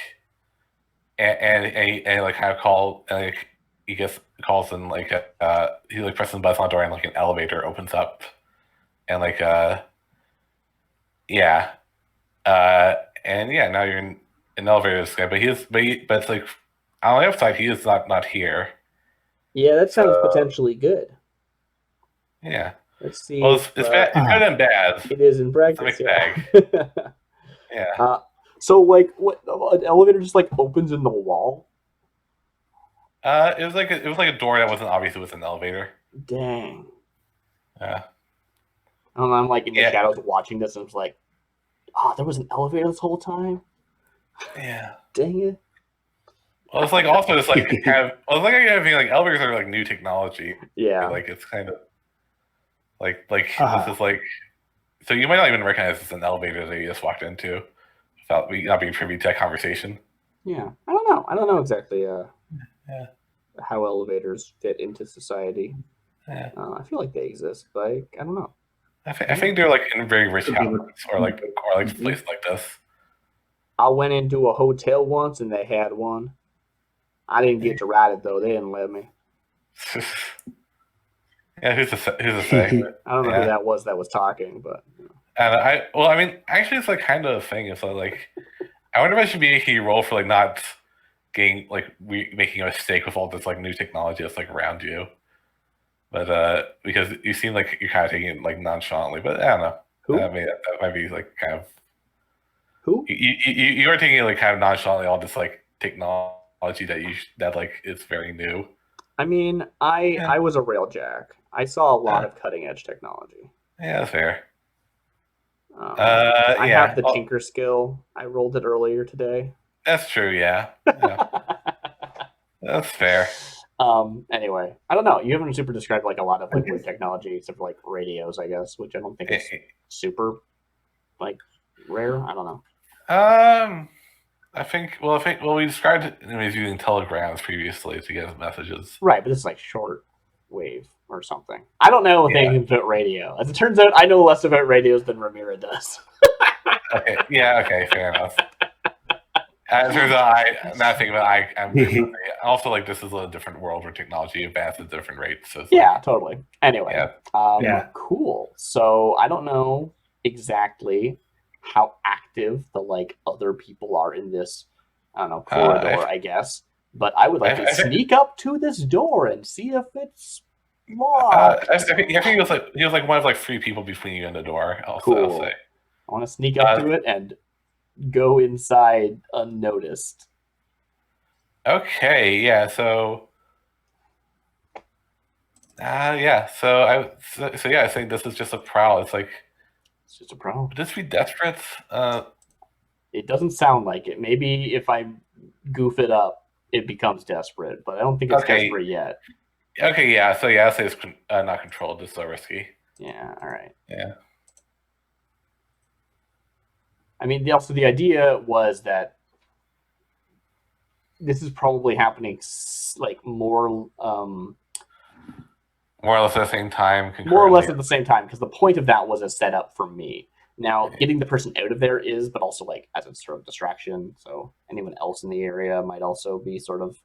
and like kind of call, and like he gets calls and like he like presses the button on the door and like an elevator opens up, and like yeah, and yeah, now you're in an elevator this guy, but it's like on the upside he is not here. Yeah, that sounds potentially good. Yeah. Let's see. Well, it's good and bad. It is in practice. Yeah. Yeah. So like, what an elevator just like opens in the wall? It was like a door that wasn't obviously with an elevator. Dang. Yeah. And I'm like in the shadows watching this, and I was like, "Oh, there was an elevator this whole time." Yeah. Dang it. Well, it's like also it's like kind of. Well, it's like having like elevators are like new technology. Yeah. Like it's kind of like this is like. So you might not even recognize it's an elevator that you just walked into, without not being privy to that conversation. Yeah, I don't know exactly. How elevators fit into society. Yeah. I feel like they exist, but I don't know. I think they're like in very rich houses or like places like this. I went into a hotel once and they had one. I didn't get to ride it though. They didn't let me. Yeah, who's to say? I don't know Yeah. who that was talking, but And I mean, actually, it's like kind of a thing. It's like, I wonder if I should be making a role for like not getting like making a mistake with all this like new technology that's like around you. But because you seem like you're kind of taking it like nonchalantly, but I don't know. Who? I mean, that might be like kind of who? you are taking it like kind of nonchalantly all this like technology that like is very new. I mean, I was a railjack. I saw a lot of cutting edge technology. Yeah, that's fair. I Yeah. have the tinker skill. I rolled it earlier today. That's true. Yeah. That's fair. Anyway, I don't know. You haven't super described like a lot of like weird technology except for like radios, I guess, which I don't think is super like rare. I don't know. I think we described it as using telegrams previously to get messages. Right, but this is like short wave or something. I don't know anything about radio. As it turns out, I know less about radios than Ramira does. Okay. Yeah. Okay. Fair enough. As it turns out, I'm also like this is a different world where technology advances at different rates. So yeah, totally. Anyway, Yeah. Cool. So I don't know exactly how active the like other people are in this, I don't know, corridor, I guess. But I would like to sneak up to this door and see if it's locked. I think he was like one of like 3 people between you and the door. Cool. I'll say. I want to sneak up to it and go inside unnoticed. Okay, yeah. So, yeah. So yeah. I think this is just a prowl. It's like It's just a problem. would this be desperate? It doesn't sound like it. Maybe if I goof it up, it becomes desperate. But I don't think it's desperate yet. Okay, yeah. So yeah, I'll say it's not controlled. It's so risky. Yeah. All right. Yeah. I mean, also the idea was that this is probably happening like more or less at the same time. More or less at the same time, because the point of that was a setup for me. Now, getting the person out of there is, but also like as a sort of distraction. So anyone else in the area might also be sort of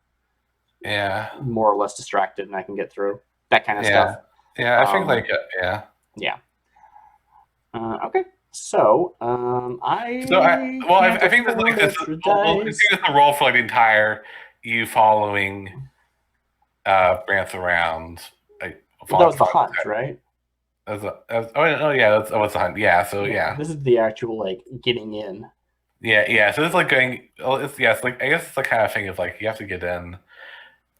more or less distracted, and I can get through that kind of stuff. Yeah, I think like yeah. Okay. So, I think that like this is the role for like the entire you following Brantz around. Like, that was the hunt, right? That was the hunt. Yeah, so yeah. This is the actual like getting in. Yeah. So it's like going. It's like I guess it's the kind of thing of like you have to get in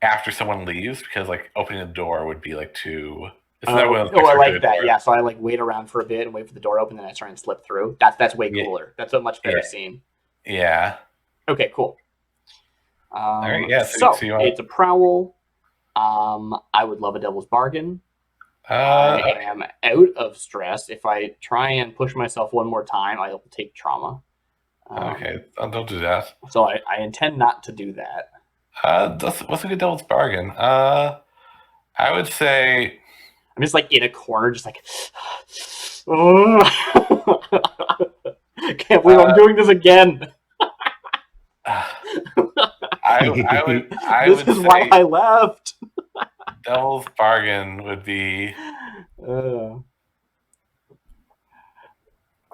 after someone leaves because like opening the door would be like too. I like that. Yeah, so I like wait around for a bit and wait for the door open, then I try and slip through. That's way cooler. That's a much better scene. Yeah. Okay. Cool. All right. Yeah. So it's a prowl. I would love a devil's bargain. I am out of stress. If I try and push myself one more time, I will take trauma. Okay, don't do that. So I intend not to do that. What's a good devil's bargain? I would say I'm just like in a corner, just like can't believe I'm doing this again. This is why I left. Devil's bargain would be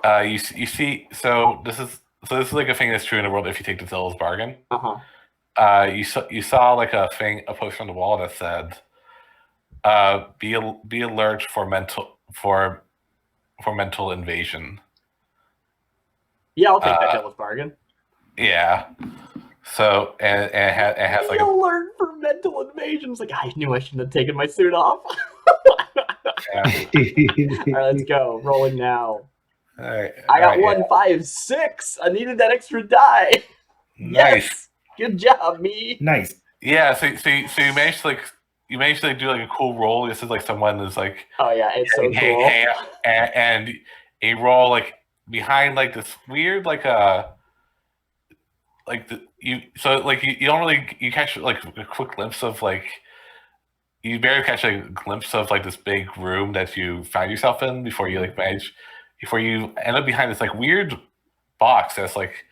you see so this is like a thing that's true in the world if you take the devil's bargain. You saw like a poster on the wall that said be alert for mental invasion. Yeah, I'll take that devil's bargain. Yeah. So and it has like alert for mental invasion. It's like I knew I shouldn't have taken my suit off. All right, let's go. Rolling now. All right. I got 1, 5, 6. I needed that extra die. Nice. Yes. Good job, me. Nice. Yeah. So you managed to do like a cool roll. This is like someone is like. Oh yeah, it's so cool. And a roll like behind like this weird like you don't really you catch like a quick glimpse of like you barely catch a glimpse of like this big room that you find yourself in before you end up behind this like weird box that's like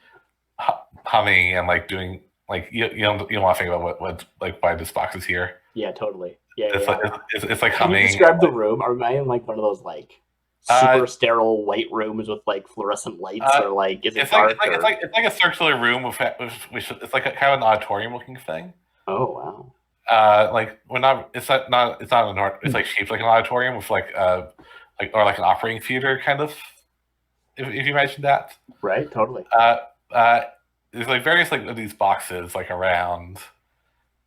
humming and like doing like you don't want to think about what like why this box is here. Yeah, totally. Yeah, It's yeah. like it's like Can you humming. describe the room? Am I in like one of those like super sterile white rooms with like fluorescent lights, or like is it dark? It's like a circular room with it's like kind of an auditorium looking thing. Oh wow. Like we're not. It's not. It's not an. It's like shaped like an auditorium with like or like an operating theater kind of. If you imagine that. Right. Totally. There's like various like these boxes like around,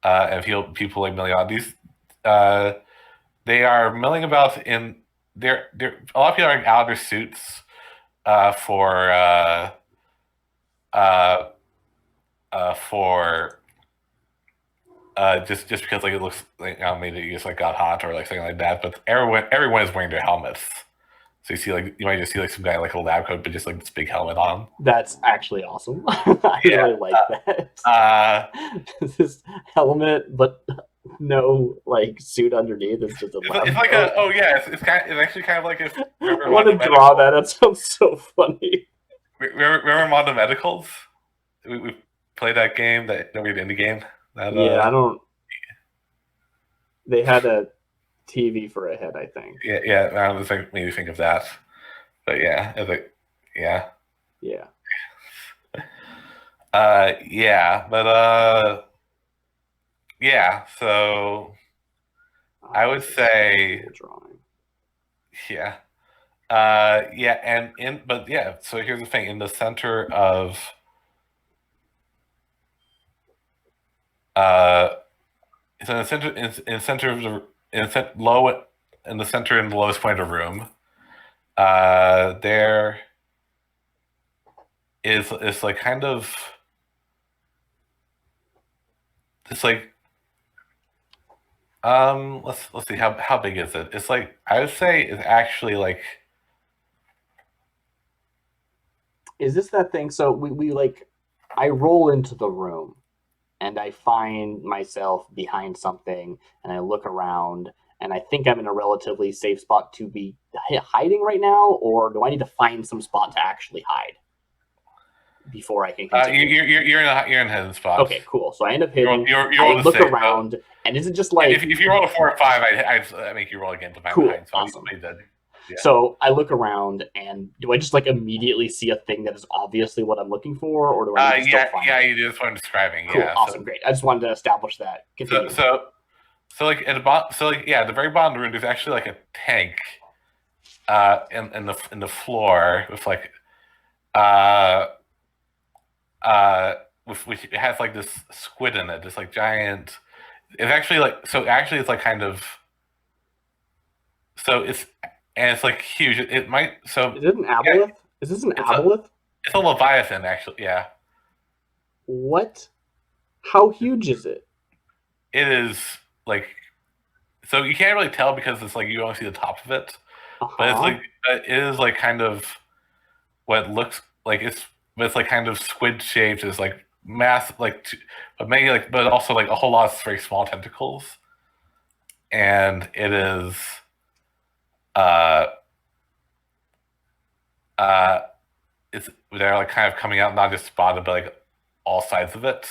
and people like milling on these. They are milling about in. They're a lot of people are out of their suits, for just because like it looks like maybe you just like got hot or like something like that. But everyone is wearing their helmets, so you might just see like some guy in, like a lab coat but just like this big helmet on. That's actually awesome. I really like that. This helmet, but no like suit underneath. It's just a lab it's like coat. it's actually kind of like if I want to draw that. That sounds so funny. Remember Mondo Medicals? We played that game, that weird indie game. I don't. They had a TV for a head, I think. Yeah. I was like, maybe think of that, but yeah, it's like, yeah. Yeah. So I would say, drawing. yeah. So here's the thing: in the center of so in the center of the in the center in the lowest point of the room, there is like kind of it's like let's see how big is it? It's like I would say it's actually like. Is this that thing? So we like I roll into the room and I find myself behind something and I look around and I think I'm in a relatively safe spot to be hiding right now, or do I need to find some spot to actually hide before I can continue? You're in a hidden spot. Okay, cool. So I end up hitting. I look around, and is it just like if you roll a 4 or 5, I make you roll again to find cool, behind. So awesome. Yeah. So I look around, and do I just like immediately see a thing that is obviously what I'm looking for, or do I need to still find it? You do. That's what I'm describing. Cool, yeah, awesome, great. I just wanted to establish that. Continue. So like at the very bottom of the room, there's actually like a tank, in the floor with like, which it has like this squid in it, this like giant. It's actually like it's like kind of. So it's like huge. It might so. Is it an aboleth? Is this an aboleth? It's a leviathan, actually. Yeah. What? How huge is it? It is like, so you can't really tell because it's like you only see the top of it, but it's like it is like kind of what looks like it's like kind of squid shaped. It's like but maybe like but also like a whole lot of very small tentacles, and it is it's they're like kind of coming out, not just spotted but like all sides of it.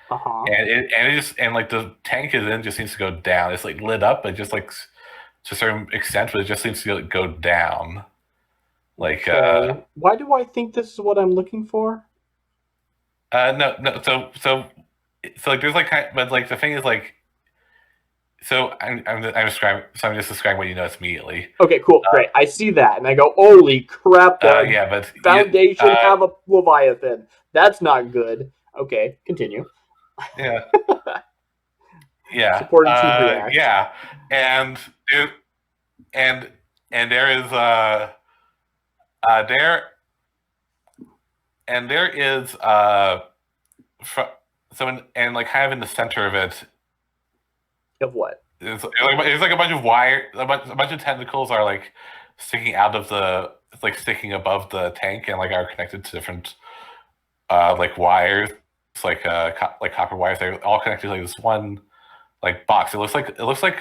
And like the tank is in just seems to go down. It's like lit up, but just like to a certain extent, but it just seems to go down. Like why do I think this is what I'm looking for? No. So like there's like but like the thing is like. So I'm just describing what you notice immediately. Okay, cool, great. I see that, and I go, "Holy crap!" But Foundation have a leviathan. That's not good. Okay, continue. Yeah. Supporting Chief React. Yeah, and there is like kind of in the center of it. Of what? It's like a bunch of wire, a bunch of tentacles are like sticking out of the, it's like sticking above the tank and like are connected to different like wires. It's like copper wires. They're all connected to like this one like box. It looks like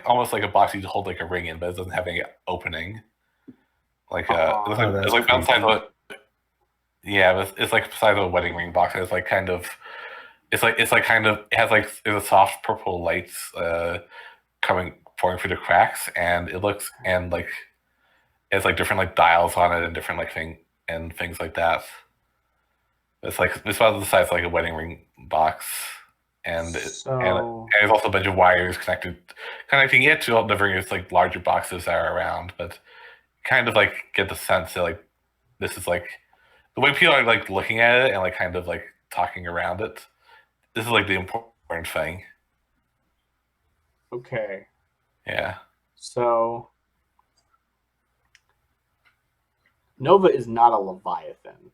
almost like a box you hold like a ring in, but it doesn't have any opening. Like it's like outside of it's like the size of a wedding ring box. It's like kind of. It has like there's a soft purple lights coming pouring through the cracks, and it looks and like it's like different like dials on it and different like things like that. It's about the size of like a wedding ring box, and there's also a bunch of wires connecting it to all the various like larger boxes that are around. But kind of like get the sense that like this is like the way people are like looking at it and like kind of like talking around it. This is like the important thing. Okay. Yeah. So Nova is not a Leviathan,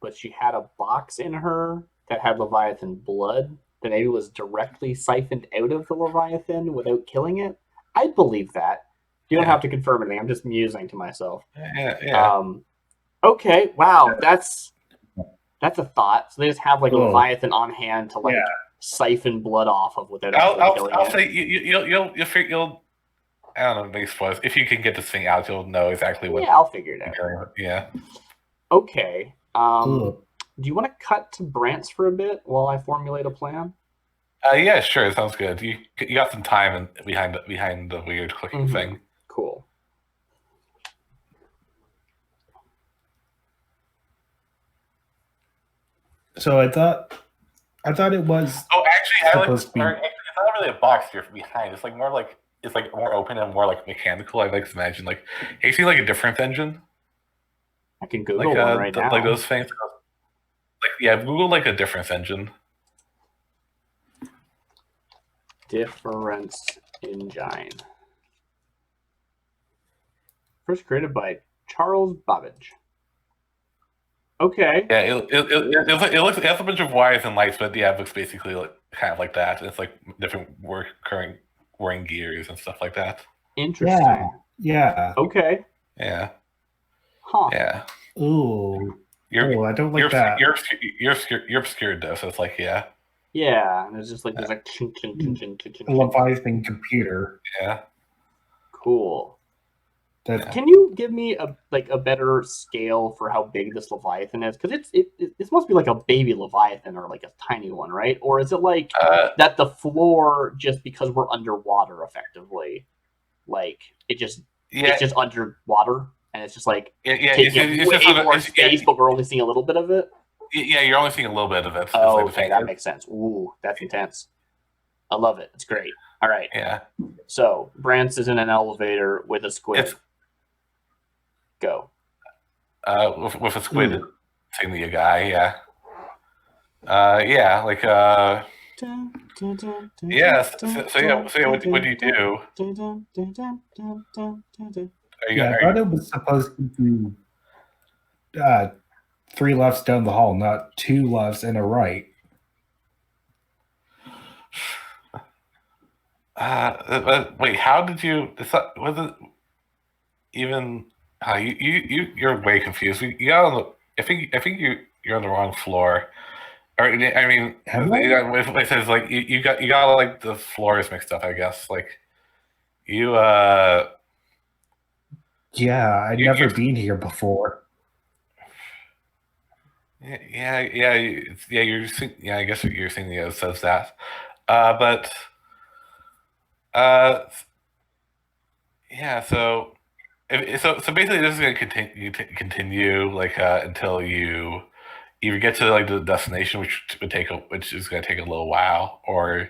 but she had a box in her that had Leviathan blood that maybe was directly siphoned out of the Leviathan without killing it. I'd believe that. You don't have to confirm anything. I'm just musing to myself. Yeah. Okay. Wow. That's a thought. So they just have like a Leviathan on hand to like siphon blood off of without actually killing it. I'll say you'll. I don't know. Maybe spoilers. If you can get this thing out, you'll know exactly what. Yeah, I'll figure it out. Yeah. Okay. Do you want to cut to Brant's for a bit while I formulate a plan? Yeah, sure. Sounds good. You got some time behind the weird clicking thing. Cool. So I thought it was. Oh, actually, it's not really a box you're behind. It's like more like more open and more like mechanical. I like to imagine like, have you seen like a difference engine? I can Google one right now. Like those things. Like Google like a difference engine. Difference engine. First created by Charles Babbage. Okay. Yeah, it has a bunch of wires and lights, but it looks basically kind of like that. It's like different wearing gears and stuff like that. Interesting. Yeah. Okay. Yeah. Huh. Yeah. Ooh. I don't like that. You're obscured though, so it's like Yeah, and there's just like there's like a Leviathan computer. Yeah. Cool. Can you give me a better scale for how big this Leviathan is? Because this must be like a baby Leviathan or like a tiny one, right? Or is it like that the floor, just because we're underwater effectively, like it's just underwater and it's just like taking way more space, but we're only seeing a little bit of it? Yeah, you're only seeing a little bit of it. Oh, okay, that makes sense. Ooh, that's intense. I love it. It's great. All right. Yeah. So Brant's is in an elevator with a squid. Go. With a squid seemingly a guy, yeah. Like So what do you do? I thought it was supposed to be 3 lefts down the hall, not 2 lefts and a right. Wait, how did you? Was it even? You're way confused. You got I think you're on the wrong floor. Or I mean, it says like you got like the floors mixed up. I guess like you. Yeah, I've never been here before. Yeah. I guess you're seeing it says that, but. Yeah. So basically, this is going to continue like until you either get to like the destination, which is going to take a little while, or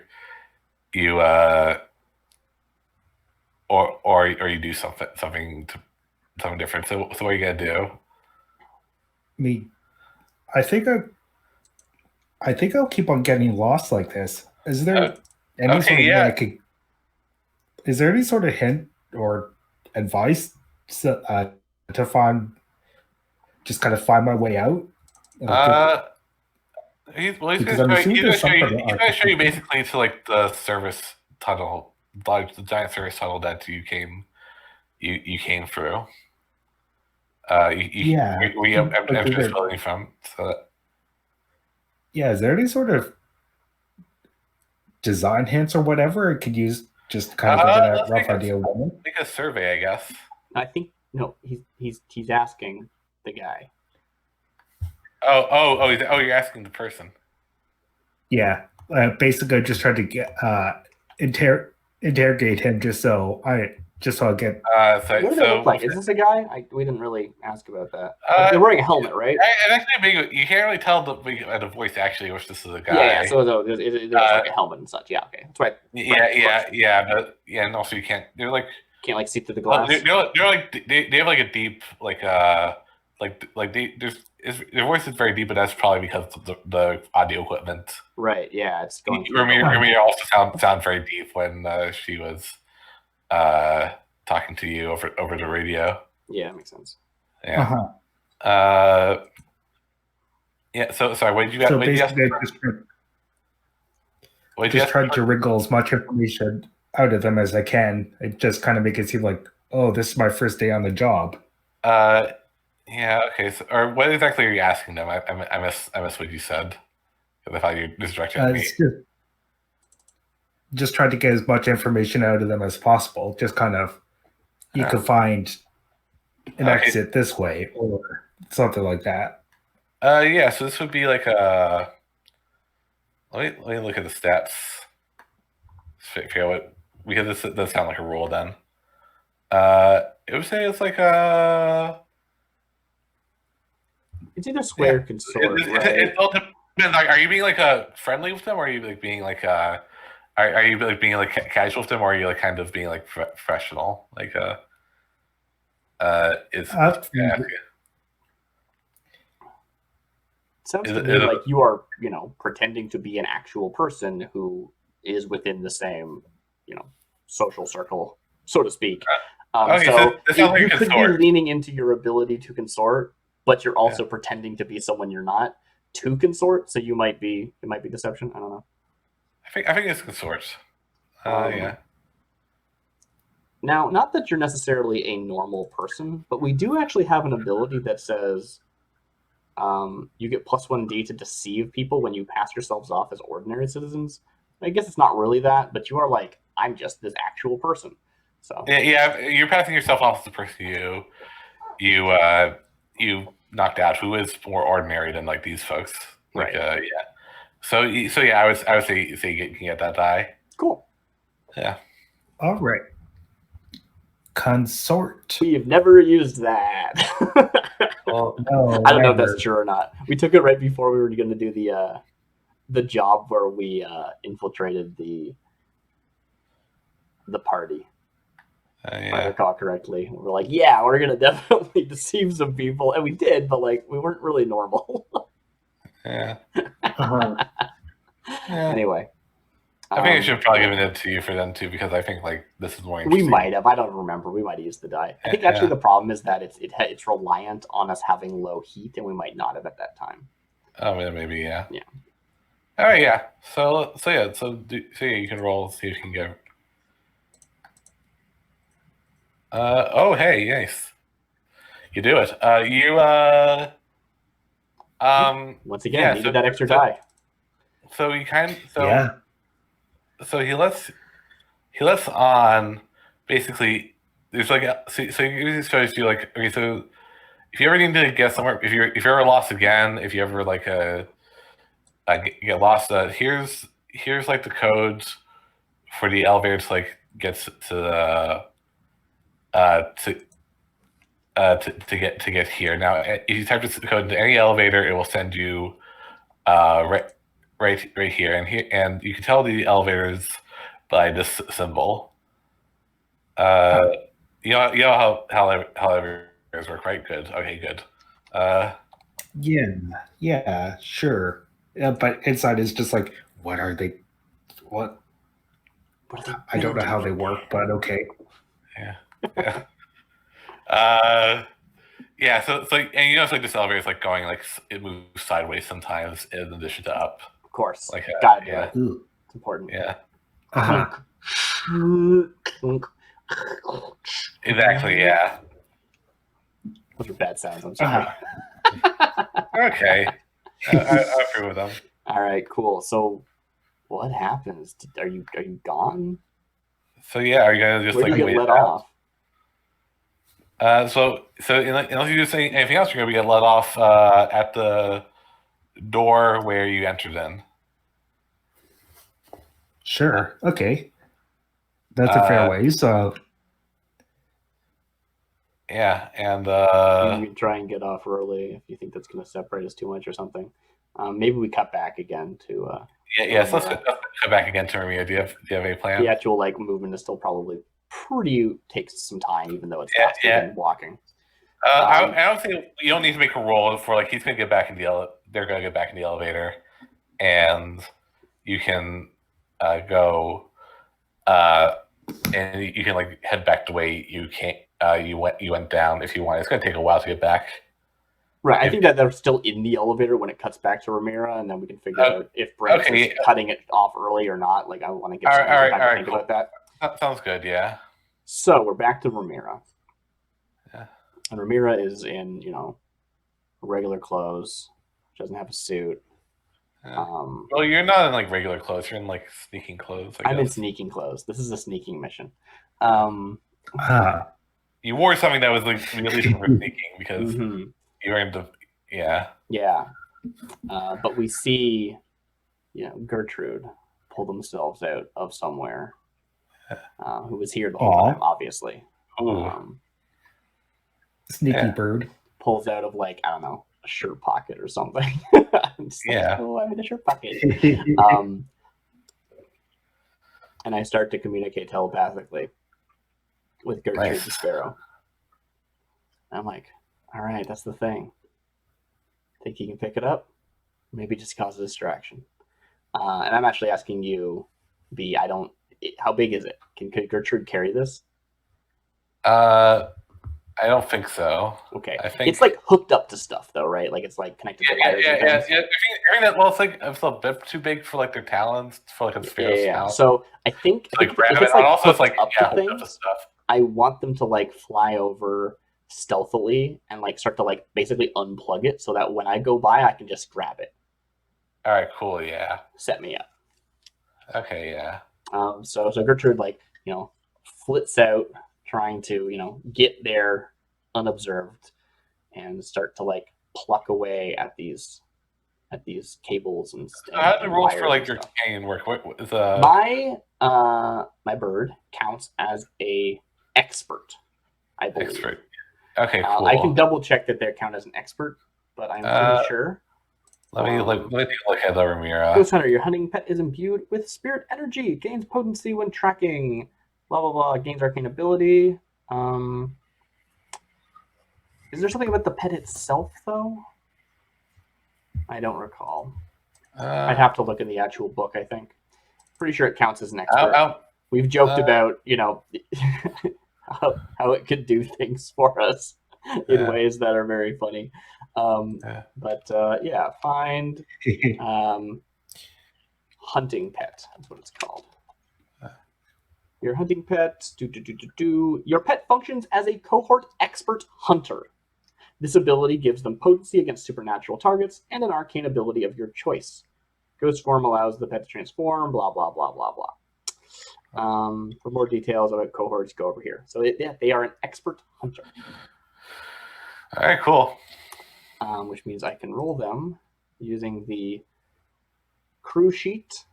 you or you do something different. So what are you going to do? I mean, I think I'll keep on getting lost like this. Is there any sort of way I could? Is there any sort of hint or advice to find my way out? He's going to show you basically to like the service tunnel, like the giant service tunnel that you came through. Where you entered this building from. So. Yeah, is there any sort of design hints or whatever it could use? Just kind of get a rough idea of what. Make a survey, I guess. I think no. He's asking the guy. Oh! You're asking the person. Yeah, basically, just trying to get interrogate him just so I'll get. What do they look like? Is this a guy? We didn't really ask about that. They're wearing a helmet, right? And actually, you can't really tell the voice actually, which this is a guy. Yeah. So there's like a helmet and such. Yeah. Okay. That's right. And also you can't. They're like can't like see through the glass. They're like they have like a deep their voice is very deep, but that's probably because of the audio equipment. Right. Yeah. It's going. Ramir also sound very deep when she was talking to you over the radio. Yeah, that makes sense. Yeah. Yeah. So sorry. What did you? So basically, just tried to wriggle as much information out of them as I can. It just kind of make it seem like, oh, this is my first day on the job. Yeah. Okay. So, or what exactly are you asking them? I miss what you said. I thought you distracted me. Just tried to get as much information out of them as possible. Just kind of, you could find an exit this way or something like that. Yeah. So this would be like a. Let me look at the stats. Figure out what, because this does sound like a rule then. It would say it's like a. It's either sway or consort. It all depends. Like, are you being like friendly with them, or are you like being like are you like being like casual with them, or are you like kind of being like professional? Like it's sounds to me like you are, pretending to be an actual person who is within the same, social circle, so to speak. So you could be leaning into your ability to consort, but you're also pretending to be someone you're not to consort. So it might be deception. I don't know. I think it's consort. Yeah. Now, not that you're necessarily a normal person, but we do actually have an ability that says you get +1d to deceive people when you pass yourselves off as ordinary citizens. I guess it's not really that, but you are like, I'm just this actual person. So yeah, you're passing yourself off as the person you knocked out, who is more ordinary than like these folks. Like, right. Yeah. So yeah, I would say you can get that die. Cool. Yeah. All right. Consort. We've never used that. Well, no, I don't know if that's true or not. We took it right before we were going to do the job where we infiltrated the party. If I recall correctly, we're like, yeah, we're going to definitely deceive some people, and we did, but like we weren't really normal. Yeah. Anyway. I think I should have probably given it to you for them too, because I think like this is more interesting. We might have. I don't remember. We might have used the die. I think actually the problem is that it's reliant on us having low heat, and we might not have at that time. Oh, maybe yeah. Yeah. All right, yeah. So you can roll, see if you can go. Oh, hey, nice. You do it. Once again, needed that extra die. So you yeah. So he lets on basically. There's like so he shows you like, okay, so if you ever need to get somewhere, if you're ever lost again, if you ever like get lost, here's like the codes for the elevator to like get to get here. Now, if you type this code into any elevator, it will send you right here, and you can tell the elevators by this symbol. You know how elevators work, right? Good. Okay, good. Yeah, sure. Yeah, but inside is just like, what are they? What? I don't know how they work, but okay. Yeah. Yeah. So it's like, and it's like this elevator is like going like it moves sideways sometimes in addition to up. Of course. Like gotta do it. Ooh. It's important. Yeah. Exactly. Yeah. Those are bad sounds. I'm sorry. Okay. I agree with them. All right. Cool. So, what happens? Are you gone? So yeah, are you gonna just Where do you get let off? So unless you just say anything else, you're gonna get let off at the door where you entered in. Sure. Okay. That's a fair way. So yeah, and You can try and get off early if you think that's going to separate us too much or something. Maybe we cut back again to so let's go back again to Maria. Do you have a plan? the actual like movement is still probably takes some time, even though it's faster than walking. I don't think you don't need to make a roll for like he's gonna get back in they're gonna get back in the elevator, and you can go and you can like head back the way you went down if you want. It's gonna take a while to get back. Right, I think that they're still in the elevator when it cuts back to Ramira, and then we can figure out if Brent is cutting it off early or not. Like, I want to get some time to think about that. That sounds good, yeah. So we're back to Ramira. Yeah. And Ramira is in, regular clothes. She doesn't have a suit. Yeah. Well, you're not in like regular clothes. You're in like sneaking clothes. I'm in sneaking clothes. This is a sneaking mission. You wore something that was like really for sneaking because you were into Yeah. But we see, Gertrude pull themselves out of somewhere. Who was here the whole time, obviously. Sneaky bird pulls out of like, I don't know, a shirt pocket or something. I'm in a shirt pocket. And I start to communicate telepathically with Gertrude the Sparrow. I'm like, all right, that's the thing. Think you can pick it up? Maybe just cause a distraction. And I'm actually asking you, B, how big is it? Could Gertrude carry this? I don't think so. Okay. I think it's like hooked up to stuff though, right? Like it's like connected to wires and things. I think that, well, it's a bit too big for like their talons, for like a Sparrow's talons. So I think like if it's like also hooked up to things, things, I want them to like fly over stealthily and like start to like basically unplug it so that when I go by I can just grab it. All right, cool, yeah. Set me up. Okay, yeah. So Gertrude like, flits out trying to, get there unobserved and start to like pluck away at these cables and stuff. How do the rules for like your companion work? What is my bird counts as a expert, I believe. Expert. Okay, cool. I can double check that they count as an expert, but I'm pretty sure. Let me look at the Ramira. Ghost Hunter, your hunting pet is imbued with spirit energy, gains potency when tracking, blah blah blah, gains arcane ability. Is there something about the pet itself though? I don't recall. I'd have to look in the actual book, I think. Pretty sure it counts as an expert. We've joked about, how it could do things for us in ways that are very funny. But find hunting pet. That's what it's called. Your hunting pet. Your pet functions as a cohort expert hunter. This ability gives them potency against supernatural targets and an arcane ability of your choice. Ghost form allows the pet to transform, blah, blah, blah, blah, blah. For more details about cohorts, go over here. So they are an expert hunter. All right, cool. Which means I can roll them using the crew sheet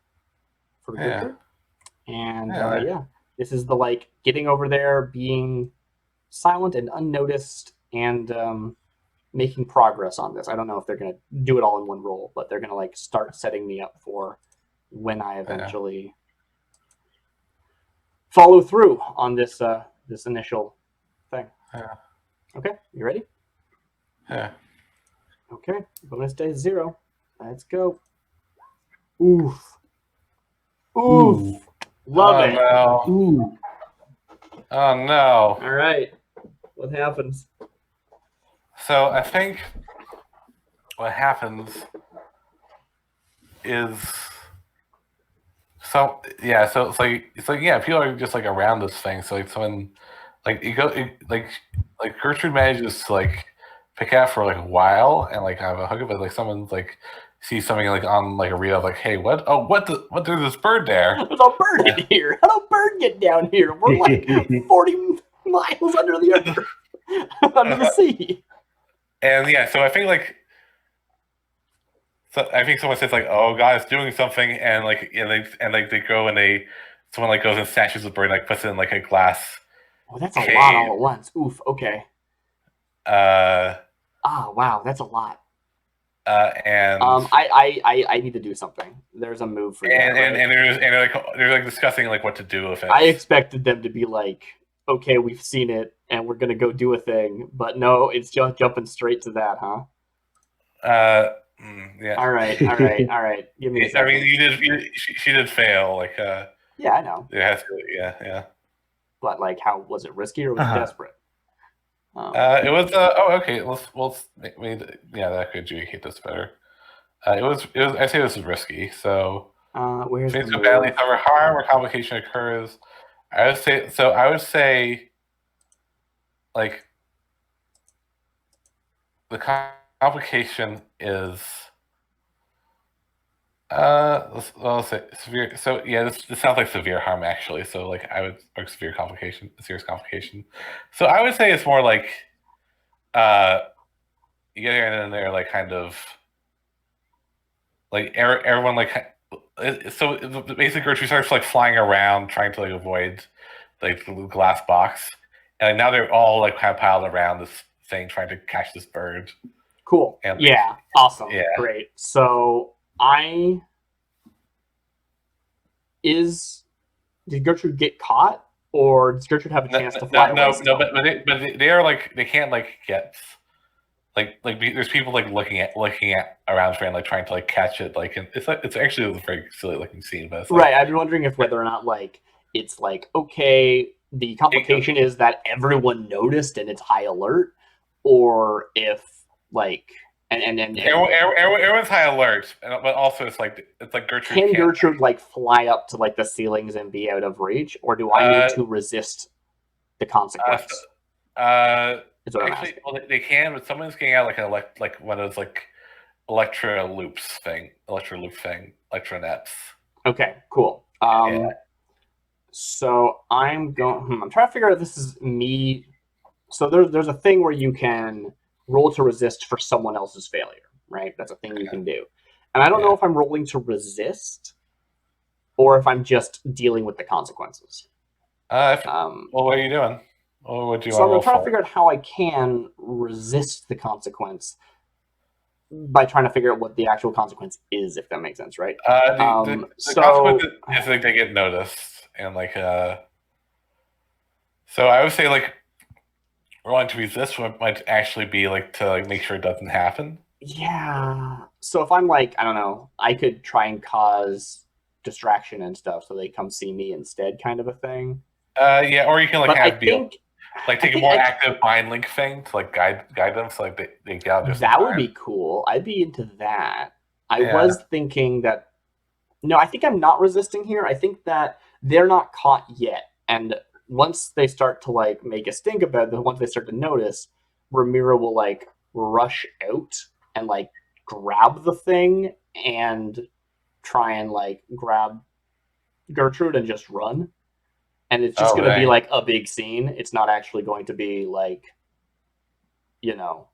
for Victor. And this is the like getting over there, being silent and unnoticed, and making progress on this. I don't know if they're going to do it all in one roll, but they're going to like start setting me up for when I eventually follow through on this this initial thing. Okay, you ready? Yeah. Okay, bonus day 0. Let's go. Oof. Love it. No. Ooh. Oh no. All right. What happens? So I think what happens is people are just like around this thing. So like someone like Gertrude manages to like pick out for like a while and like have a hook up, but like someone's like sees something like on like a read of like, hey, what? Oh, what there's this bird there. There's a bird in here. How did a bird get down here? We're like 40 miles under the earth, under the sea. And so I think someone says like, oh, God, it's doing something, and they go and they someone like goes and snatches the bird, like puts it in like a glass. Oh, that's a cave. lot all at once. Oof. Okay. Uh, Wow, that's a lot. and I need to do something. There's a move for that. and Right? they're like discussing like what to do with it. I expected them to be like, okay, we've seen it and we're gonna go do a thing, but no, it's just jumping straight to that, huh? Yeah. All right. Give me a I second. mean, she did fail. Like, Yeah, I know. it has to, yeah. But like, how was it risky or was it desperate? It was. Okay. Yeah, that could adjudicate this better. It was. I say this is risky. So, where's things the go badly, move? suffer harm or complication occurs. I would say. So, I would say, like, the complication is. Let's say severe. So yeah, this sounds like severe harm actually. So like I would or serious complication. So I would say it's more like you get here and then they're like kind of like everyone like so basically Gertrude starts like flying around trying to like avoid like the glass box, and like, now they're all like kind of piled around this thing trying to catch this bird. Cool. And, yeah. Awesome. Yeah. Great. So did Gertrude get caught, or does Gertrude have a chance to fly away? No, but they are like they can't like get like there's people like looking at around and like trying to like catch it like and it's actually a very silly looking scene, but it's like, right. I've been wondering if whether or not like it's like okay, the complication is that everyone noticed and it's high alert, or if like and everyone's high alert, but also it's like Gertrude can Gertrude like fly up to like the ceilings and be out of reach, or do I need to resist the consequence? Is what actually, well, they can, but someone's getting out like like one of those like electro loop thing, electronets. Okay, cool. So I'm going. I'm trying to figure out if this is me. So there's a thing where you can roll to resist for someone else's failure, right? That's a thing you can do. And I don't know if I'm rolling to resist or if I'm just dealing with the consequences. Well, what are you doing? What do you so I'm want trying to figure out how I can resist the consequence by trying to figure out what the actual consequence is, if that makes sense, right? The consequence is like they get noticed, and like so I would say like rolling to resist might actually be like to like make sure it doesn't happen. Yeah. So if I'm like, I don't know, I could try and cause distraction and stuff so they come see me instead, kind of a thing. Yeah, or you can like but take a more active mind link thing to like guide them so like they get out. That would be cool. I'd be into that. I was thinking that no, I think I'm not resisting here. I think that they're not caught yet, and once they start to like make a stink about it, once they start to notice, Ramira will like rush out and like grab the thing and try and like grab Gertrude and just run. And it's just going to be like a big scene. It's not actually going to be like, you know,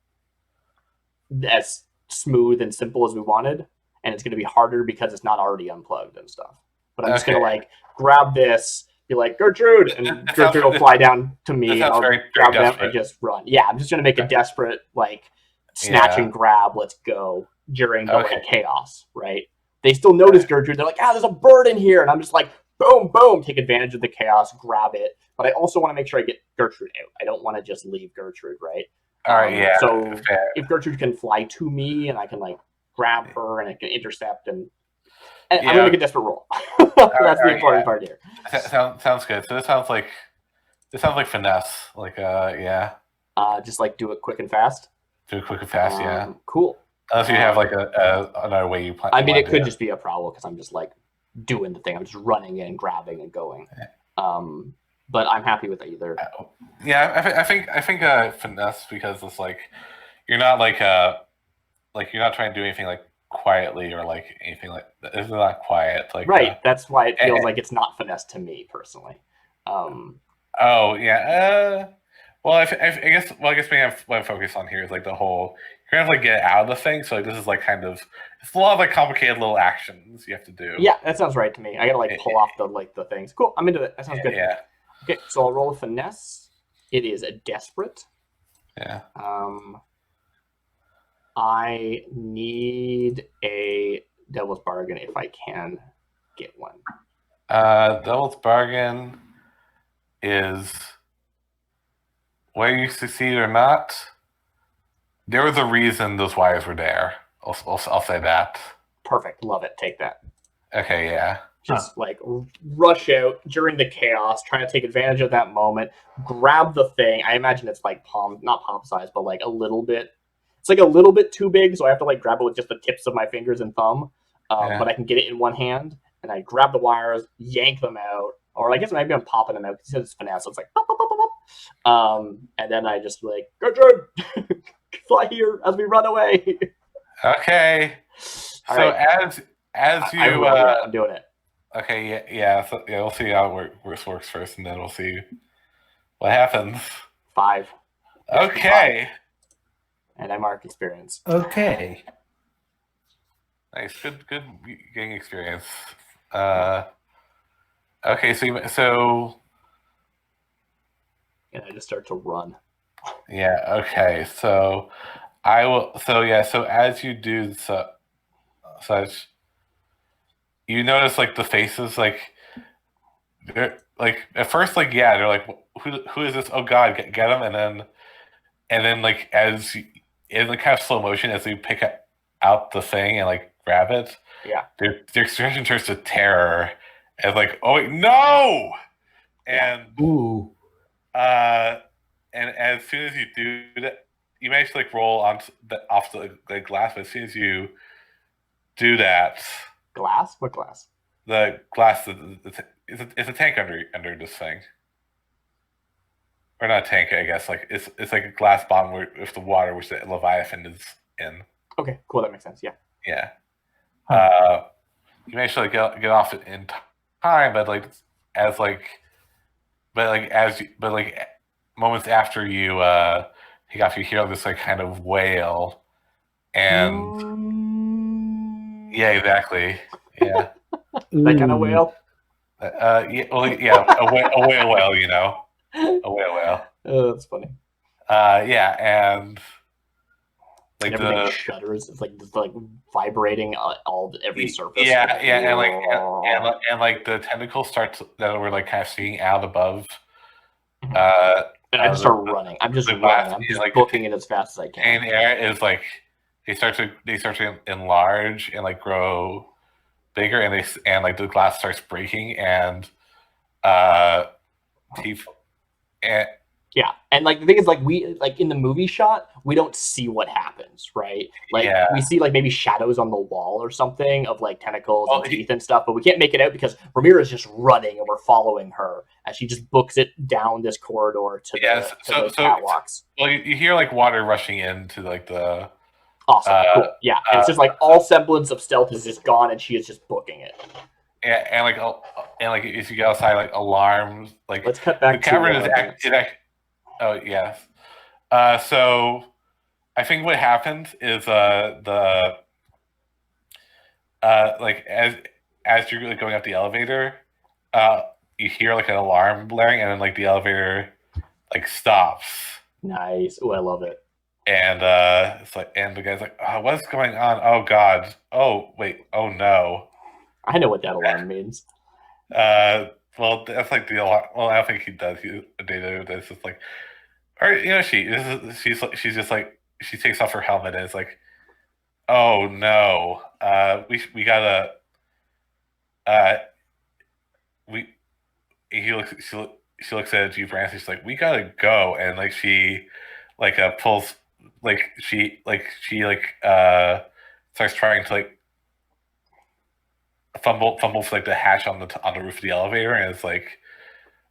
as smooth and simple as we wanted. And it's going to be harder because it's not already unplugged and stuff. But I'm just going to like grab this, be like, Gertrude, and Gertrude will fly down to me and I'll grab them and just run. Yeah, I'm just going to make a desperate like snatch and grab, let's go during the like, chaos, right? They still notice Gertrude. They're like, there's a bird in here. And I'm just like, boom, boom, take advantage of the chaos, grab it. But I also want to make sure I get Gertrude out. I don't want to just leave Gertrude, right? All right, So if Gertrude can fly to me and I can like grab her and I can intercept and I'm going to make a desperate roll. That's the important part here. Sounds good. So this sounds like finesse. Like, just like do it quick and fast. Do it quick and fast, yeah. Cool. Unless you have like another way you plan. I mean, it could just be a problem because I'm just like doing the thing. I'm just running and grabbing and going. But I'm happy with either. Yeah, I think finesse because it's like you're not like you're not trying to do anything like quietly or like anything like that. It's not quiet. Like right. That's why it feels like it's not finesse to me personally. Oh yeah. Well, I guess maybe what I'm focused on here is like the whole gonna have to get out of the thing. So like this is like kind of it's a lot of like complicated little actions you have to do. Yeah, that sounds right to me. I gotta like pull off the things. Cool, I'm into it. That sounds good. Yeah. Okay, so I'll roll a finesse. It is a desperate. Yeah. I need a devil's bargain if I can get one. Devil's bargain is whether you succeed or not. There was a reason those wires were there. I'll say that. Perfect. Love it. Take that. Okay, yeah. Just like rush out during the chaos, trying to take advantage of that moment, grab the thing. I imagine it's like not palm size, but like a little bit. It's like a little bit too big, so I have to like grab it with just the tips of my fingers and thumb. But I can get it in one hand, and I grab the wires, yank them out, or I guess maybe I'm popping them out because it's finesse, so it's like pop, pop, pop, pop, pop. And then I just like Gertrude, fly here as we run away. Okay. All so right. as you I'm doing it. Okay, yeah. So yeah, we'll see how it works first, and then we'll see what happens. 5. Okay. 5. And I mark experience. Okay. Nice, good getting experience. Okay, so and I just start to run. Yeah. Okay. So I will. So yeah. So as you do such, you notice like the faces like they're like at first like yeah they're like who is this? Oh God, get him! And then like as you, in like kind of slow motion as you pick out the thing and like grab it. Yeah. Their expression turns to terror and like oh wait no, and Ooh. and as soon as you do that, you may actually like roll off the glass. But as soon as you do that, Glass? What glass? the glass it's a tank under this thing, or not a tank. I guess like it's like a glass bottom with the water, which the Leviathan is in. Okay, cool. That makes sense. Yeah. Yeah. Huh. You may actually get off it in time, but like as like, but like moments after you he got you hear this like kind of wail, and yeah, exactly, yeah, That kind of whale. yeah, well, yeah, a whale, you know, a whale. Oh, that's funny. Yeah, and like and everything shudders. It's like just like vibrating every surface. Yeah, like, yeah, and like the tentacles that were like kind of sticking out above. And I just start running. I'm just running. I'm just like, booking it as fast as I can. And air is like they start to enlarge and like grow bigger, and like the glass starts breaking, and teeth and yeah, and like the thing is, like we like in the movie shot, we don't see what happens, right? Like we see like maybe shadows on the wall or something of like tentacles and teeth and stuff, but we can't make it out because Ramira's just running and we're following her as she just books it down this corridor to the catwalks. Well, you hear like water rushing into like the. Awesome, cool, yeah, and it's just like all semblance of stealth is just gone, and she is just booking it. And like if you go outside, like alarms, like let's cut back. The cavern is oh yes. So I think what happens is the like as you're like, going up the elevator, you hear like an alarm blaring, and then like the elevator like stops. Nice. Oh, I love it. And it's like, and the guy's like, oh, what's going on? Oh God. Oh wait. Oh no. I know what that alarm means. Well, that's like the alarm. Well, I don't think he does. It's just like, or you know, she's just like she takes off her helmet and it's like, oh no, we gotta, she looks at G Branch. She's like, we gotta go, and like she like pulls she starts trying to like fumble for like the hatch on the roof of the elevator, and it's like,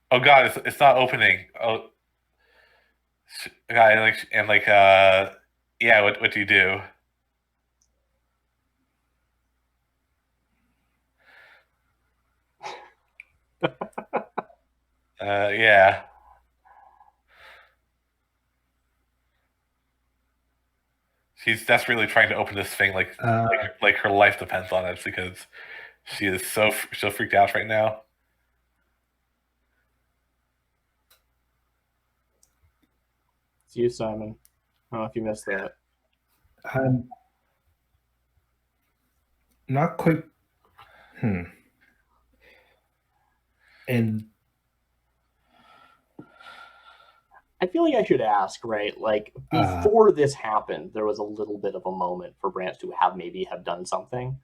oh God, it's not opening. Oh God, yeah, what do you do? Yeah. She's desperately trying to open this thing, like her life depends on it, because she is so freaked out right now. It's you, Simon. I don't know if you missed that. Not quite. And I feel like I should ask, right? Like before this happened, there was a little bit of a moment for Brant to maybe have done something.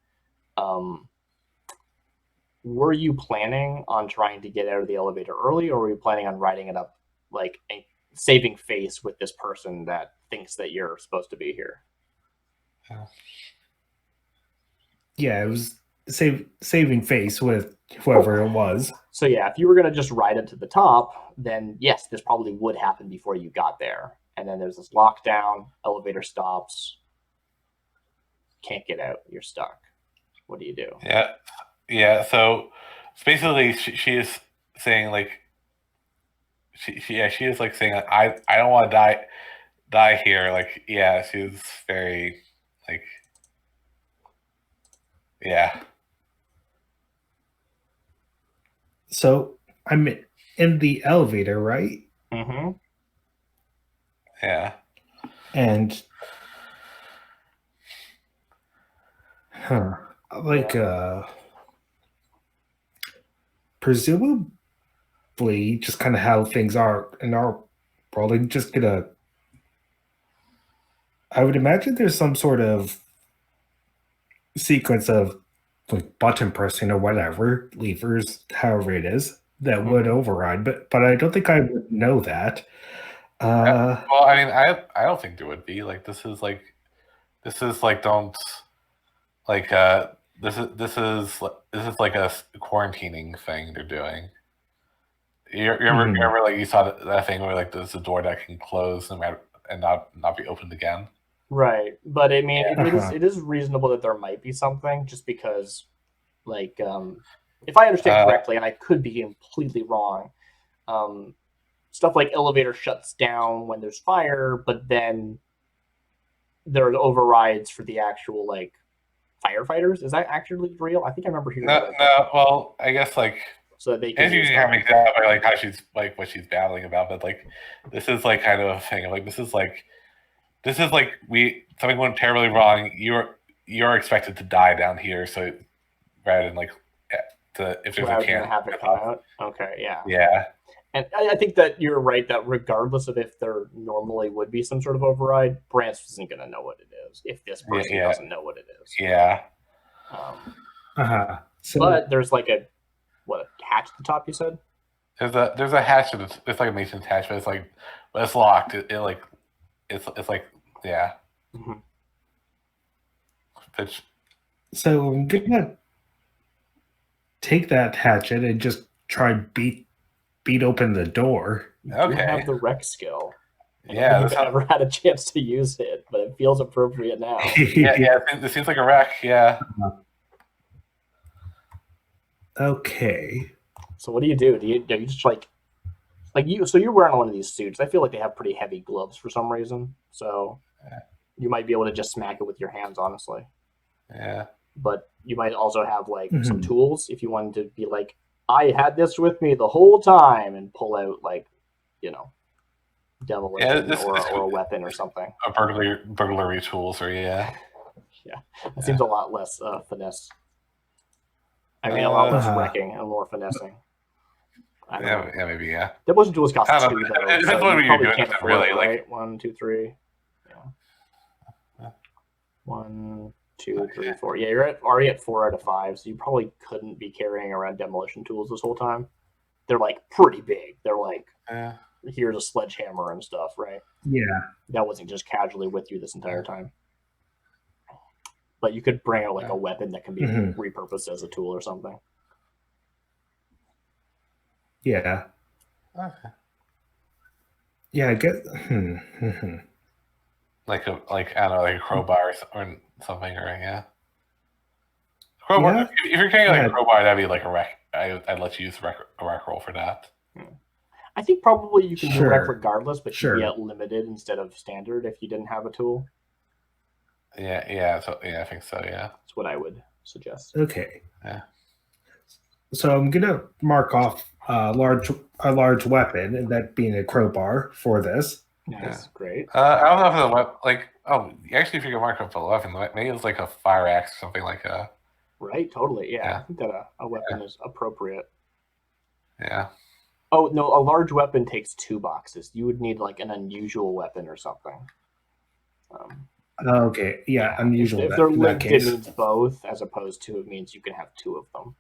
Were you planning on trying to get out of the elevator early, or were you planning on riding it up, like saving face with this person that thinks that you're supposed to be here? Yeah, it was saving face with whoever it was. So yeah, if you were going to just ride it to the top, then yes, this probably would happen before you got there. And then there's this lockdown, elevator stops, can't get out, you're stuck. What do you do? Yeah. So basically, she is saying like, she is like saying I don't want to die here. Like, yeah, she's very like, yeah. So I'm in the elevator, right? Mm-hmm. Yeah. And presumably just kind of how things are in our world, I'm just gonna, I would imagine there's some sort of sequence of like button pressing or whatever, levers, however it is, that would override, but I don't think I would know that. Well, I mean, I don't think there would be. Like, this is like don't like this is like a quarantining thing they're doing. You remember like you saw that thing where like there's a door that can close and not be opened again. Right, but I mean, it is reasonable that there might be something, just because, like, if I understand correctly, and I could be completely wrong, stuff like elevator shuts down when there's fire, but then there are overrides for the actual like firefighters. Is that actually real? I think I remember hearing that. No. Well, I guess like, so that they can. If you can have an example of like how she's like what she's battling about, but like this is like kind of a thing. Like this is like something went terribly wrong. You're expected to die down here, so rather than like if there's a chance have it come out. Okay, yeah. Yeah. And I think that you're right that regardless of if there normally would be some sort of override, Brant isn't going to know what it is if this person doesn't know what it is. Yeah. But there's like a hatch at the top, you said? There's a hatch. It's like a mason's hatch, but it's locked. It's like yeah. Mm-hmm. So I'm gonna take that hatchet and just try and beat open the door. Okay. You have the rec skill. Yeah, I've never had a chance to use it, but it feels appropriate now. yeah. It seems like a wreck. Yeah. Okay. So what do you do? Do you just like you? So you're wearing one of these suits. I feel like they have pretty heavy gloves for some reason. So you might be able to just smack it with your hands, honestly. Yeah. But you might also have like some tools if you wanted to be like, I had this with me the whole time, and pull out like, demolition or a weapon or something. A burglary tools or yeah. That seems a lot less finesse. I mean, a lot less wrecking and more finessing. Yeah, maybe, yeah. Demolition tools cost 2, though. It depends so what you're doing can't afford really. it, Like, right? 1, 2, 3. Yeah. 1, 2, 3, 4. Yeah, you're already at 4 out of 5, so you probably couldn't be carrying around demolition tools this whole time. They're like pretty big. They're like, here's a sledgehammer and stuff, right? Yeah. That wasn't just casually with you this entire time. But you could bring out like a weapon that can be repurposed as a tool or something. Yeah. Okay. Yeah, I guess. Like I don't know, like a crowbar or something, or yeah. Crowbar. Yeah. If you're carrying like a crowbar, that'd be like a wreck. I'd let you use a wreck roll for that. I think probably you can do wreck regardless, but you'd be at limited instead of standard if you didn't have a tool. I think so. Yeah. That's what I would suggest. Okay. Yeah. So I'm gonna mark off a large weapon, and that being a crowbar for this. Nice, great. I don't know if the actually, if you can mark up the weapon, maybe it's like a fire axe or something like a. Right, totally. Yeah, Yeah. I think that a weapon is appropriate. Yeah. Oh no, a large weapon takes 2 boxes. You would need like an unusual weapon or something. Okay, yeah, unusual. If they're in that linked, it case. means both, as opposed to it means you can have 2 of them.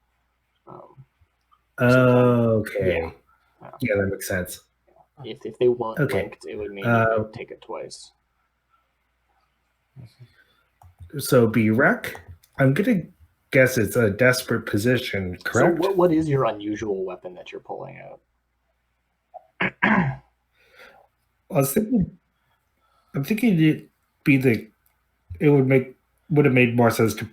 Okay. Yeah. Yeah, that makes sense. If they weren't Okay. linked, it would mean you could take it twice. So B-Rec, I'm gonna guess it's a desperate position, correct? So what is your unusual weapon that you're pulling out? I was thinking. I'm thinking it would have made more sense to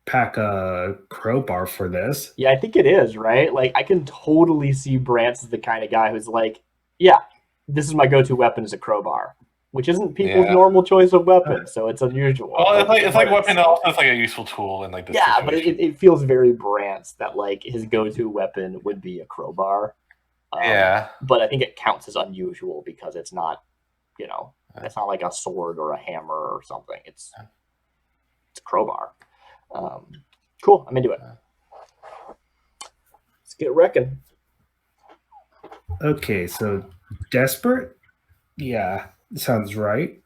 pack a crowbar for this. Yeah, I think it is, right? Like, I can totally see Brant's the kind of guy who's like, yeah, this is my go-to weapon is a crowbar, which isn't people's normal choice of weapon, so it's unusual. Well, it's like weapon also it's like a useful tool in like this Yeah, but situation. it feels very Brant's that like his go-to weapon would be a crowbar. But I think it counts as unusual because it's not, it's not like a sword or a hammer or something. It's a crowbar. Cool, I'm into it. Let's get wrecking. Okay, so desperate? Yeah, sounds right.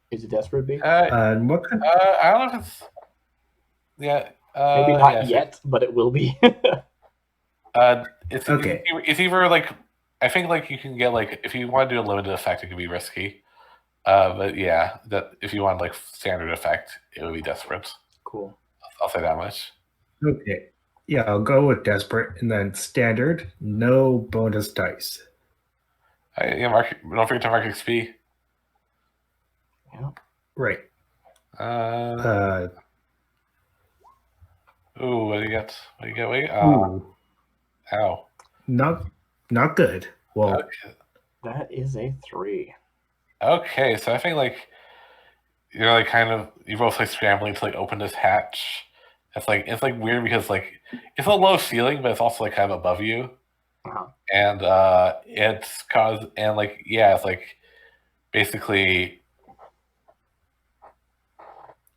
Is it desperate, B? And what kind I don't know if it's. Yeah. Maybe not yet, but it will be. It's Okay. It's either like I think like you can get like if you want to do a limited effect, it could be risky. But yeah, that if you want like standard effect, it would be desperate. Cool. I'll say that much. Okay. Yeah, I'll go with desperate and then standard, no bonus dice. Don't forget to mark XP. Yeah. Right. Ooh, what do you get? Wait. Ooh, Ow. not good. Well, Okay. That is a 3. Okay, so I think like you're like you're both like scrambling to like open this hatch. It's like weird because like it's a low ceiling, but it's also like kind of above you, and it's caused and like it's like basically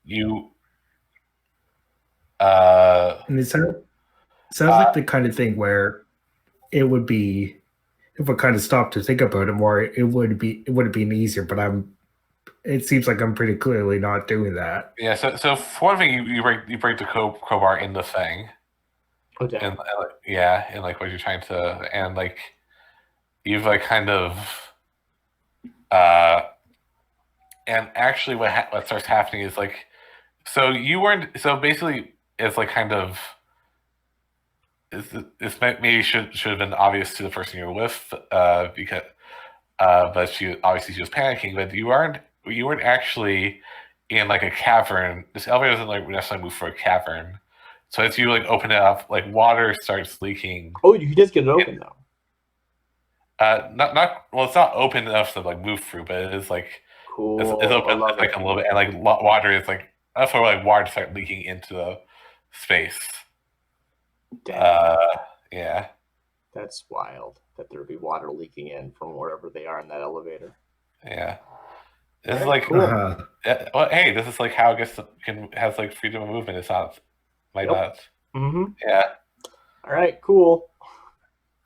you and it sounds like the kind of thing where it would be, if I kind of stopped to think about it more, it would have been easier. But it seems like I'm pretty clearly not doing that. Yeah, so for one thing, you break the crowbar in the thing. Okay. And like what you're trying to, and like you've like kind of, and actually what starts happening is like, so basically it's like kind of, this maybe should have been obvious to the person you're with, because, but she was panicking, but you weren't actually in like a cavern. This elevator doesn't like necessarily move for a cavern. So as you like open it up, like water starts leaking. Oh, you just get it open though. It's not open enough to like move through, but it is like cool. It's open like a little bit, and like water is like enough for like water to start leaking into the space. Yeah. That's wild that there would be water leaking in from wherever they are in that elevator. Yeah. This is like cool. Well, hey, this is like how it has like freedom of movement. It's not not. Mm-hmm. Yeah. All right. Cool.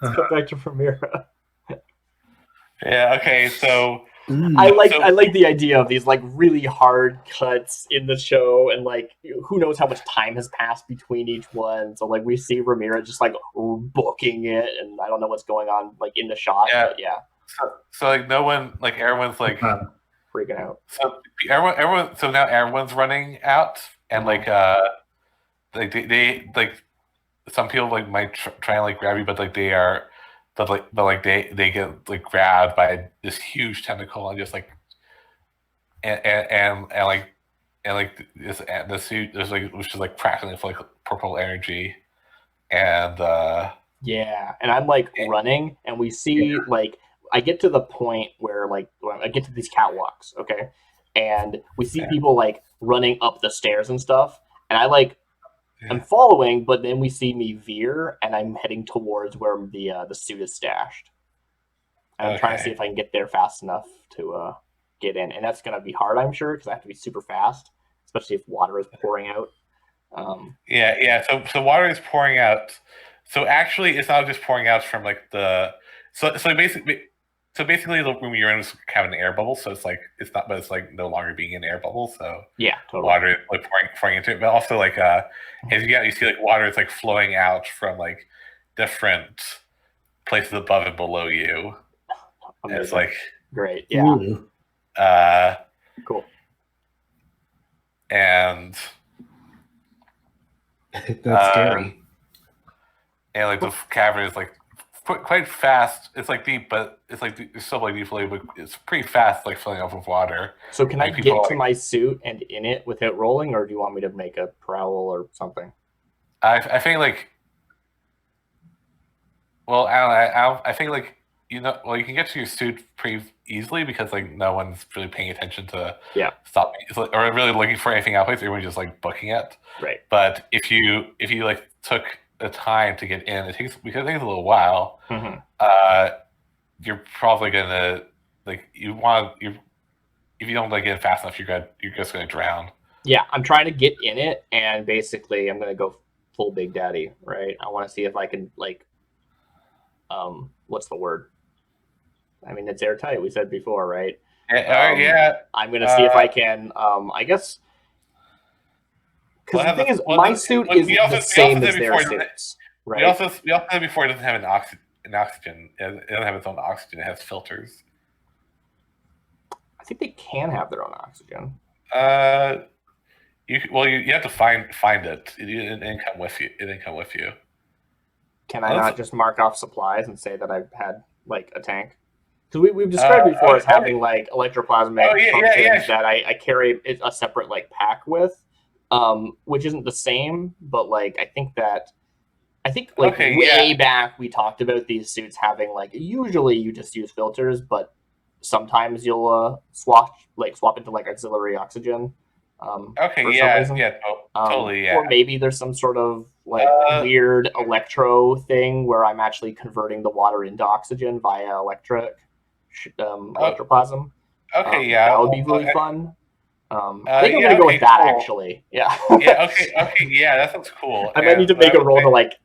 Let's go back to Primera. Yeah. Okay. So I like the idea of these like really hard cuts in the show, and like who knows how much time has passed between each one. So like we see Ramira just like booking it, and I don't know what's going on like in the shot. Yeah. But yeah. So like no one, like everyone's like freaking out. So everyone. So now everyone's running out, and like they like some people like might try and like grab you, but like they are. But they get like grabbed by this huge tentacle and just like and this suit there's like which is like crackling with like purple energy and yeah, and I'm like running, and we see like I get to the point where like I get to these catwalks, okay, and we see Yeah. people like running up the stairs and stuff, and I like I'm Yeah. following, but then we see me veer, and I'm heading towards where the suit is stashed. And I'm trying to see Okay. if I can get there fast enough to get in, and that's gonna be hard, I'm sure, because I have to be super fast, especially if water is pouring out. Yeah. So water is pouring out. So actually, it's not just pouring out from like the. So basically, the room you're in is kind of an air bubble. So it's not, but it's like no longer being an air bubble. So Yeah, totally. water is like pouring into it, but also like as you get, you see like water is like flowing out from like different places above and below you. And it's like great, yeah, Ooh, cool. and that's scary. and like the cavern is like quite fast. It's like deep, but it's still like deep, but it's pretty fast, like filling up with water. So can I Like, get people to like- my suit and in it without rolling, or do you want me to make a prowl or something? I think like, well, I don't. I think like you can get to your suit pretty easily because like no one's really paying attention to stopping or really looking for anything out place. Everyone's just like booking it. Right. But if you like took the time to get in, because it takes a little while. Mm-hmm. You're probably gonna like if you don't like get in fast enough, you're just gonna drown. Yeah, I'm trying to get in it, and basically I'm gonna go full Big Daddy, right? I want to see if I can like, what's the word? I mean, it's airtight. We said before, right? Yeah. I'm gonna see if I can. I guess because the thing is, my suit is the same as their suits, right? We also said before it doesn't have an oxygen. It doesn't have its own oxygen. It has filters. I think they can have their own oxygen. You have to find it. It didn't come with you. It didn't come with you. Can I not just mark off supplies and say that I've had like a tank? Because we've described before as having like electroplasmic functions that I carry a separate like pack with, which isn't the same, but like I think way back we talked about these suits having like usually you just use filters, but sometimes you'll swap into like auxiliary oxygen. Totally, yeah. Or maybe there's some sort of like weird electro thing where I'm actually converting the water into oxygen via electroplasm. That would be really fun. I think I'm gonna go with that actually. Yeah. Yeah, that sounds cool. I might need to make a roll to like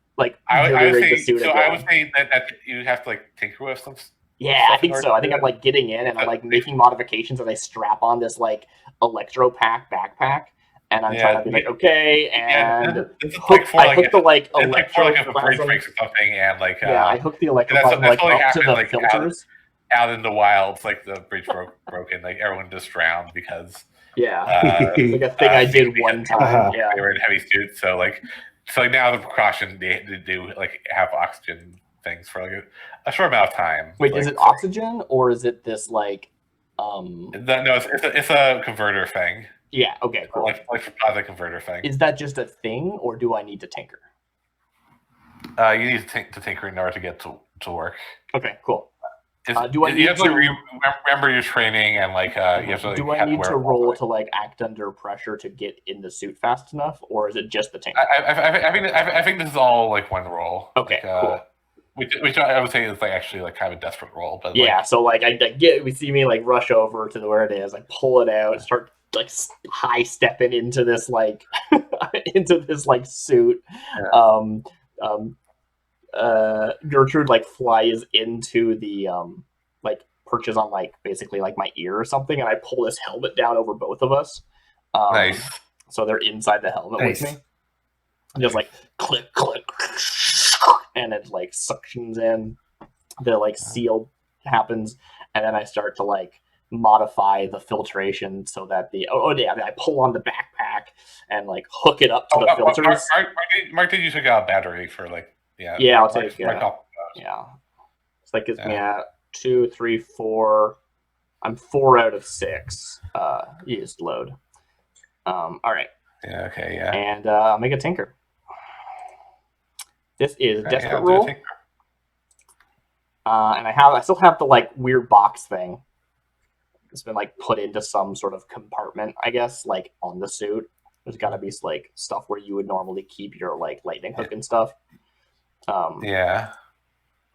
I would say the suit again. I would say that you have to like tinker with some. Yeah, I think so. I think I'm like getting in and I'm like making modifications as I strap on this like electro pack backpack, and I'm trying to be like okay, and I hook the like electroplasm breaks or something, and like I hook the electroplasm like up to the filters. Out in the wilds, like the bridge broken, like everyone just drowned because it's like a thing I did one time. They were in heavy suits, so now the precaution they do like have oxygen things for like a short amount of time. Wait, is it oxygen or is it this like? No, it's a converter thing. Yeah. Okay. Cool. Like a converter thing. Is that just a thing, or do I need to tinker? You need to tinker in order to get to work. Okay. Cool. Do I need to remember your training and like you have to? Like, do I need to roll to like act under pressure to get in the suit fast enough, or is it just the tinker? I think this is all like one roll. Okay. Cool. Which I would say is like actually like kind of a desperate roll, but so like we see me like rush over to where it is, like pull it out, start like high stepping into this like suit. Gertrude like flies into the like perches on like basically like my ear or something, and I pull this helmet down over both of us. Nice. So they're inside the helmet with me. Just like click, and it like suctions in. The like seal happens, and then I start to like modify the filtration so that I pull on the backpack and like hook it up to the filters. Mark, did you take out a battery for like I'll take it. So that gives me a 2, 3, 4. I'm 4 out of 6 used load. All right. Yeah. Okay. Yeah. And I'll make a tinker. This is a desperate roll. And I still have the like weird box thing it's been like put into some sort of compartment, I guess, like on the suit. There's got to be like stuff where you would normally keep your like lightning hook and stuff. Yeah.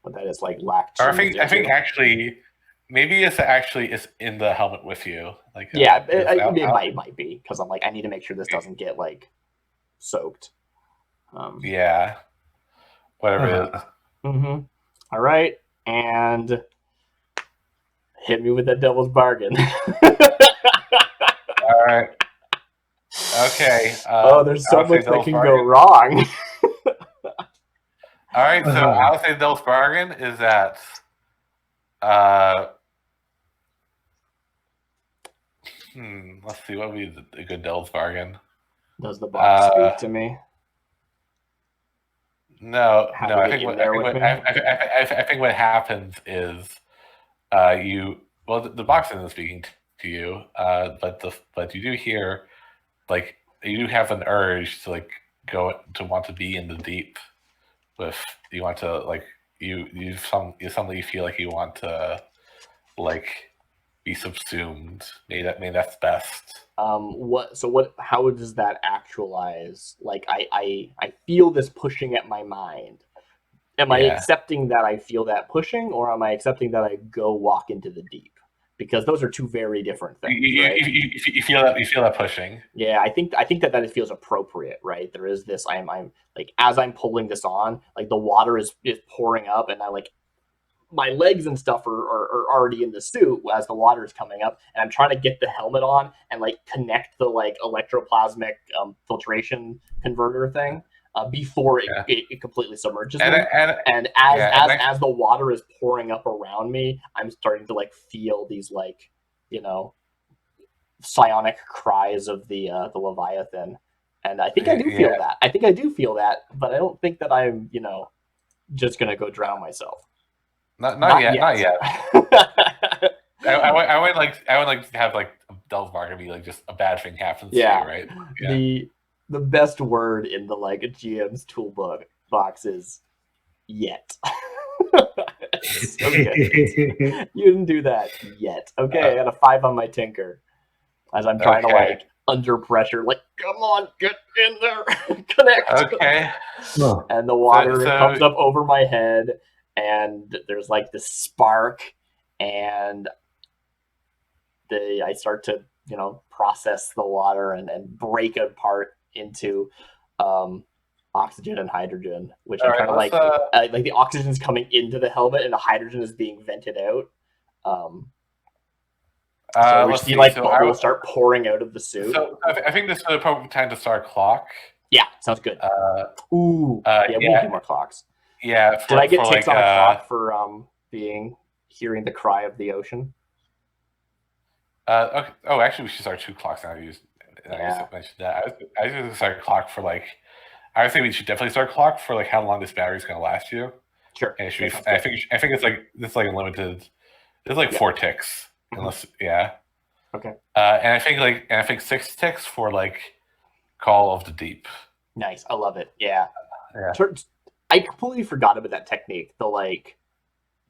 But that is like lack. Or I think actually, maybe it's in the helmet with you. Like yeah, it might be because I'm like I need to make sure this doesn't get like soaked. Yeah. Whatever it is. Mm-hmm. All right, and hit me with that devil's bargain. All right. Okay. There's so much that can go wrong. All right, so I would say devil's bargain is that let's see, what would be a good devil's bargain? Does the box speak to me? No. I think what happens is the box isn't speaking to you, but you do hear, like, you do have an urge to like go to want to be in the deep. With you want to like you suddenly feel like you want to like be subsumed. Maybe that's best. How does that actualize? Like I feel this pushing at my mind. Am I accepting that I feel that pushing, or am I accepting that I go walk into the deep? Because those are two very different things. Right? You feel that pushing. Yeah, I think that feels appropriate, right? There is this. I'm like, as I'm pulling this on, like the water is pouring up, and I like my legs and stuff are already in the suit as the water is coming up, and I'm trying to get the helmet on and like connect the like electroplasmic filtration converter thing before it completely submerges me. And as the water is pouring up around me, I'm starting to like feel these like, you know, psionic cries of the Leviathan. And I think I do feel that. I think I do feel that, but I don't think that I'm, you know, just gonna go drown myself. Not yet. I would like to have like devil's bargain be like just a bad thing happens to you, right? Yeah. The best word in the like GM's toolbox box is yet. Okay. You didn't do that yet. Okay, I got a 5 on my tinker. As I'm trying to like under pressure, like, come on, get in there, connect. Okay. And the water comes up over my head, and there's like this spark, and I start to, you know, process the water and break apart into oxygen and hydrogen, which I'm trying to like the oxygen's coming into the helmet and the hydrogen is being vented out. So we see like bubbles start pouring out of the suit. So I think this is the appropriate time to start a clock. Yeah, sounds good. We need more clocks. Yeah. Did I get ticks on a clock for hearing the cry of the ocean? Okay. Oh, actually, we should start 2 clocks now. I mentioned that. I was going to start a clock for like. I would say we should definitely start a clock for like how long this battery is going to last you. Sure. And it should be. I think it's like unlimited. It's like 4 ticks, unless Okay. And I think 6 ticks for like Call of the Deep. Nice. I love it. Yeah. I completely forgot about that technique. The like,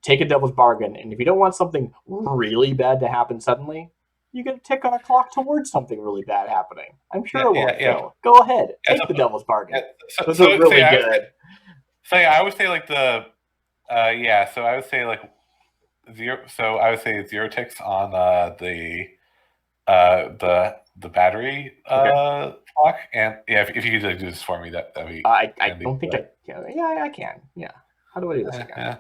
take a devil's bargain, and if you don't want something really bad to happen suddenly, you can tick on a clock towards something really bad happening. I'm sure it won't. Yeah. Go ahead, take the devil's bargain. Those are really good. I would say like the So I would say like 0. So I would say 0 ticks on the battery clock, and if you could do this for me, that'd be. I don't think I can. Yeah, I can. Yeah. How do I do this again?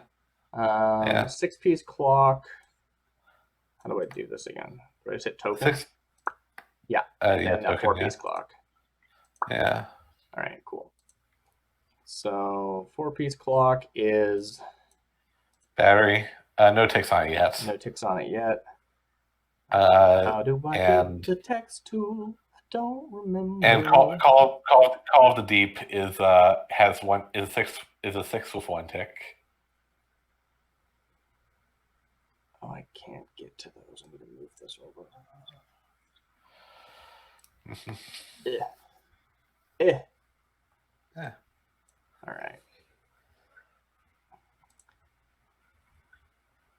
6-piece clock. How do I do this again? Do I just hit token? 6. Yeah. And then a 4-piece clock. Yeah. All right. Cool. So 4-piece clock is battery. No ticks on it yet. No ticks on it yet. How do I get the text tool? I don't remember. And Call of the Deep is a 6 with 1 tick. Oh, I can't get to those. I'm going to move this over. All right.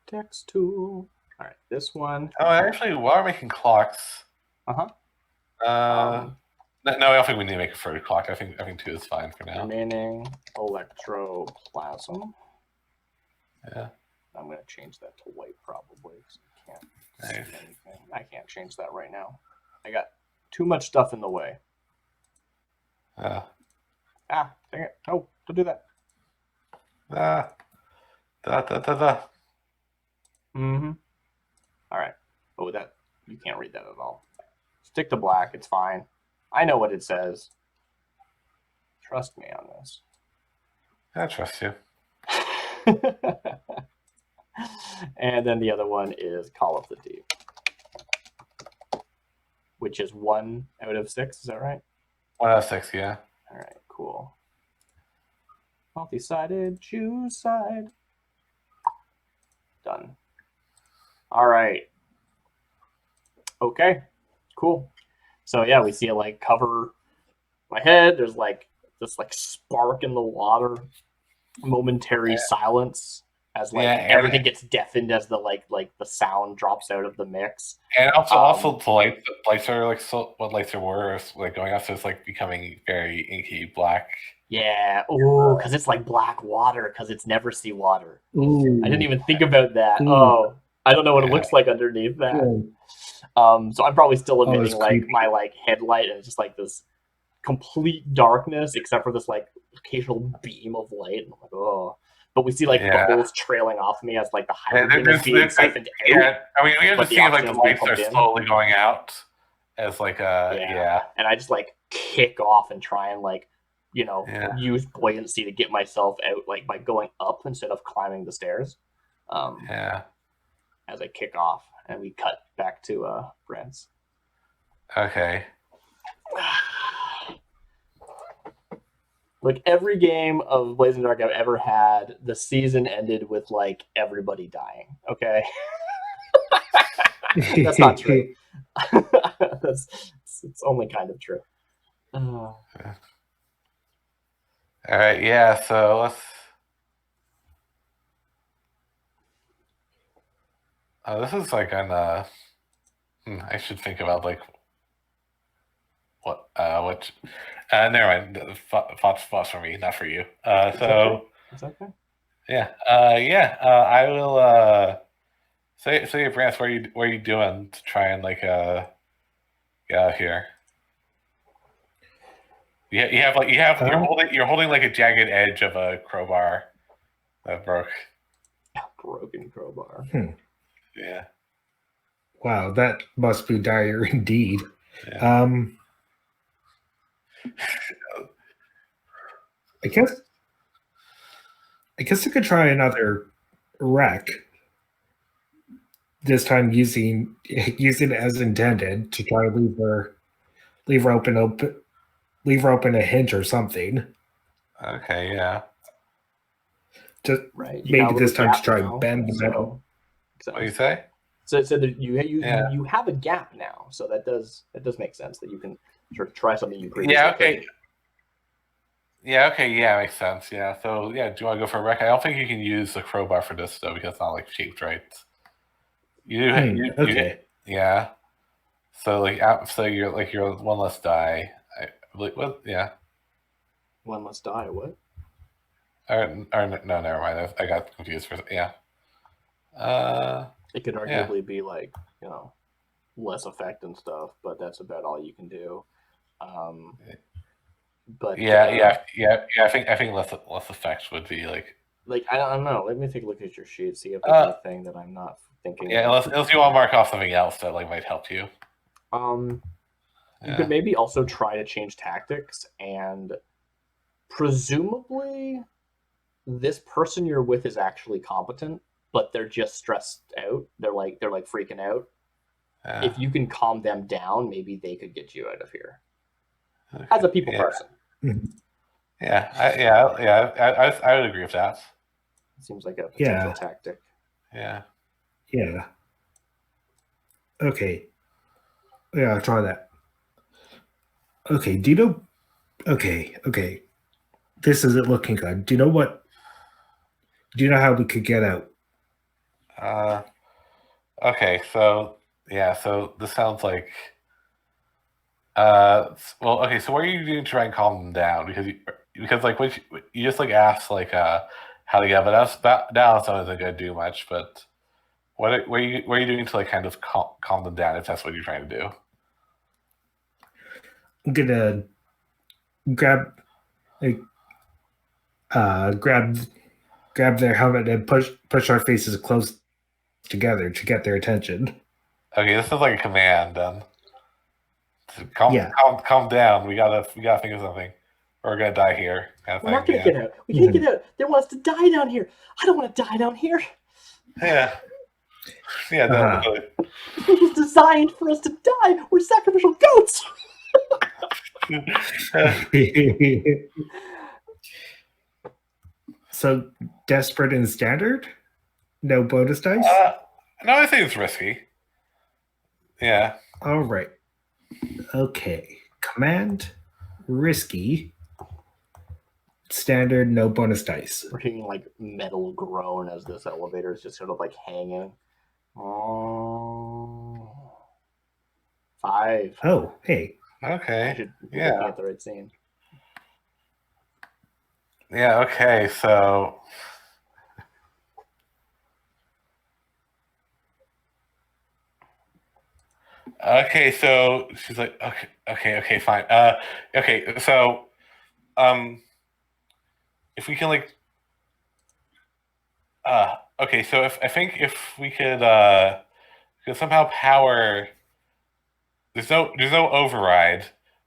Text tool. All right, this one. Oh, actually, while we're making clocks, Uh-huh. no, I don't think we need to make a further clock. I think 2 is fine for now. Remaining electroplasm. Yeah. I'm going to change that to white probably because I can't Nice. see anything. I can't change that right now. I got too much stuff in the way. Uh, Ah, dang it. No, don't do that. da, da, da, da. Mm-hmm. All right. Oh, that you can't read that at all. Stick to black. It's fine. I know what it says. Trust me on this. I trust you. And then the other one is Call of the Deep, which is 1 out of 6. Is that right? 1 out of 6, yeah. All right, cool. Multi-sided, choose side. Done. All right. Okay, cool. So yeah, we see it like cover my head. There's like this like spark in the water, momentary silence as like everything gets deafened as the like the sound drops out of the mix. And also the lights are like what lights were like going off, so it's like becoming very inky black. Yeah. Ooh, because it's like black water because it's never sea water. Ooh. I didn't even think about that. Ooh. Oh, I don't know what it looks like underneath that. So I'm probably still emitting like creepy. my like headlight, and it's just like this complete darkness except for this like occasional beam of light. And I'm like, oh. But we see like the holes trailing off me as like the hydrogen is being siphoned out. Yeah, I mean, we have to see like the oxygen's lights being are pumped in. slowly going out as like yeah. And I just like kick off and try and like, you know, use buoyancy to get myself out like by going up instead of climbing the stairs. As I kick off, and we cut back to Brent's. Okay. Like every game of Blazing Dark I've ever had, the season ended with like everybody dying. Okay, that's not true. It's only kind of true. All right, yeah. So let's. This is like on. I should think about like what which. Never mind. Thoughts for me, not for you. So. It's okay. Yeah. I will. Say, Brance, what are you doing to try and like get out of here? You're holding like a jagged edge of a crowbar that broke. Broken crowbar. Yeah. Wow, that must be dire indeed. Yeah. I guess I could try another wreck. This time using it as intended to try to leave her open a hint or something. Okay, yeah. Just right. Maybe this time to try and bend the metal. What do you say? So that you have a gap now, so that does make sense that you can sort of try something you previously couldn't. Yeah, okay, yeah, makes sense. Yeah, so yeah, do you want to go for a wreck? I don't think you can use the crowbar for this though, because it's not like shaped right. Okay. Yeah. So you're one less die. What? Yeah. One less die. What? Or no, never mind. I got confused for yeah. It could arguably be like less effect and stuff, but that's about all you can do. But I think less effect would be like I don't know. Let me take a look at your sheet, see if there's anything that I'm not thinking. Yeah, unless you want to mark off something else that like might help you. You could maybe also try to change tactics, and presumably this person you're with is actually competent, but they're just stressed out. They're like freaking out. If you can calm them down, maybe they could get you out of here. Okay. As a people person. I would agree with that. Seems like a potential tactic. Yeah. Yeah. Okay. Yeah, I'll try that. Okay, do you know... Okay. This isn't looking good. Do you know how we could get out? Okay, so this sounds like well, okay, so what are you doing to try and calm them down? Because like what you just like asked like how to get, but that also isn't gonna do much. But what are you doing to like kind of calm them down if that's what you're trying to do? I'm gonna grab like grab their helmet and push our faces close together to get their attention. Okay, this is like a command then. Yeah. Calm down. We gotta think of something. Or we're gonna die here. Kind of We're not thing. gonna get out. We can't get out. They want us to die down here. I don't want to die down here. Yeah. Yeah, definitely. It was designed for us to die. We're sacrificial goats. So desperate and standard? No bonus dice? No, I think it's risky. Yeah. All right. Okay. Command, risky, standard, no bonus dice. We're hearing like metal groan as this elevator is just sort of like hanging. Oh. 5. Oh, hey. I Okay. should be Yeah. looking at the right scene. Yeah, okay, so she's like, okay, fine. Okay, so if we can like okay, so if I think if we could somehow power, there's no override,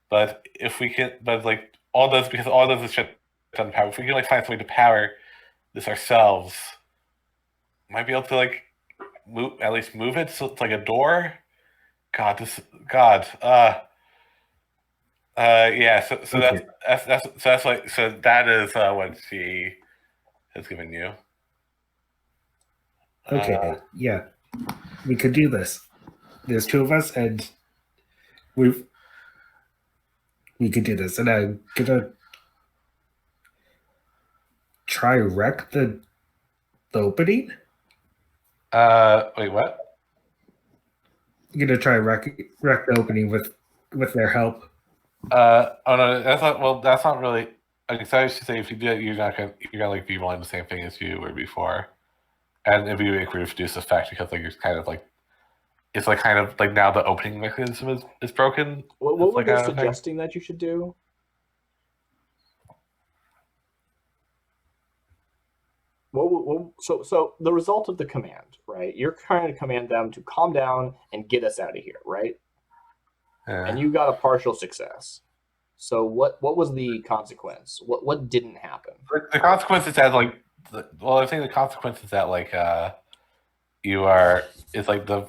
but if we can, but like all does because all does is shut down power. If we can like find some way to power this ourselves, might be able to like at least move it so it's like a door. God, yeah. So Okay. that's like that is what she has given you. Okay. Yeah. We could do this. There's 2 of us, and we could do this. And I'm gonna try wreck the opening. Wait, what? I'm gonna try wreck the opening with their help. Oh no, that's not. Well, that's not really. I'm excited to say if you do it, you're gonna like be rolling the same thing as you were before, and it'd be like reduced effect because like it's kind of like it's like kind of like now the opening mechanism is broken. What It's were like they a thing. suggesting that you should do? So the result of the command, right? You're trying to command them to calm down and get us out of here, right? Yeah. And you got a partial success. So what was the consequence? What didn't happen? The consequence is that like I think the consequence is that like it's like the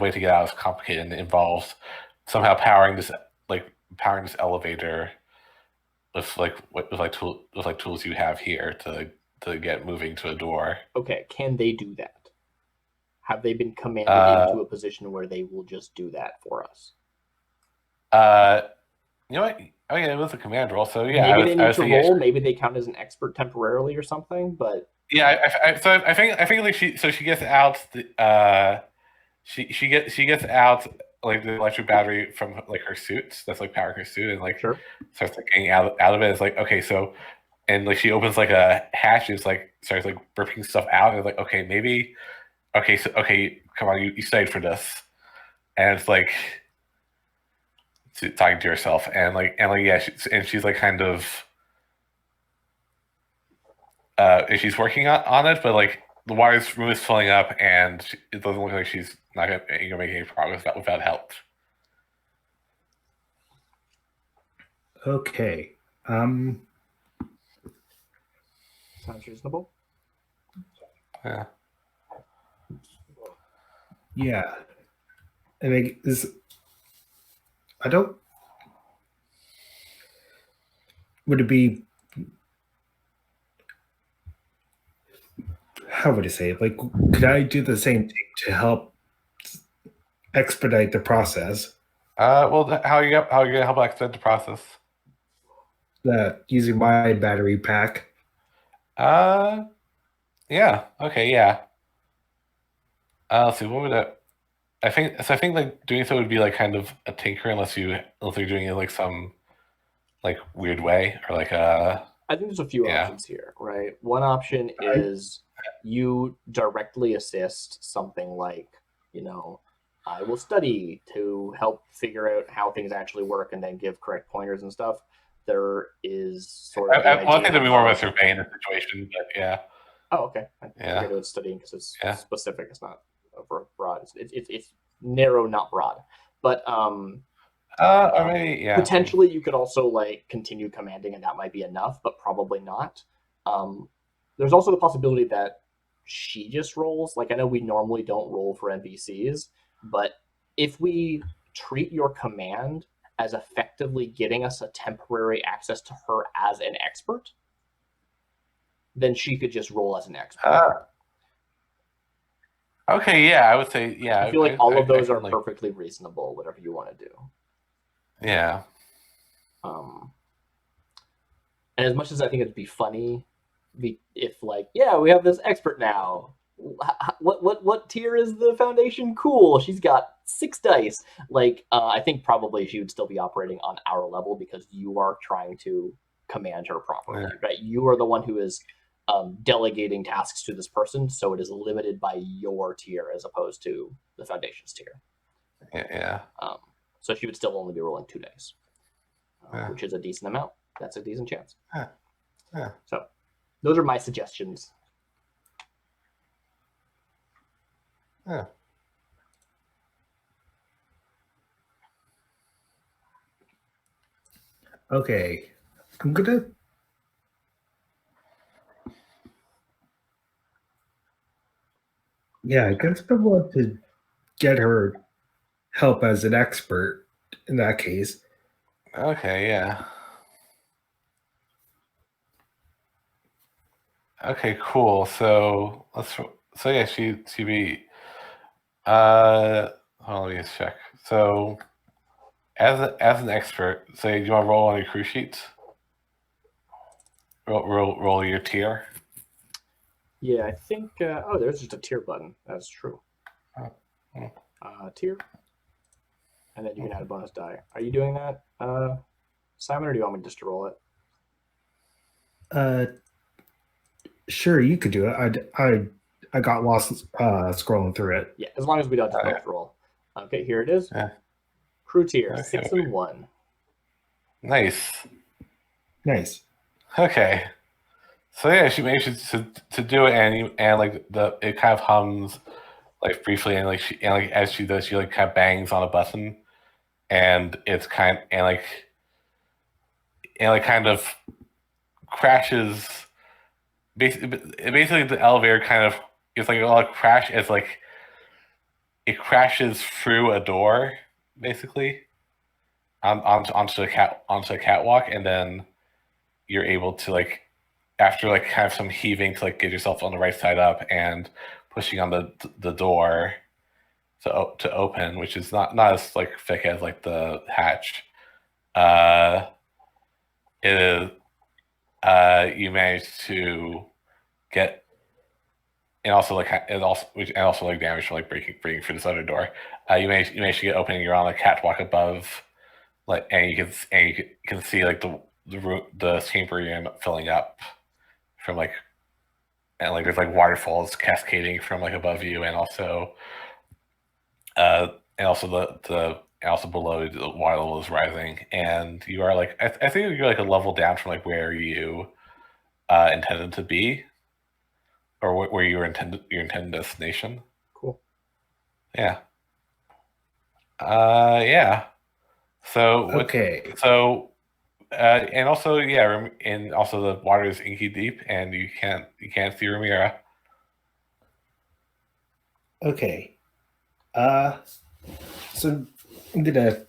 way to get out is complicated and it involves somehow powering this elevator with tools you have here to get moving to a door. Okay, can they do that? Have they been commanded into a position where they will just do that for us? You know what? Oh yeah, it was a command roll. So yeah, maybe they need to roll. Maybe they count as an expert temporarily or something. But yeah, I think like she gets out the she gets out like the electric battery from like her suit that's like powering her suit and like starts like getting out of it. It's like okay, so and like she opens like a hatch and it's like starts like burping stuff out and it's like okay maybe okay come on you stayed for this and it's like talking to yourself and yeah she's like kind of and she's working on it but like the room is filling up and it doesn't look like she's not gonna make any progress without help. Okay. Sounds reasonable. Yeah. Yeah. And I don't. Would it be? How would I say it? Like, could I do the same thing to help expedite the process? Well, how are you gonna help expedite the process? Using my battery pack. Yeah. Okay. Yeah. Let's see, what would that? I think like doing so would be like kind of a tinker unless you're doing it like some like weird way or like I think there's a few Yeah. options here, right? One option is you directly assist something like, I will study to help figure out how things actually work and then give correct pointers and stuff. There is sort of the I think idea there'd be more of a of- surveying situation, but yeah. Oh, okay. I Yeah. figured it was studying because it's Yeah. specific. It's not broad. It's narrow, not broad. But Or maybe, yeah. potentially you could also like continue commanding, and that might be enough, but probably not. There's also the possibility that she just rolls. Like I know we normally don't roll for NPCs, but if we treat your command as effectively getting us a temporary access to her as an expert, then she could just roll as an expert. Okay, yeah, I would say, yeah. I feel like all of those are like, perfectly reasonable, whatever you want to do. Yeah. And as much as I think it'd be funny, if like, yeah, we have this expert now. What tier is the foundation? Cool, she's got 6 dice. Like, I think probably she would still be operating on our level because you are trying to command her properly, right? You are the one who is delegating tasks to this person, so it is limited by your tier as opposed to the foundation's tier. Yeah. So she would still only be rolling 2 dice, which is a decent amount. That's a decent chance. Yeah. So those are my suggestions. Yeah. Okay. I'm gonna I guess I want to get her help as an expert in that case. Okay, yeah. Okay, cool. So yeah, she be hold on, let me just check. So as an expert, say, do you want to roll on your crew sheets? Roll your tier. Yeah, I think. There's just a tier button. That's true. Tier, and then you can add a bonus die. Are you doing that, Simon, or do you want me just to roll it? Sure, you could do it. I got lost scrolling through it. Yeah, as long as we don't just bonus roll. Okay, here it is. Yeah. Crew tier, Okay, 6 and 1. Nice. Okay. So yeah, she managed to do it, and like it kind of hums like briefly, and like as she does, she like kind of bangs on a button, and it's kind of crashes. Basically, the elevator kind of it's like a lot of crash. It's like it crashes through a door, basically, onto a catwalk, and then you're able to like after like kind of some heaving to like get yourself on the right side up and pushing on the door to open, which is not as like thick as like the hatch. It is you manage to get and also like damage from like breaking through this other door. You manage to get open. You're on a catwalk above, like, and you can see like the chamber you're in filling up from like, and like there's like waterfalls cascading from like above you, and also below the water level is rising, and you are like I think you're like a level down from like where you intended to be, or where your intended destination. Cool. Yeah. Yeah. So Okay. So and also and also the water is inky deep, and you can't see Ramira. Okay. So I'm gonna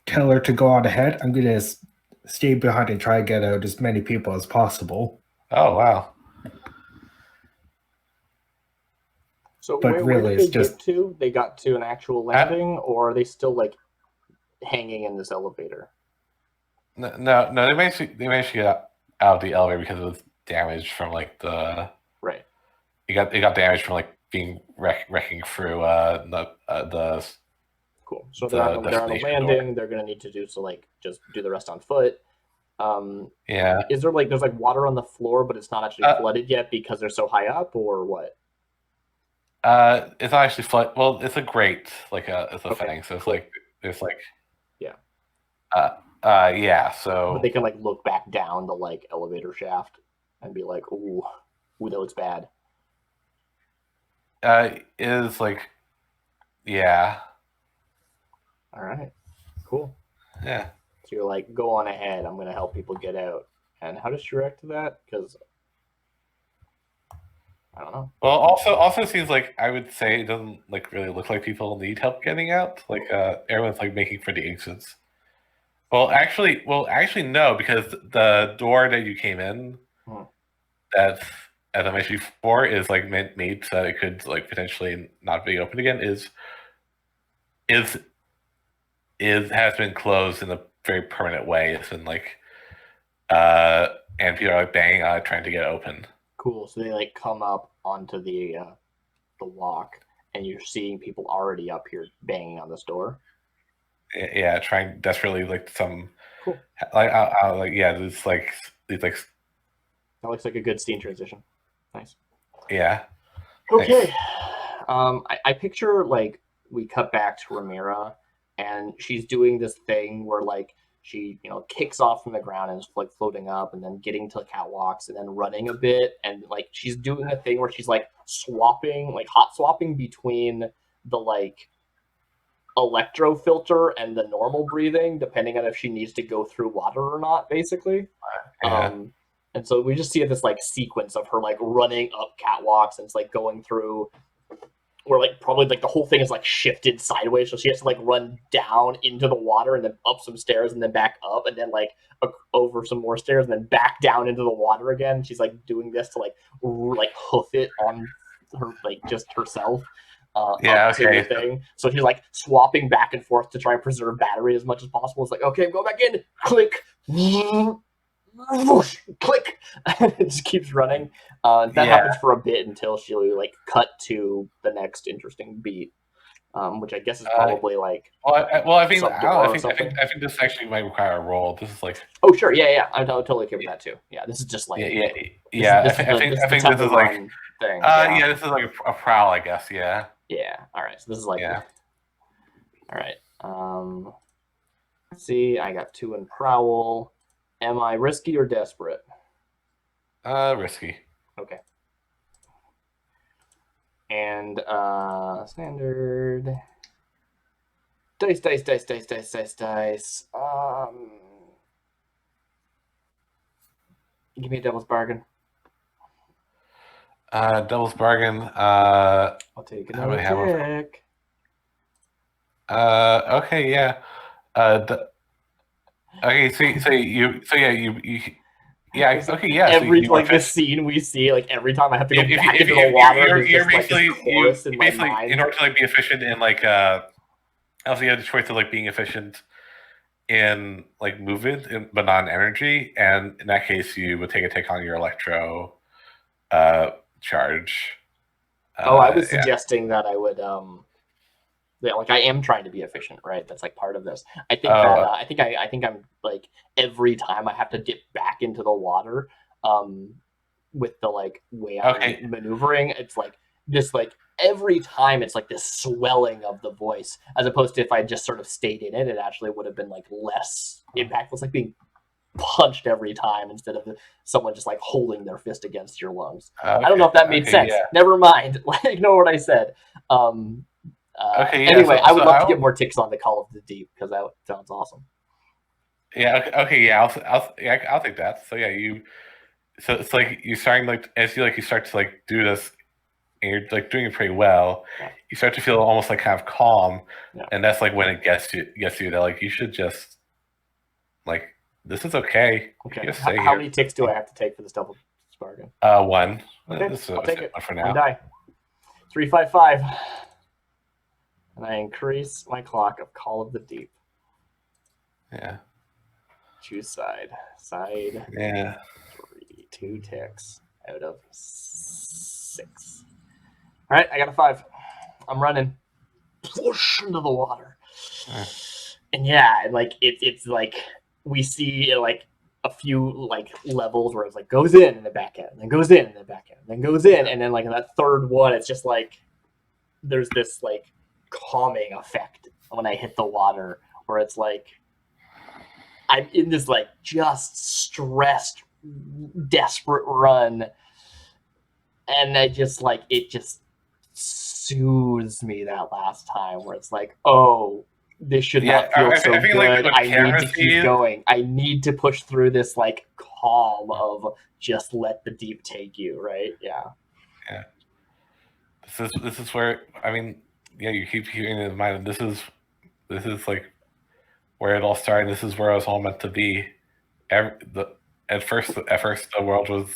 tell her to go on ahead. I'm gonna stay behind and try to get out as many people as possible. Oh wow. So But where really, did it's they just- get to? They got to an actual landing, or are they still like hanging in this elevator? No, they managed to get out of the elevator because it was damaged from like the Right. it got damaged from like being wrecking through the Cool. So they're on the destination landing. door. They're gonna need to do just do the rest on foot. Yeah. Is there there's water on the floor, but it's not actually flooded yet because they're so high up, or what? It's not actually flood. Well, it's a grate, it's a thing. So it's cool. it's yeah. Yeah. So but they can look back down the elevator shaft and be like, ooh, that looks bad. is yeah. All right. Cool. Yeah. So you're go on ahead. I'm gonna help people get out. And how does she react to that? Because I don't know. Well, also seems I would say it doesn't really look like people need help getting out. Everyone's making for the exits. Well, actually, no, because the door that you came in, that's, as I mentioned before, is made so that it could potentially not be open again. Has been closed in a very permanent way. It's been and people are banging on it trying to get it open. Cool. So they come up onto the walk, and you're seeing people already up here banging on this door. Yeah, trying desperately some. Cool. Yeah, these that looks like a good scene transition. Nice. Yeah. Okay. Nice. I picture we cut back to Ramira, and she's doing this thing where she kicks off from the ground and is floating up, and then getting to catwalks, and then running a bit, and she's doing a thing where she's swapping, hot swapping between the electro filter and the normal breathing, depending on if she needs to go through water or not, basically. Yeah. And so we just see this sequence of her running up catwalks, and it's going through where probably the whole thing is shifted sideways, so she has to run down into the water and then up some stairs and then back up and then over some more stairs and then back down into the water again. She's doing this to hoof it on her just herself. Yeah, okay. To the thing. So she's swapping back and forth to try and preserve battery as much as possible. It's okay, go back in, click, whoosh, click. It just keeps running. That happens for a bit until she cut to the next interesting beat, which I guess is probably I think this actually might require a roll. This is oh sure, yeah, I'm totally okay with that too. Yeah, this is just I think this is thing. Yeah, this is a prowl, I guess. Yeah. Yeah. All right. So this is all right. Let's see. I got 2 in prowl. Am I risky or desperate? Risky. Okay. And standard dice. Give me a devil's bargain. Devil's bargain. I'll take another tick. Okay, yeah. Okay, so you yeah, okay, yeah. Every so this scene we see, every time I have to go back into the water, you're there's basically this chorus in my basically mind. in order to be efficient in also you have the choice of being efficient in movement but not in energy, and in that case you would take a tick on your electro charge. I was suggesting that I would I am trying to be efficient, right? That's part of this. I think I think I'm every time I have to dip back into the water, with the way I'm maneuvering, it's this every time it's this swelling of the voice, as opposed to if I just sort of stayed in it, it actually would have been less impactful. It's being punched every time instead of someone just holding their fist against your lungs. I don't know if that made sense. Yeah. Never mind. Ignore what I said. Anyway, I would love to get more ticks on the Call of the Deep because that sounds awesome. Yeah. Okay. Yeah. I'll take that. So yeah, so it's you're starting as you start to do this, and you're doing it pretty well. Yeah. You start to feel almost kind of calm, and that's when it gets you that you should just this is okay. Okay. How many ticks do I have to take for this double bargain? 1. Okay. I'll take it for now. 1 die. 3, 5, 5. And I increase my clock of Call of the Deep. Yeah. Choose side. Yeah. 3, 2 ticks out of 6. right, I got a 5. I'm running. Whoosh into the water. And yeah, and like it's like we see like a few like levels where it's like goes in the back end, and then goes in the back end, and then goes in, and then like in that third one, it's just like there's this like calming effect when I hit the water, where it's like I'm in this like just stressed, desperate run, and I just like it just soothes me that last time where it's like, oh, this should not feel so I think good. like I need to keep going. I need to push through this like calm of just let the deep take you, right? Yeah. Yeah. This is where I mean, yeah, you keep keeping in mind this is like where it all started. This is where it was all meant to be. At first the world was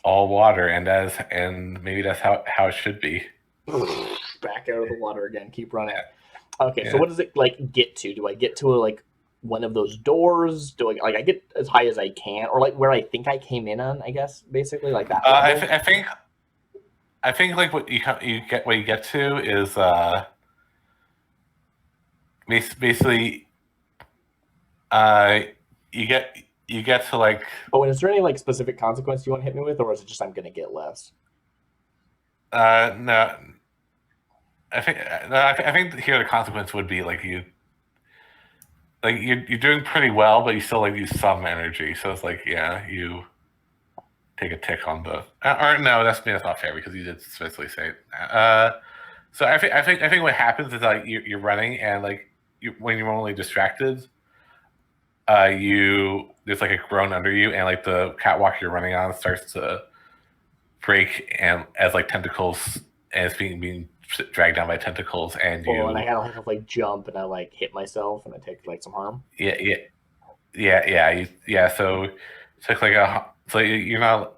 all water, and maybe that's how it should be. Back out of the water again. Keep running. Okay, so what does it like get to? Do I get to like one of those doors? Do I get as high as I can, or like where I think I came in on? I guess basically like that. I think like what you get to is basically you get to like. Oh, and is there any like specific consequence you want to hit me with, or is it just I'm gonna get less? No. I think here the consequence would be like you're doing pretty well, but you still like use some energy. So it's like you take a tick on the or no, that's not fair because you did specifically say it. So I think what happens is like you're running and like when you're only distracted, there's like a groan under you and like the catwalk you're running on starts to break and as like tentacles and it's being dragged down by tentacles and and I had to like jump and I like hit myself and I take like some harm. So it's like you're not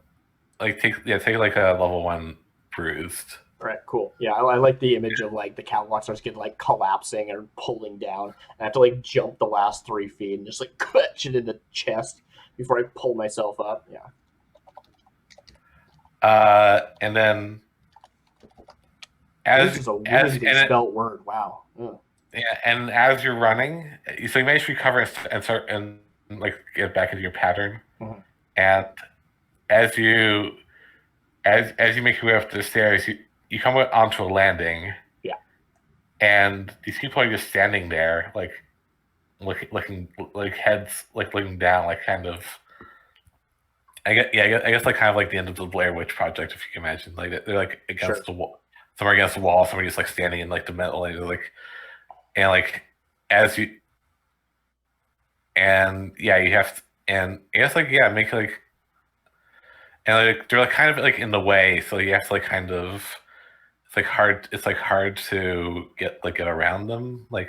like take like a level 1 bruised. All right, cool. Yeah, I like the image of like the catwalk starts getting like collapsing or pulling down, and I have to like jump the last 3 feet and just like catch it in the chest before I pull myself up. Yeah. And then this is a weirdly spelt word. Wow. Ugh. Yeah, and as you're running, so you manage to recover and start and like get back into your pattern. Mm-hmm. And as you make your way up the stairs, you come onto a landing. Yeah. And these people are just standing there, like looking like heads like looking down, like kind of. I guess like kind of like the end of the Blair Witch Project, if you can imagine. Like they're like against the wall, some are against the wall, some are just like standing in like the middle, and like. And like as you and yeah you have to, and I guess like make like and like they're like kind of like in the way, so you have to like kind of it's like hard to get around them like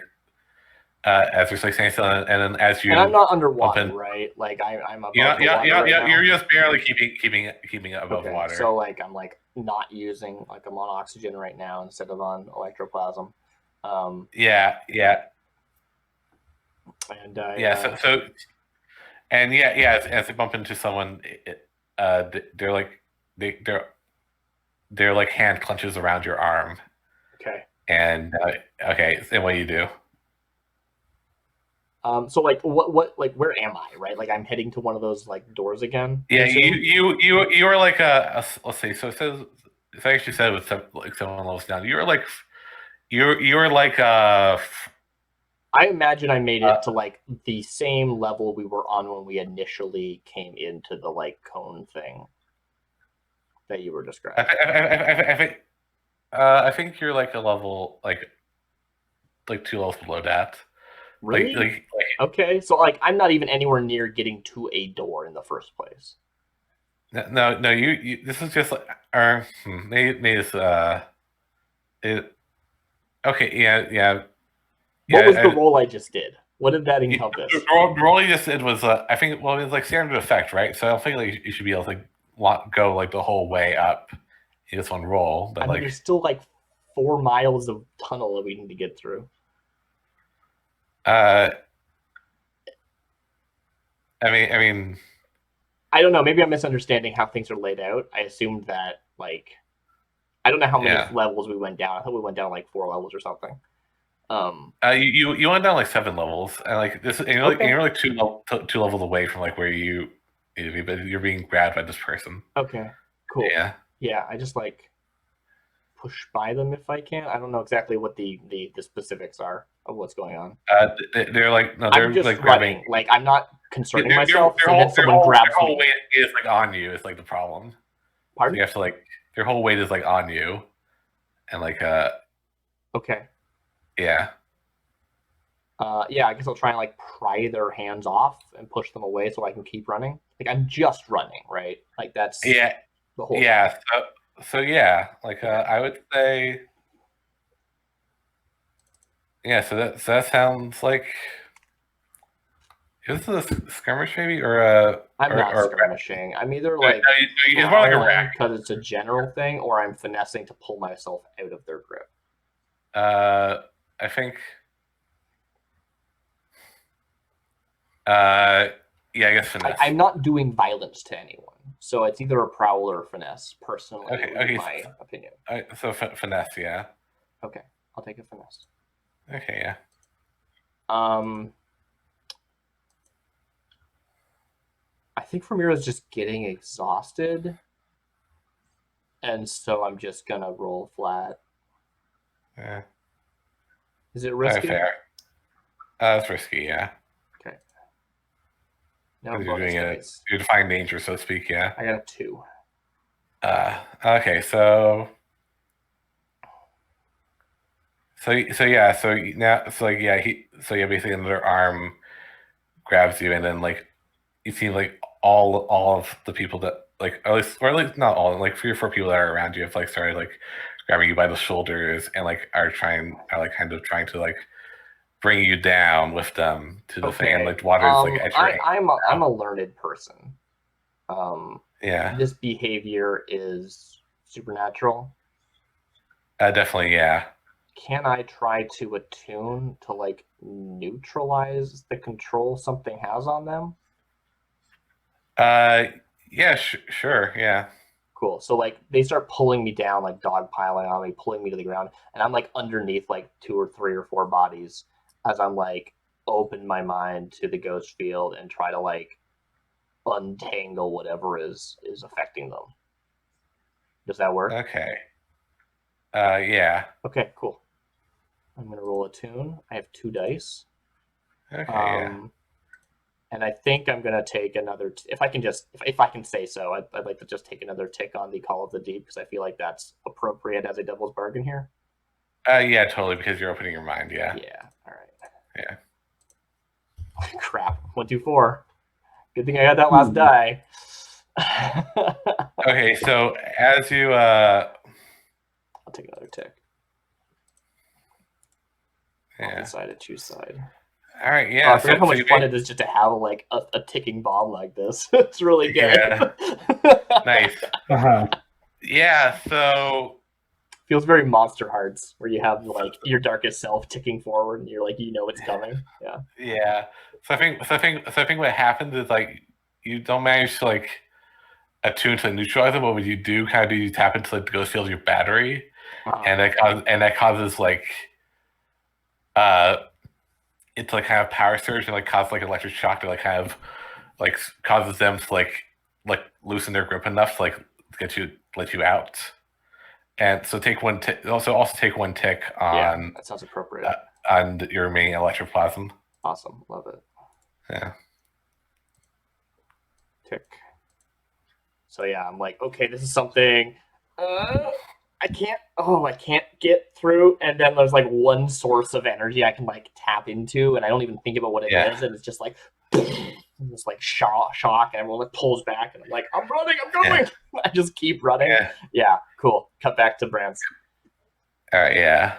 as you're like saying so, and then as you and I'm not underwater, right? Like I'm above the water you're just barely keeping it above water. So like I'm like not using like I'm on oxygen right now instead of on electroplasm. And as they bump into someone, they're like hand clenches around your arm. Okay. And and what do you do? So like what like where am I, right? Like I'm heading to one of those like doors again. Yeah, you were like let's see. So it actually said it was like 7 levels down. You were like. You were like I imagine I made it to like the same level we were on when we initially came into the like cone thing that you were describing. I think you're like a level like 2 levels below that. Really? Okay, so like I'm not even anywhere near getting to a door in the first place. No, you this is just like maybe it's it. Okay, yeah. What was the roll I just did? What did that encompass? The roll you just did was, I think, it was like standard effect, right? So I don't think like you should be able to like go like the whole way up in this one roll. But there's still like 4 miles of tunnel that we need to get through. I mean, I don't know. Maybe I'm misunderstanding how things are laid out. I assumed that like I don't know how many levels we went down. I thought we went down like 4 levels or something. You went down like 7 levels, and like this, and you're like two levels away from like where you need to be, but you're being grabbed by this person. Okay, cool. Yeah. I just like push by them if I can. I don't know exactly what the specifics are of what's going on. They're like I'm just like running. grabbing. Like I'm not concerning myself. So then someone grabs their whole me. weight is like on you. Is like the problem. Pardon? So you have to like their whole weight is like on you, and like Okay. Yeah. Yeah, I guess I'll try and like pry their hands off and push them away so I can keep running. Like I'm just running, right? Like that's the whole thing. So yeah, like I would say so that sounds like, is this a skirmish maybe or I'm not skirmishing. I'm either like it's more like a rack because it's a general thing, or I'm finessing to pull myself out of their grip. I think I guess finesse. I'm not doing violence to anyone, so it's either a prowl or a finesse. Personally, in my opinion. So finesse, yeah. Okay, I'll take a finesse. Okay, yeah. I think Ramira's just getting exhausted, and so I'm just gonna roll flat. Yeah. Is it risky? Fair. It's risky, yeah. Okay. Now you're defying danger, so to speak, yeah. I got a 2. Okay, so basically another arm grabs you, and then like you see like all of the people that like at least not all, like 3 or 4 people that are around you have like started like grabbing you by the shoulders and like are kind of trying to like bring you down with them to the thing, and like water is like entering. I'm a learned person. This behavior is supernatural. Definitely, yeah. Can I try to attune to like neutralize the control something has on them? Yeah, sure, yeah. Cool. So like they start pulling me down, like dogpiling on me, pulling me to the ground, and I'm like underneath like 2 or 3 or 4 bodies as I'm like open my mind to the ghost field and try to like untangle whatever is affecting them. Does that work? Okay. Yeah. Okay, cool. I'm gonna roll a tune. I have 2 dice. Okay. And I think I'm gonna take another. If I can say so, I'd like to just take another tick on the Call of the Deep because I feel like that's appropriate as a devil's bargain here. Yeah, totally, because you're opening your mind. Yeah. Yeah. All right. Yeah. Crap. 1, 2, 4. Good thing I got that last die. Okay, so as you I'll take another tick. I'll decide to choose side. All right, yeah. I forgot how much fun it is just to have like a ticking bomb like this. It's really good. Yeah. Nice. Yeah, so feels very Monster Hearts, where you have like your darkest self ticking forward, and you're like, it's coming. Yeah. Yeah. So I think what happens is like you don't manage to like attune to neutralize it. What would you do? Kind of do you tap into like the ghost field of your battery, and that causes like it's like kind of power surge and like causes like electric shock to like kind of like causes them to like loosen their grip enough to like let you out. And so take 1 tick. Also take 1 tick on. That sounds appropriate. On your remaining electroplasm. Awesome, love it. Yeah. Tick. So yeah, I'm like, okay, this is something. I can't get through, and then there's like one source of energy I can like tap into, and I don't even think about what it is, and it's just like this like shock, and everyone like pulls back, and I'm like, I'm running, I'm going. Yeah. I just keep running. Yeah, cool. Cut back to Brant's. All right, yeah.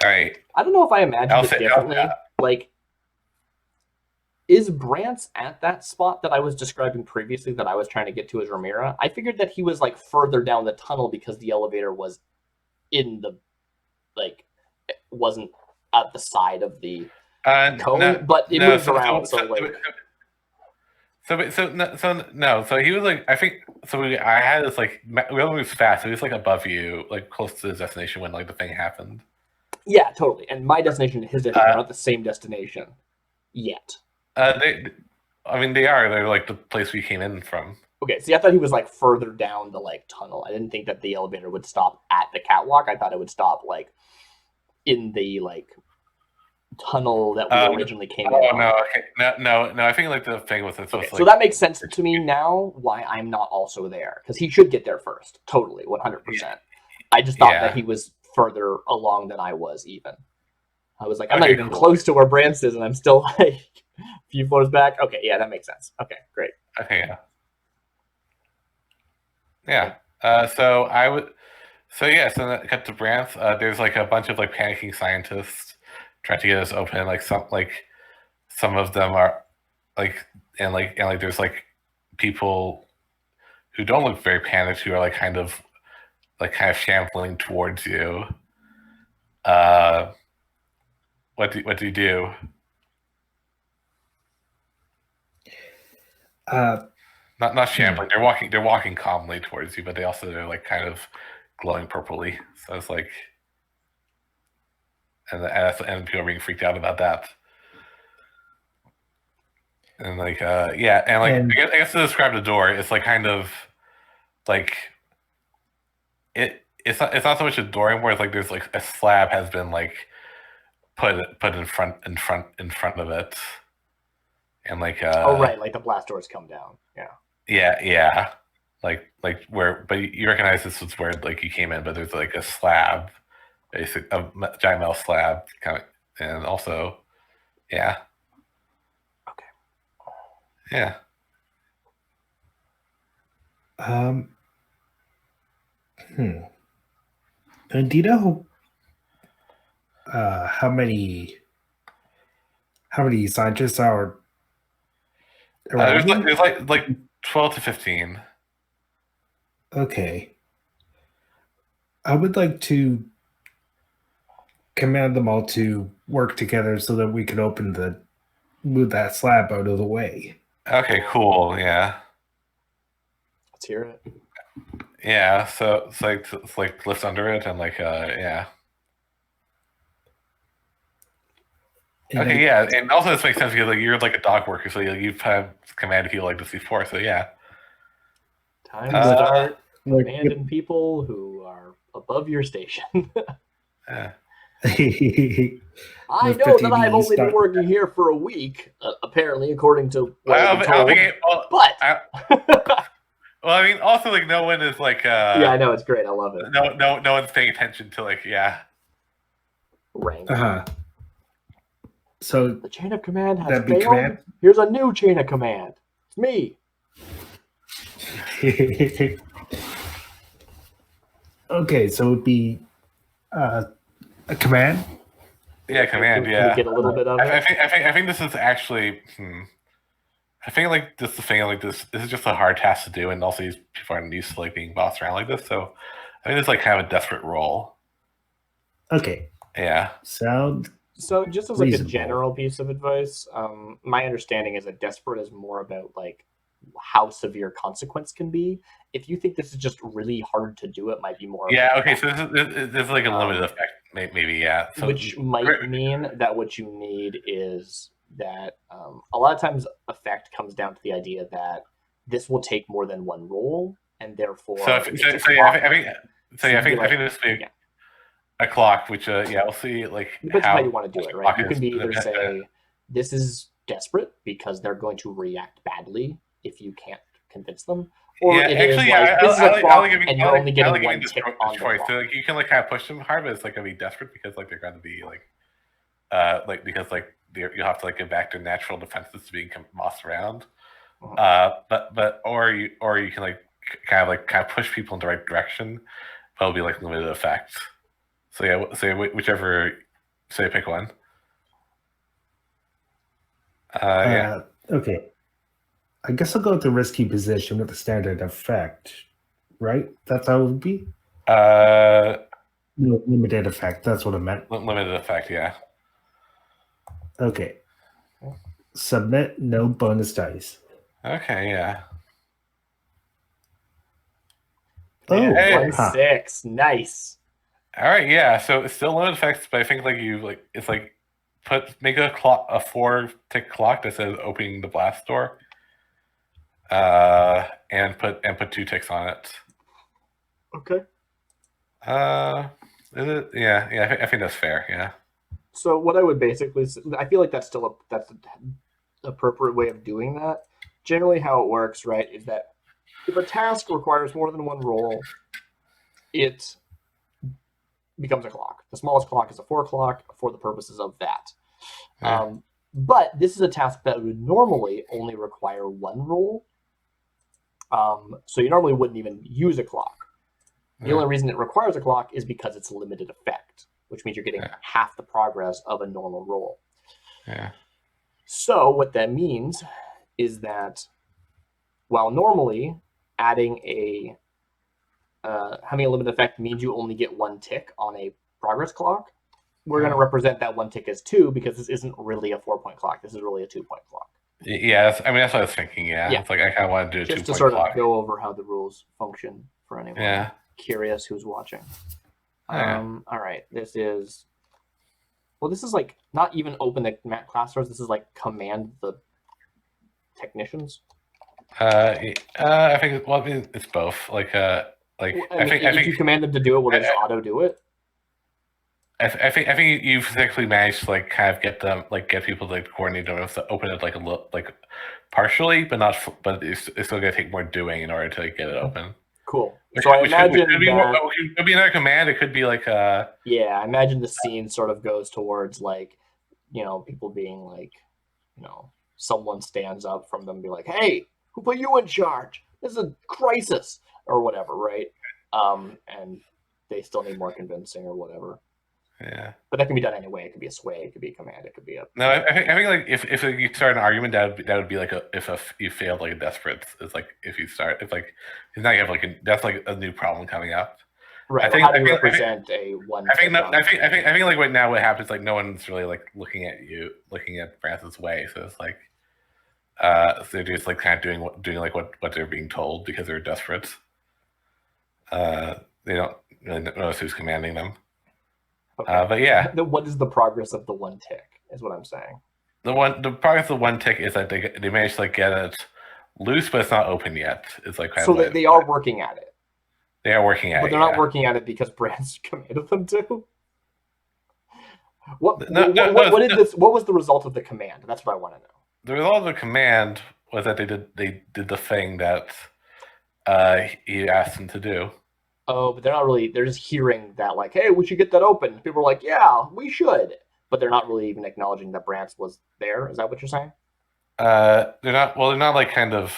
All right. I don't know if I imagined it differently. Like, is Brant's at that spot that I was describing previously that I was trying to get to as Ramira? I figured that he was like further down the tunnel because the elevator was in the it wasn't at the side of the cone, but it moves around. So he was like, I think so. I had this like we all moved fast. So he was like above you, like close to his destination when like the thing happened. Yeah, totally. And my destination and his destination are not the same destination yet. They are. They're like the place we came in from. Okay, see, I thought he was like further down the like tunnel. I didn't think that the elevator would stop at the catwalk. I thought it would stop like in the like tunnel that we originally came in. Oh no, okay. No. I think like the thing was okay, so that makes sense to me now. Why I'm not also there, because he should get there first. Totally, 100%. I just thought that he was further along than I was. Even I was like, I'm not even close to where Brance is, and I'm still like a few floors back. Okay, yeah, that makes sense. Okay, great. Okay, yeah. So cut to Brance. There's like a bunch of like panicking scientists trying to get us open. Like some of them are like and there's like people who don't look very panicked who are like kind of shambling towards you. What do you do? Not shambling. They're walking calmly towards you, but they're like kind of glowing purpley. So it's like, and people are being freaked out about that. And like, I guess to describe the door, it's like kind of like it's not so much a door anymore. It's like there's like a slab has been like put in front of it, and like right, like the blast doors come down. Yeah. Like where, but you recognize this was where like you came in, but there's like a slab, a giant metal slab, kind of, and also, yeah. Okay. Yeah. And do you know how many scientists are around? There's like 12 to 15. Okay. I would like to command them all to work together so that we can move that slab out of the way. Okay, cool. Yeah. Let's hear it. Yeah, so it's like lift under it and like yeah. Okay, yeah, and also this makes sense because like you're like a dog worker, so you've had commanded people like this before, so yeah. Time to start commanding people who are above your station. Yeah. I know that I've only been working here for a week, apparently, according to what I've been told. Well, I mean, also like no one is like. Yeah, I know, it's great. I love it. No one's paying attention to like rank. So the chain of command has failed. Here's a new chain of command. It's me. Okay, so it would be a command. Yeah, command. Can we get a little bit of it? I think this is actually. I think like this is the thing. Like this is just a hard task to do, and also these people aren't used to like being bossed around like this. So I think it's like kind of a desperate role. Okay. Yeah. So just as like a general piece of advice, my understanding is that desperate is more about like how severe consequence can be. If you think this is just really hard to do, it might be more. Yeah. Okay. So this is like a limited effect, maybe. Yeah. So, which might mean that what you need is that a lot of times effect comes down to the idea that this will take more than one roll, and therefore. I think this will be a clock, which we'll see like how you want to do it, right? You can either say this is desperate because they're going to react badly if you can't convince them, or this is a clock and you're only getting one tick on the clock. So like you can like kind of push them hard, but it's like gonna be desperate because like they're gonna be because you have to like get back to natural defenses to being mossed around. Or you can like kind of push people in the right direction, but it'll be like limited effect. So yeah, say whichever, say pick one. Okay. I guess I'll go with the risky position with the standard effect, right? That's how it would be? Limited effect, that's what I meant. Limited effect, yeah. Okay. Submit, no bonus dice. Okay, yeah. Oh, Hey. 1-6. Nice. All right, yeah. So it's still limited effects, but I think it's like make a 4-tick clock that says opening the blast door. And put 2 ticks on it. Okay. Is it? Yeah. I think that's fair. Yeah. So what I would basically, I feel like that's an appropriate way of doing that. Generally, how it works, right, is that if a task requires more than one roll, it becomes a clock. The smallest clock is a 4 clock for the purposes of that. Yeah. But this is a task that would normally only require 1 roll. So you normally wouldn't even use a clock. The only reason it requires a clock is because it's limited effect, which means you're getting half the progress of a normal roll. Yeah. So what that means is that while normally adding having a limited effect means you only get 1 tick on a progress clock, we're going to represent that 1 tick as 2 because this isn't really a 4-point clock. This is really a 2-point clock. Yeah, that's what I was thinking. Yeah. It's like I kind of want to do a 2-point just to sort clock. of go over how the rules function for anyone curious who's watching. All right, this is like not even open the class doors. This is like command the technicians. I think it's both. If you command them to do it, will they just auto do it? I think you've successfully managed to like kind of get people to coordinate to open it like a little partially, but it's still gonna take more doing in order to get it open. Cool. So I imagine it could be another command. It could be like yeah, I imagine the scene sort of goes towards people being someone stands up from them and be like, "Hey, who put you in charge? This is a crisis," or whatever, right? And they still need more convincing or whatever. Yeah. But that can be done anyway. It could be a sway. It could be a command. It could be a. No, I think like if you start an argument, that would be like if you failed like a desperate. It's like if you now you have that's like a new problem coming up. Right. How do you represent a 1? I think like right now what happens no one's really looking at Francis' way. So it's like so they're just kind of doing what they're being told because they're desperate. They don't really notice who's commanding them. Okay. But yeah, what is the progress of the 1 tick? Is what I'm saying. The progress of the 1 tick is that they managed to get it loose, but it's not open yet. It's they are working at it. They are working at it, but they're not working at it because Brands commanded them to. What was the result of the command? That's what I want to know. The result of the command was that they did the thing that he asked them to do. Oh, but they're not really. They're just hearing that, hey, we should get that open. People are like, yeah, we should. But they're not really even acknowledging that Brantz was there. Is that what you're saying? They're not. Well, they're not kind of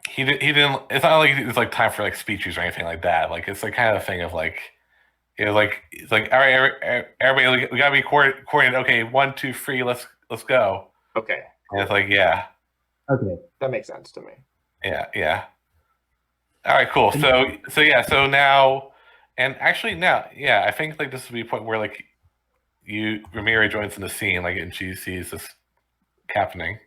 he didn't. It's not like it's time for speeches or anything like that. It's kind of thing of it's like all right, everybody, we gotta be coordinated. Okay, 1, 2, 3, let's go. Okay. And it's yeah. Okay. That makes sense to me. Yeah. All right, cool. So now, and actually now, I think this would be a point where Ramira joins in the scene, and she sees this happening,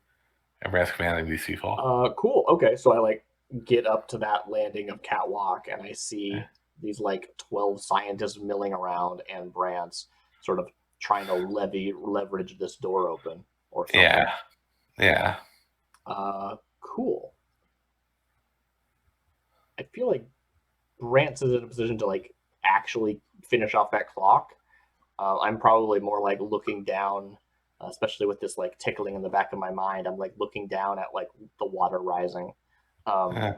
and Brand's commanding these people. Cool. Okay, so I get up to that landing of Catwalk, and I see these 12 scientists milling around, and Brand's sort of trying to leverage this door open or something. Yeah. Cool. I feel like Brantz is in a position to actually finish off that clock. I'm probably more looking down, especially with this tickling in the back of my mind. I'm looking down at the water rising, and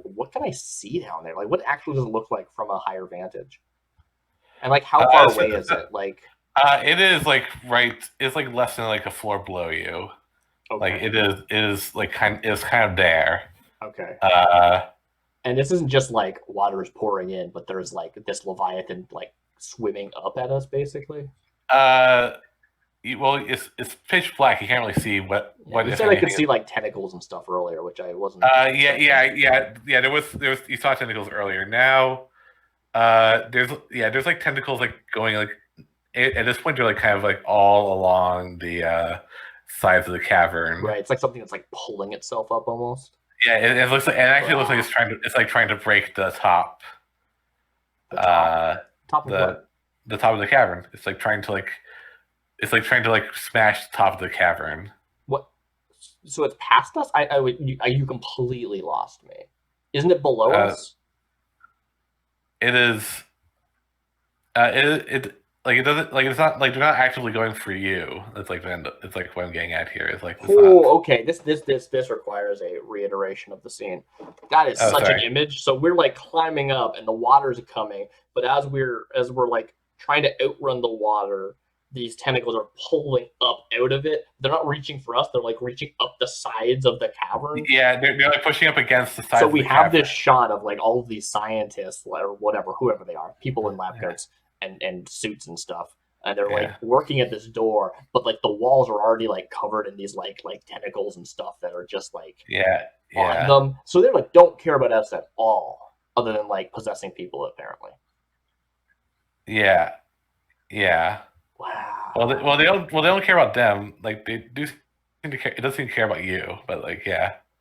what can I see down there? What actually does it look like from a higher vantage? And how far away is it? It is right. It's less than a floor below you. Okay. It is kind of there. Okay. And this isn't just water is pouring in, but there's this Leviathan swimming up at us, basically. Well, it's pitch black. You can't really see what. You said I could see tentacles and stuff earlier, which I wasn't. Yeah. There was. You saw tentacles earlier. Now, there's tentacles going at this point they're kind of all along the sides of the cavern. Right. It's like something that's like pulling itself up almost. Yeah, it looks like it actually looks like it's trying to break the top. The top of what? The top of the cavern. It's like trying to smash the top of the cavern. What? So it's past us? You completely lost me. Isn't it below us? It is. It doesn't like it's not like they're not actively going for you. It's like what I'm getting at here. It's like okay. This requires a reiteration of the scene. That is such an image. So we're like climbing up and the water's coming, but as we're like trying to outrun the water, these tentacles are pulling up out of it. They're not reaching for us. They're like reaching up the sides of the cavern. Yeah, they're like pushing up against the sides. So we have this shot of like all of these scientists or whatever, whoever they are, people in lab coats and suits and stuff, and they're like working at this door, but like the walls are already like covered in these like tentacles and stuff that are just like on them. So they're like don't care about us at all, other than like possessing people apparently. Yeah. Wow. Well, they don't care about them. Like they do seem to care. It doesn't seem to care about you, but like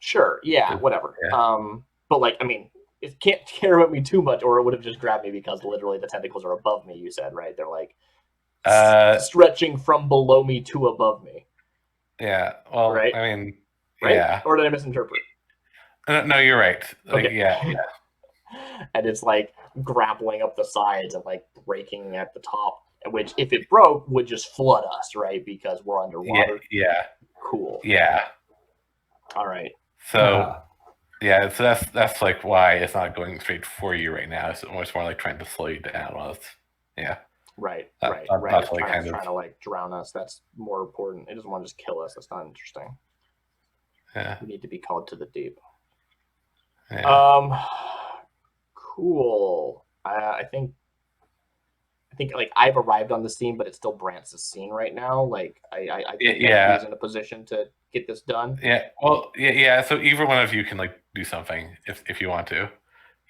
Sure. Yeah. Whatever. Yeah. But like I mean, it can't care about me too much, or it would have just grabbed me because literally the tentacles are above me. You said right? They're like stretching from below me to above me. Yeah. Well, right. I mean, right? Yeah. Or did I misinterpret? No, you're right. Like, okay. Yeah. And it's like grappling up the sides and like breaking at the top, which if it broke would just flood us, right? Because we're underwater. Yeah. Cool. Yeah. All right. So. Yeah, so that's like why it's not going straight for you right now. It's more like trying to slow you down. Right. That's like trying to like drown us. That's more important. It doesn't want to just kill us. That's not interesting. Yeah. We need to be called to the deep. Yeah. Cool. I think like I've arrived on the scene, but it's still Brantz's scene right now. Like I think he's in a position to get this done. Yeah. Well, yeah. So either one of you can like do something if you want to.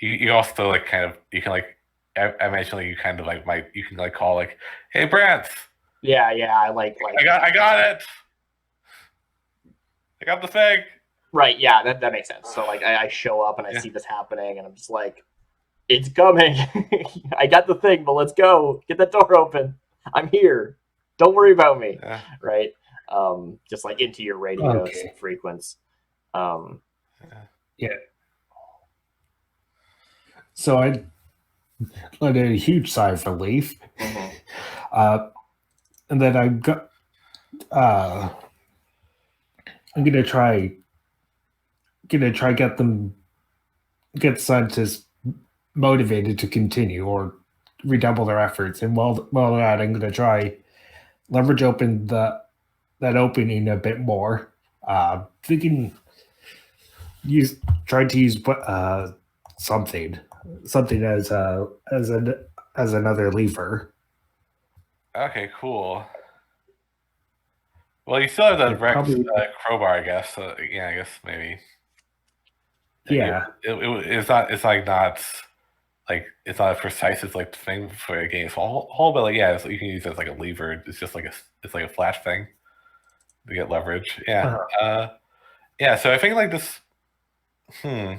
You also like kind of you can like I imagine like you kind of like you can like call like, hey Brantz. Yeah. I like I got it. I got the thing. Right. Yeah. That makes sense. So like I show up and I see this happening and I'm just like, it's coming. I got the thing, but let's go. Get that door open. I'm here. Don't worry about me. Yeah. Right. Just like into your radio frequency. Yeah. So I let a huge sigh of relief. Mm-hmm. And then I'm gonna try get scientists motivated to continue or redouble their efforts. And while they're at, I'm gonna try leverage open that opening a bit more. Thinking try to use something as another lever. Okay, cool. Well, you still have the Rex crowbar, I guess. So, yeah, I guess maybe. Yeah. It's not as precise as like the thing for a game whole, but like you can use it as like a lever. It's just like a flash thing to get leverage. Yeah. Yeah. So I think like this. It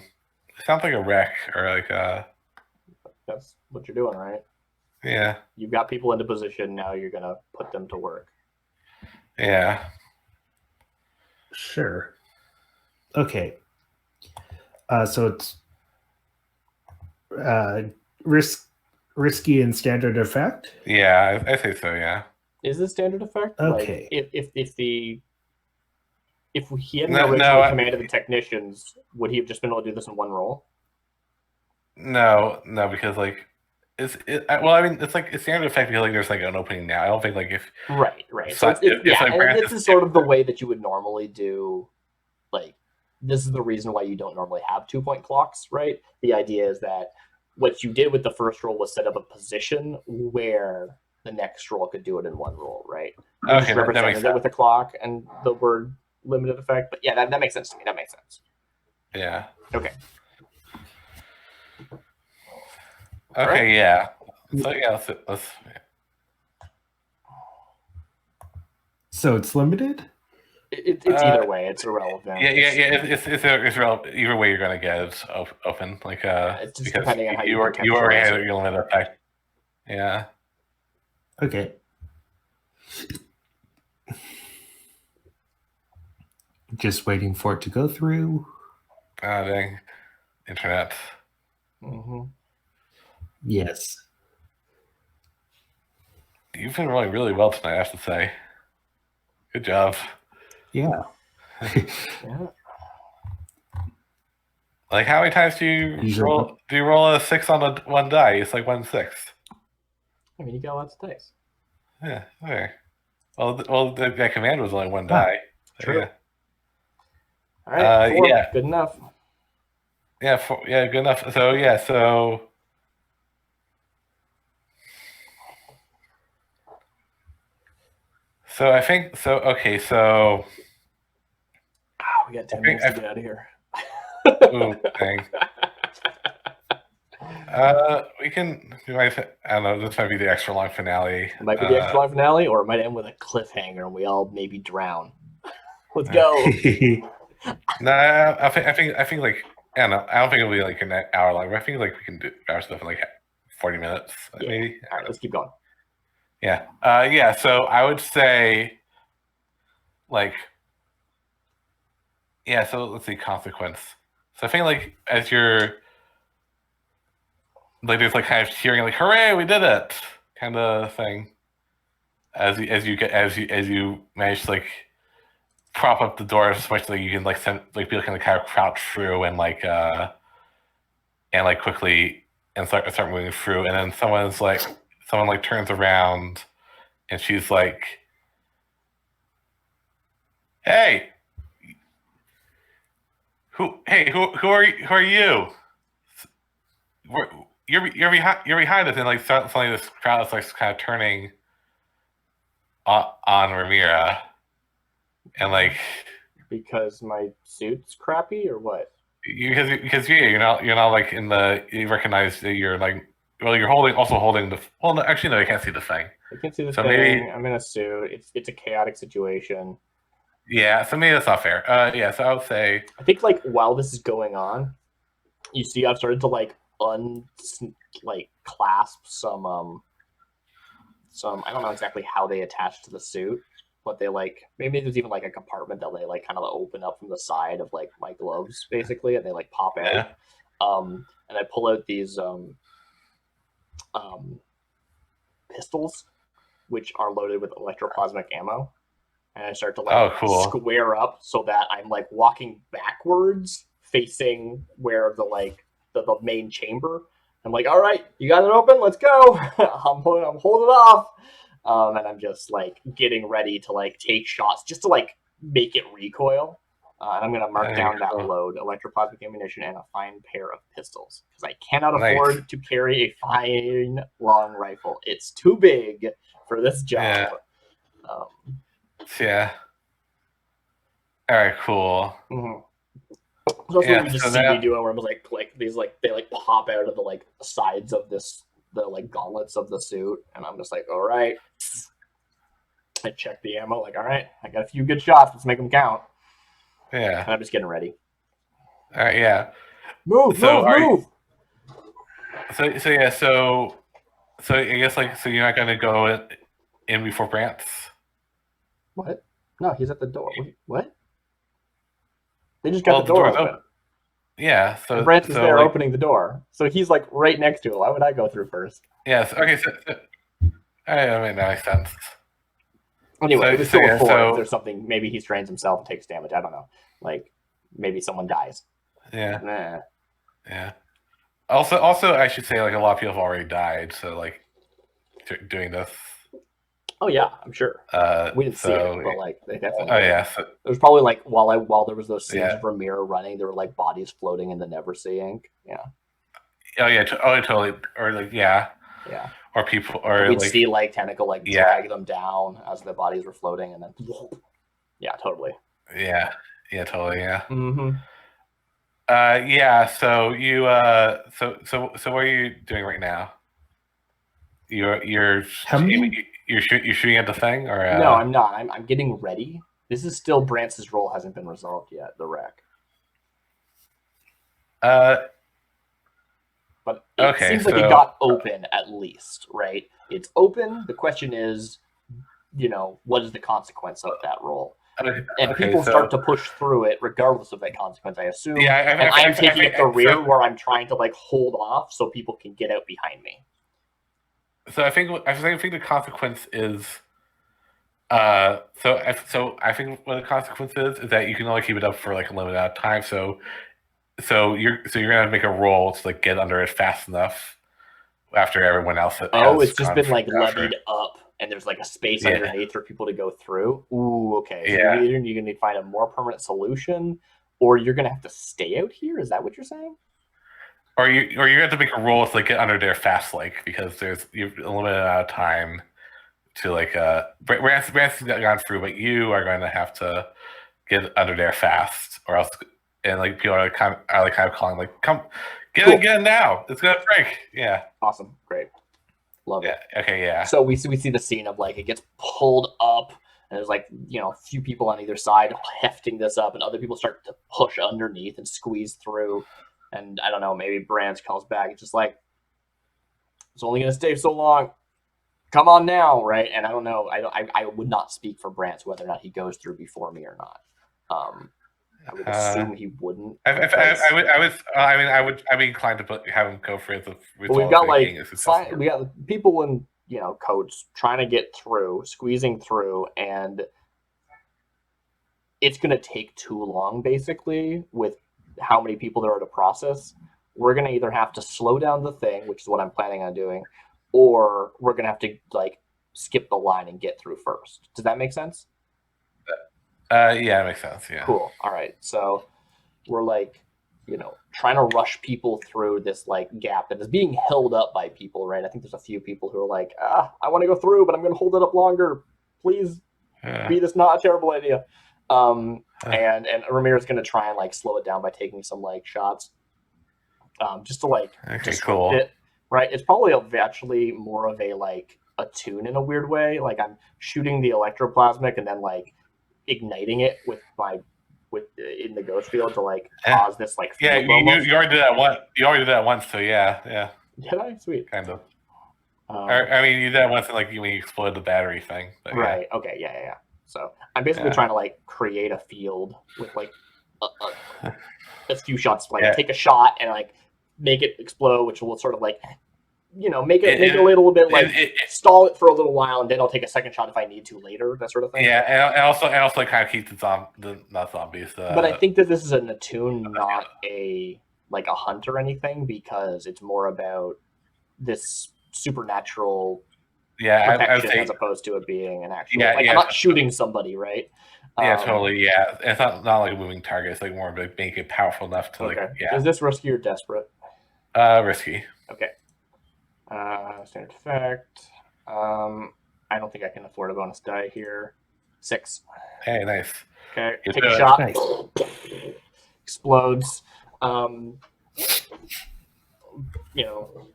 sounds like a wreck or like That's what you're doing, right? Yeah. You've got people into position. Now you're gonna put them to work. Yeah. Sure. Okay. So it's risky and standard effect. Yeah, I say so. Yeah. Is this standard effect? Okay. Like, if he hadn't originally commanded the technicians, would he have just been able to do this in one roll? No, because like well, I mean, it's like it's standard effect because like there's like an opening now. I don't think like if right. So this is sort of the way that you would normally do. Like this is the reason why you don't normally have 2-point clocks, right? The idea is that what you did with the first roll was set up a position where the next roll could do it in one roll, right? Okay, that makes sense. With a clock and the word limited effect, but yeah, that makes sense to me. That makes sense. Yeah. Okay. Okay. Right. Yeah. So yeah, let's. So it's limited. It's either way. It's irrelevant. Yeah. It's relevant. Either way, you're gonna get it open. Like it's just because depending on how you already contextualize had it. your limit effect. Yeah. Okay. Just waiting for it to go through. Oh dang. Internet. Mm-hmm. Yes. You've been rolling really well tonight, I have to say. Good job. Yeah. Yeah. Like, how many times do you Usually roll? Do you roll a 6 on one die? It's like 1/6. I mean, you got lots of dice. Yeah. Okay. Well, that command was only one die. So, True. yeah. All right. 4. Yeah. Good enough. Yeah. Good enough. So yeah. So I think so. Okay. So. We got 10 minutes to get out of here. Ooh, dang. We can. I don't know. This might be the extra long finale. It might be the extra long finale, or it might end with a cliffhanger and we all maybe drown. Let's go. No, I think like I don't know. I don't think it'll be like an hour long. But I think like we can do our stuff in like 40 minutes, maybe. All right, let's keep going. Yeah. Yeah. So I would say, like, yeah. So let's see, consequence. So I think like as you're like there's like kind of cheering, like hooray, we did it, kind of thing. As you manage to like prop up the door as much that you can like send like people can like kind of crouch through and like quickly and start moving through, and then someone like turns around and she's like, hey, who are you? You're behind us, and like suddenly this crowd is like kind of turning on Ramira, and like because my suit's crappy or what? Because you're not like you recognize that you're like you're holding the no, actually no, you can't see the thing. I can't see the so thing. Maybe, I'm in a suit. It's a chaotic situation. Yeah, so maybe that's not fair. Yeah, so I would say I think like while this is going on, you see I've started to like clasp some I don't know exactly how they attach to the suit, but they like maybe there's even like a compartment that they like kind of open up from the side of like my gloves basically, and they like pop out. Yeah. And I pull out these pistols, which are loaded with electroplasmic ammo, and I start to like square up so that I'm like walking backwards, facing where the main chamber. I'm like, all right, you got it open, let's go. I'm holding off, and I'm just like getting ready to like take shots just to like make it recoil. And I'm gonna mark down that load: electroplasmic ammunition and a fine pair of pistols, because I cannot afford to carry a fine long rifle. It's too big for this job. Yeah. All right. Cool. Mm-hmm. So that's what we just see me doing, where I'm like these like they like pop out of the like sides of the like gauntlets of the suit, and I'm just like, all right. I check the ammo, like, all right, I got a few good shots. Let's make them count. Yeah. And I'm just getting ready. All right. Yeah. Move. So I guess so you're not gonna go in before Brant's? What? No, he's at the door. What? They just got the door open. Yeah, so Brant is there opening the door. So he's like right next to it. Why would I go through first? Yes, okay, so I mean, that makes sense. Anyway, it was still a 4. If there's something, maybe he strains himself and takes damage. I don't know. Like, maybe someone dies. Yeah. Yeah. Also, I should say, like, a lot of people have already died, so, like, doing this. Oh yeah, I'm sure. We didn't see it, but like they definitely. Oh yeah. So, there was probably like while there was those scenes of Ramira running, there were like bodies floating in the Neversea ink. Yeah. Oh yeah. Totally. Or like yeah. Or people, or we'd see like Tentacle like drag them down as the bodies were floating, and then yeah, totally. Yeah. Yeah. Totally. Yeah. Mm-hmm. Yeah. So you. So what are you doing right now? You're shooting at the thing, or no, I'm not. I'm getting ready This is still Brance's role hasn't been resolved yet. The wreck. Uh, But it Okay, seems like it so- got open at least, right? It's open. The question is, what is the consequence of that roll? And people start to push through it regardless of that consequence, I assume. Yeah, and I'm taking up the rear where I'm trying to like hold off so people can get out behind me. So I think the consequence is. I think what the consequence is that you can only keep it up for like a limited amount of time. So you're gonna make a roll to like get under it fast enough after everyone else. It's just been like levied up, and there's like a space underneath for people to go through. Ooh, okay. So either you're gonna need to find a more permanent solution, or you're gonna have to stay out here. Is that what you're saying? Or you're gonna have to make a roll to like get under there fast, like because you've a limited amount of time to like Rance gone through, but you are going to have to get under there fast, or else. And like people are kind of calling like, "Come, get in now! It's gonna break!" Yeah. Awesome, great, love it. Okay, yeah. So we see the scene of like it gets pulled up, and there's like a few people on either side hefting this up, and other people start to push underneath and squeeze through. And I don't know, maybe Brands comes back. It's just like it's only gonna stay so long. Come on now, right? And I don't know. I would not speak for Brands whether or not he goes through before me or not. I would assume he wouldn't. I'd be inclined to have him go for it. We've got we got people in coats trying to get through, squeezing through, and it's going to take too long. Basically, with how many people there are to process, we're going to either have to slow down the thing, which is what I'm planning on doing, or we're going to have to like skip the line and get through first. Does that make sense? Yeah, it makes sense. Yeah. Cool. All right. So we're like, trying to rush people through this like gap that is being held up by people, right? I think there's a few people who are like, I want to go through, but I'm going to hold it up longer. Please be this not a terrible idea. And Ramir's going to try and like slow it down by taking some like shots, just to like cool. it, right? It's probably actually more of a like a tune in a weird way. Like I'm shooting the electroplasmic and then like igniting it in the ghost field to like cause this like you already did that once. You already did that once, so yeah. Did I? Sweet. Kind of. I mean, you did that once, like when you exploded the battery thing. But, right. Yeah. Okay. Yeah. So I'm basically trying to like create a field with like a few shots, like take a shot and like make it explode, which will sort of like make it a little bit like stall it for a little while, and then I'll take a second shot if I need to later, that sort of thing. Yeah, and also kind of keep not zombies. But I think that this is an attune, not a hunt or anything, because it's more about this supernatural protection as opposed to it being an actual. I'm not shooting somebody, right? Yeah, totally. Yeah, it's not like a moving target. It's like more of like make it powerful enough to like. Yeah. Is this risky or desperate? Risky. Okay. Standard effect. I don't think I can afford a bonus die here. 6. Hey, nice. Okay, take a shot. Nice. Explodes.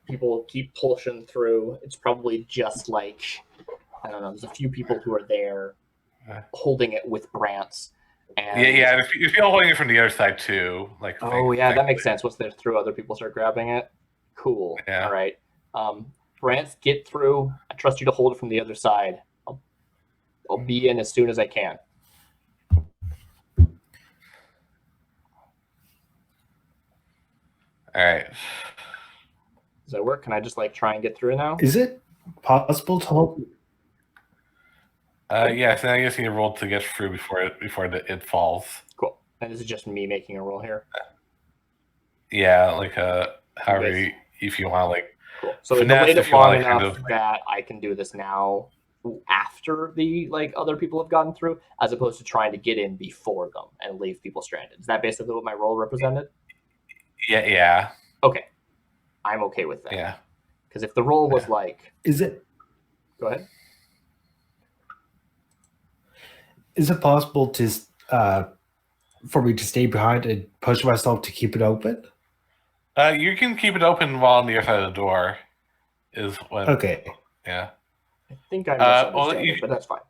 People keep pushing through. It's probably just like, I don't know, there's a few people who are there holding it with Brants. And if you're holding it from the other side too. Like, that makes sense. Once they're through, other people start grabbing it. Cool. Yeah. All right. Brants, get through. I trust you to hold it from the other side. I'll be in as soon as I can. All right. Does that work? Can I just like try and get through now? Is it possible to hold? Yeah. So I guess you need to roll to get through before it falls. Cool. And this is just me making a roll here. Yeah, like however if you want like. Cool. So the way that long enough that I can do this now after the other people have gotten through, as opposed to trying to get in before them and leave people stranded. Is that basically what my role represented? Yeah. Okay. I'm okay with that. Yeah. Because if the role was Is it? Go ahead. Is it possible to for me to stay behind and push myself to keep it open? You can keep it open while on the other side of the door. Is when Okay. Yeah. I think I misunderstand but that's fine.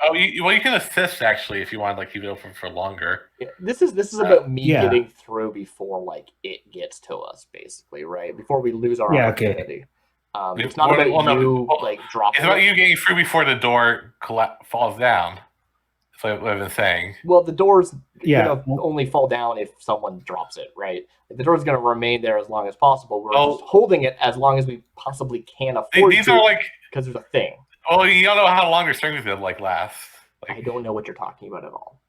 Oh, you can assist actually if you want to like keep it open for longer. Yeah, this is about me Yeah. getting through before like it gets to us, basically, right? Before we lose our Yeah, okay. opportunity. It's not about you like dropping. It's about it. you getting through before the door falls down. That's what I've been saying. Well, the door's Yeah. gonna only fall down if someone drops it, right? Like, the door's gonna remain there as long as possible. We're just holding it as long as we possibly can afford These to, are like because there's a thing. Oh, you don't know how long your strings will like last. Like, I don't know what you're talking about at all.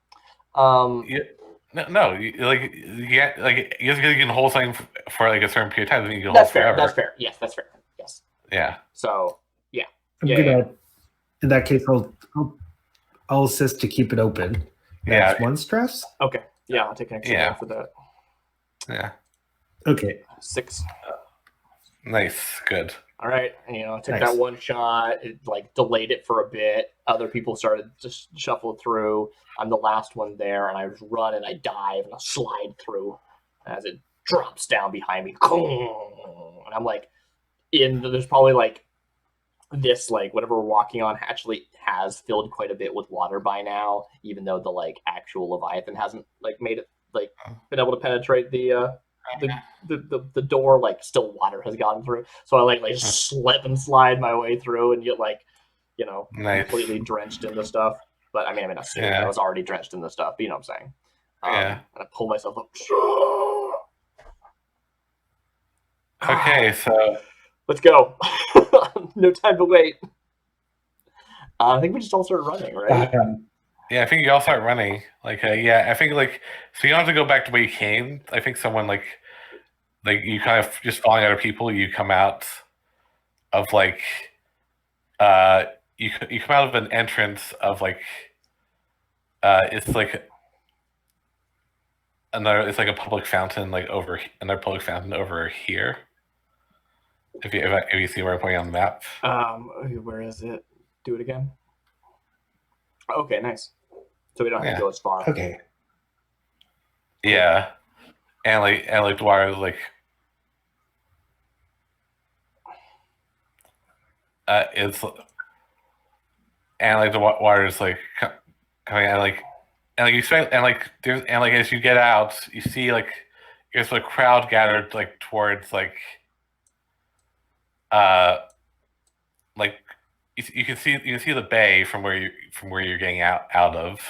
you get like you can hold something for like a certain period of time. Then you can That's hold fair. forever. That's fair. Yes, that's fair. Yes. Yeah. So yeah. I'm gonna. In that case, I'll assist to keep it open. That's one stress. Okay. Yeah, I'll take an extra one for that. Yeah. Okay. 6. Nice. Good. All right. I took that one shot. It like delayed it for a bit. Other people started to shuffle through. I'm the last one there, and I just run and I dive and I slide through as it drops down behind me. And I'm like, there's probably like this like whatever we're walking on actually has filled quite a bit with water by now, even though the like actual Leviathan hasn't like made it like been able to penetrate the door. Like still water has gotten through, so I like slip and slide my way through and get like completely drenched in the stuff. But I mean I was already drenched in the stuff, but you know what I'm saying. And I pull myself up. Okay, so let's go. No time to wait. I think we just all started running, right? Yeah, I think you all start running. Like, I think like so you don't have to go back to where you came. I think someone like you kind of just following other people. You come out of like you come out of an entrance of like it's like it's like a public fountain like another public fountain over here. If you see where I'm pointing on the map. Where is it? Do it again. Okay, nice. So we don't have to go as far. Okay. Yeah, and the water is like it's and like the water is like coming out and you expect there's as you get out you see like there's a crowd gathered like towards like you can see the bay from where you're getting out of,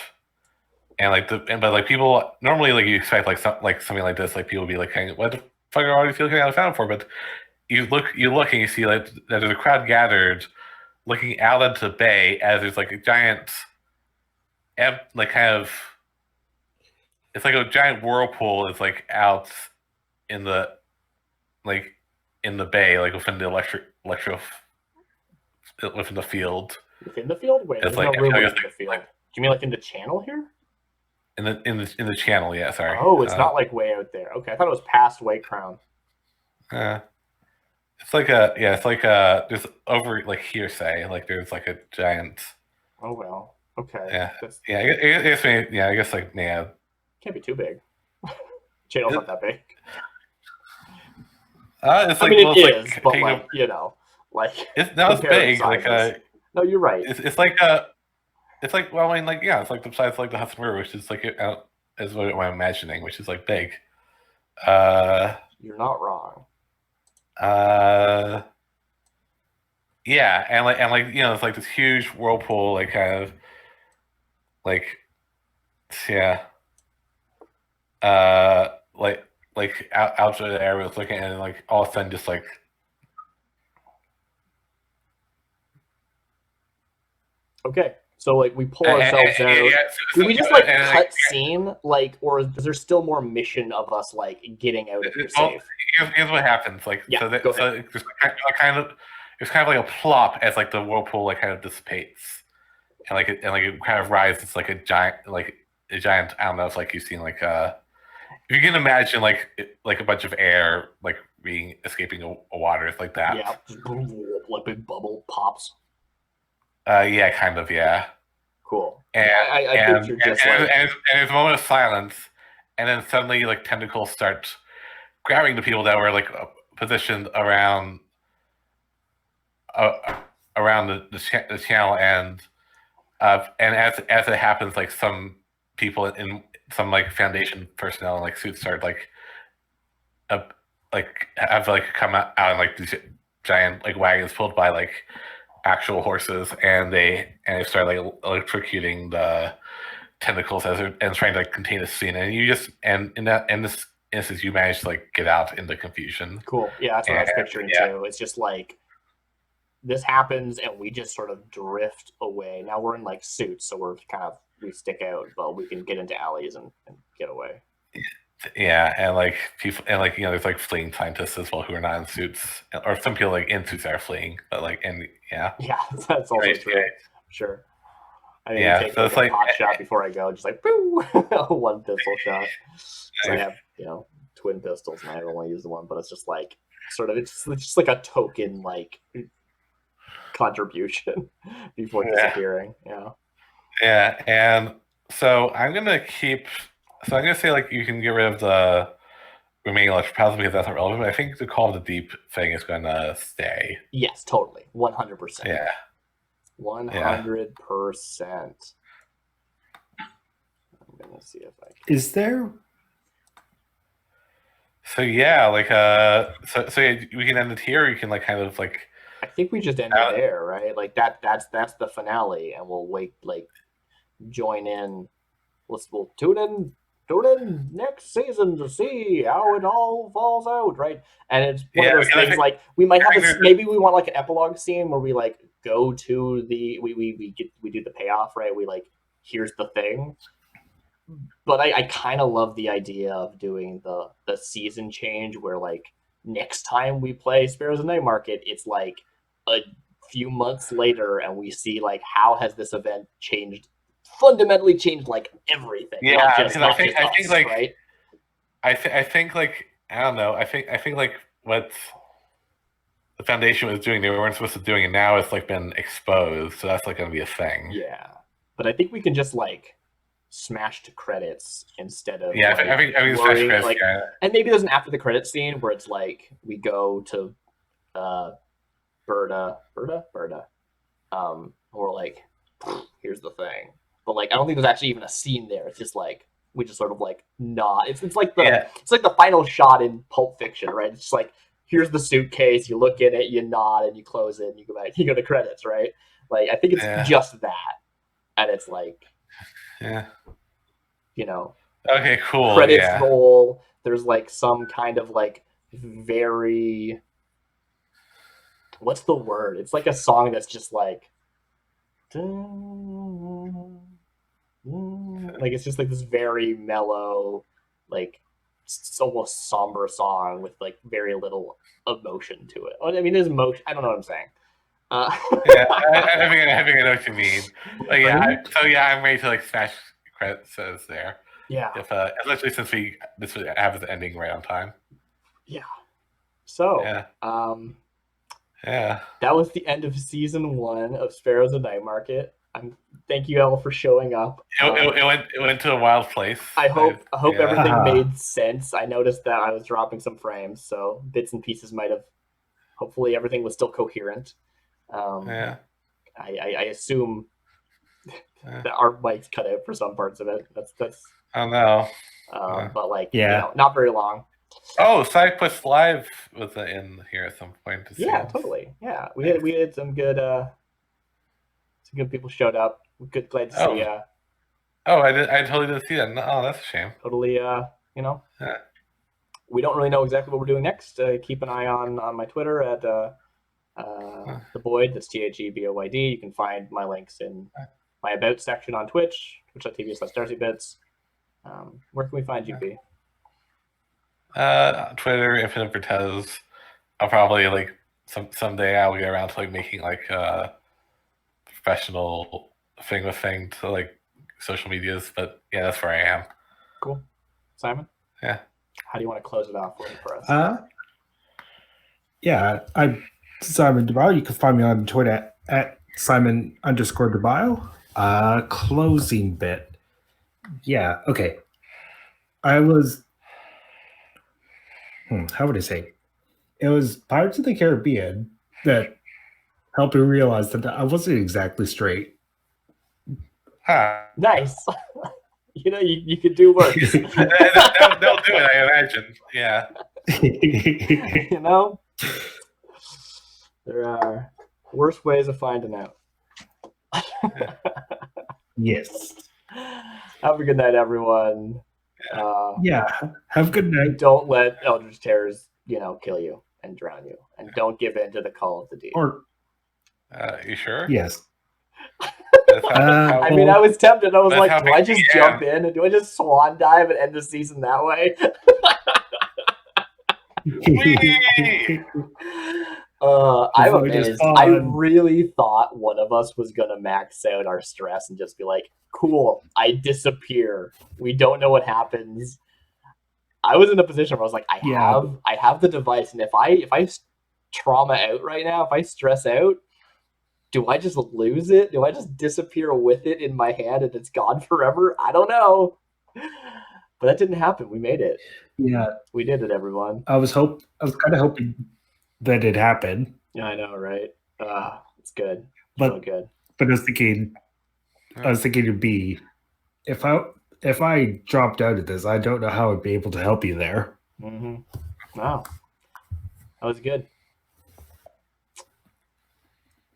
and but people normally like you expect like something like this like people be like what the fuck are all these people coming out of fountain for? But you look and you see like that there's a crowd gathered looking out into the bay as there's like a giant like kind of it's like a giant whirlpool is like out in the bay like within the electro within the field. Within the field? Wait, there's no room within the field. Do you mean like in the channel here? In the channel, yeah. Sorry. Oh, it's not like way out there. Okay, I thought it was past White Crown. It's like there's over like hearsay like there's like a giant. Oh well. Okay. Yeah. I guess like yeah. Can't be too big. Channel's not that big. It's like, it is, like, but like it's big. Like no, you're right. It's like it's like well, I mean, like it's like the size like the Hudson River, which is like is what I'm imagining, which is like big. You're not wrong. Yeah, and it's like this huge whirlpool, like kind of like like out of the air was looking and like all of a sudden just like okay, so like we pull ourselves out. Do we just like cut scene, like, or is there still more mission of us like getting out if you're safe? Here's what happens. Like yeah, so it's kind of like a plop as like the whirlpool like kind of dissipates, and it kind of rises like a giant. I don't know if like you've seen like if you can imagine like a bunch of air like being escaping a water, it's like that. Yeah, like big bubble pops. Yeah, kind of, yeah. Cool. And I think you're just and there's a moment of silence, and then suddenly like tentacles start grabbing the people that were like positioned around the channel, and And as it happens, like some people in some like Foundation personnel and like suits start like have like come out in like these giant like wagons pulled by like actual horses, and they start like electrocuting the tentacles and trying to like contain the scene. And you just in this instance, you manage to like get out in the confusion. Cool. Yeah, that's what I was picturing too. It's just like this happens and we just sort of drift away. Now we're in like suits, so we're kind of we stick out, but we can get into alleys and get away. Yeah, and like people, and like there's like fleeing scientists as well who are not in suits, or some people like in suits are fleeing, but like yeah, that's also true. Right. Sure. I mean, take so it's like a pot shot before I go, just like boo, one pistol shot. So I have twin pistols, and I only use the one, but it's just like sort of it's just like a token like contribution before disappearing. Yeah, and so I'm gonna say like you can get rid of the remaining electroplasm because that's not relevant. But I think the Call of the Deep thing is gonna stay. Yes, totally, 100%. Yeah, 100%. I'm gonna see if I can. Is there? So yeah, like so yeah, we can end it here. Or you can like kind of like. I think we just end it there, right? Like that's the finale, and we'll join in. We'll tune in next season to see how it all falls out, right? And it's one of those things like we might have maybe we want like an epilogue scene where we like go to the we do the payoff, right? We like here's the thing. But I kind of love the idea of doing the season change where like next time we play Sparrows of Nightmarket, it's like a few months later and we see like how has this event fundamentally changed like everything. Yeah, I think like right? I think like I don't know. I think like what the Foundation was doing, they weren't supposed to be doing it now. It's like been exposed, so that's like going to be a thing. Yeah, but I think we can just like smash to credits instead of I think smash to credits, and maybe there's an after the credits scene where it's like we go to Berta, or like here's the thing. But like I don't think there's actually even a scene there. It's just like we just sort of like nod. It's like the final shot in Pulp Fiction, right? It's just like here's the suitcase, you look in it, you nod, and you close it, and you go back, you go to credits, right? Like I think it's just that. And it's like okay, cool. Credits roll. There's like some kind of like very what's the word? It's like a song that's just like it's just like this very mellow, like almost somber song with like very little emotion to it. I mean, there's emotion. I don't know what I'm saying. I think I know what you mean. But I'm ready to like smash credits there. Yeah. If especially since this would have the ending right on time. Yeah. So that was the end of season 1 of Sparrows of Nightmarket. Thank you all for showing up. It went to a wild place. I hope everything made sense. I noticed that I was dropping some frames, so bits and pieces might have. Hopefully, everything was still coherent. I assume that our mics cut out for some parts of it. That's. I don't know. But not very long. Oh, SideQuest Live was in here at some point. Totally. Yeah, we had some good. Some good people showed up. Glad to see. I totally didn't see that. Oh, that's a shame. Totally. We don't really know exactly what we're doing next. Keep an eye on my Twitter at the Boyd. That's THEBOYD. You can find my links in my About section on Twitch, twitch.tv/DarcyBits. Where can we find you, B? Twitter, Infinite Vertez. I'll probably like someday I'll get around to like making like professional thing to like social medias, but that's where I am. Cool. Simon? Yeah. How do you want to close it off for us? I'm Simon DeBile. You can find me on Twitter at Simon_DeBile. Closing bit. Yeah, okay. I was how would I say? It was Pirates of the Caribbean that helped me realize that I wasn't exactly straight Nice. You could do worse. They'll do it, I imagine. Yeah. There are worse ways of finding out. Yes. Have a good night, everyone. Yeah. Have a good night. Don't let Eldritch Terrors, kill you and drown you, and don't give in to the call of the deep. You sure? Yes. I mean, I was tempted. I was That's like, do I just jump in and do I just swan dive and end the season that way? I'm amazed. I really thought one of us was gonna max out our stress and just be like, cool, I disappear. We don't know what happens. I was in a position where I was like, I have the device, and if I trauma out right now, if I stress out, do I just lose it? Do I just disappear with it in my hand and it's gone forever? I don't know. But that didn't happen. We made it. Yeah. We did it, everyone. I was kind of hoping that it happened. Yeah, I know, right? It's good. But good. But I was thinking it'd be if I dropped out of this, I don't know how I'd be able to help you there. Mm-hmm. Wow. That was good.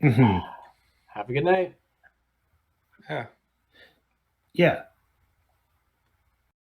Mm-hmm. Have a good night. Yeah. Yeah.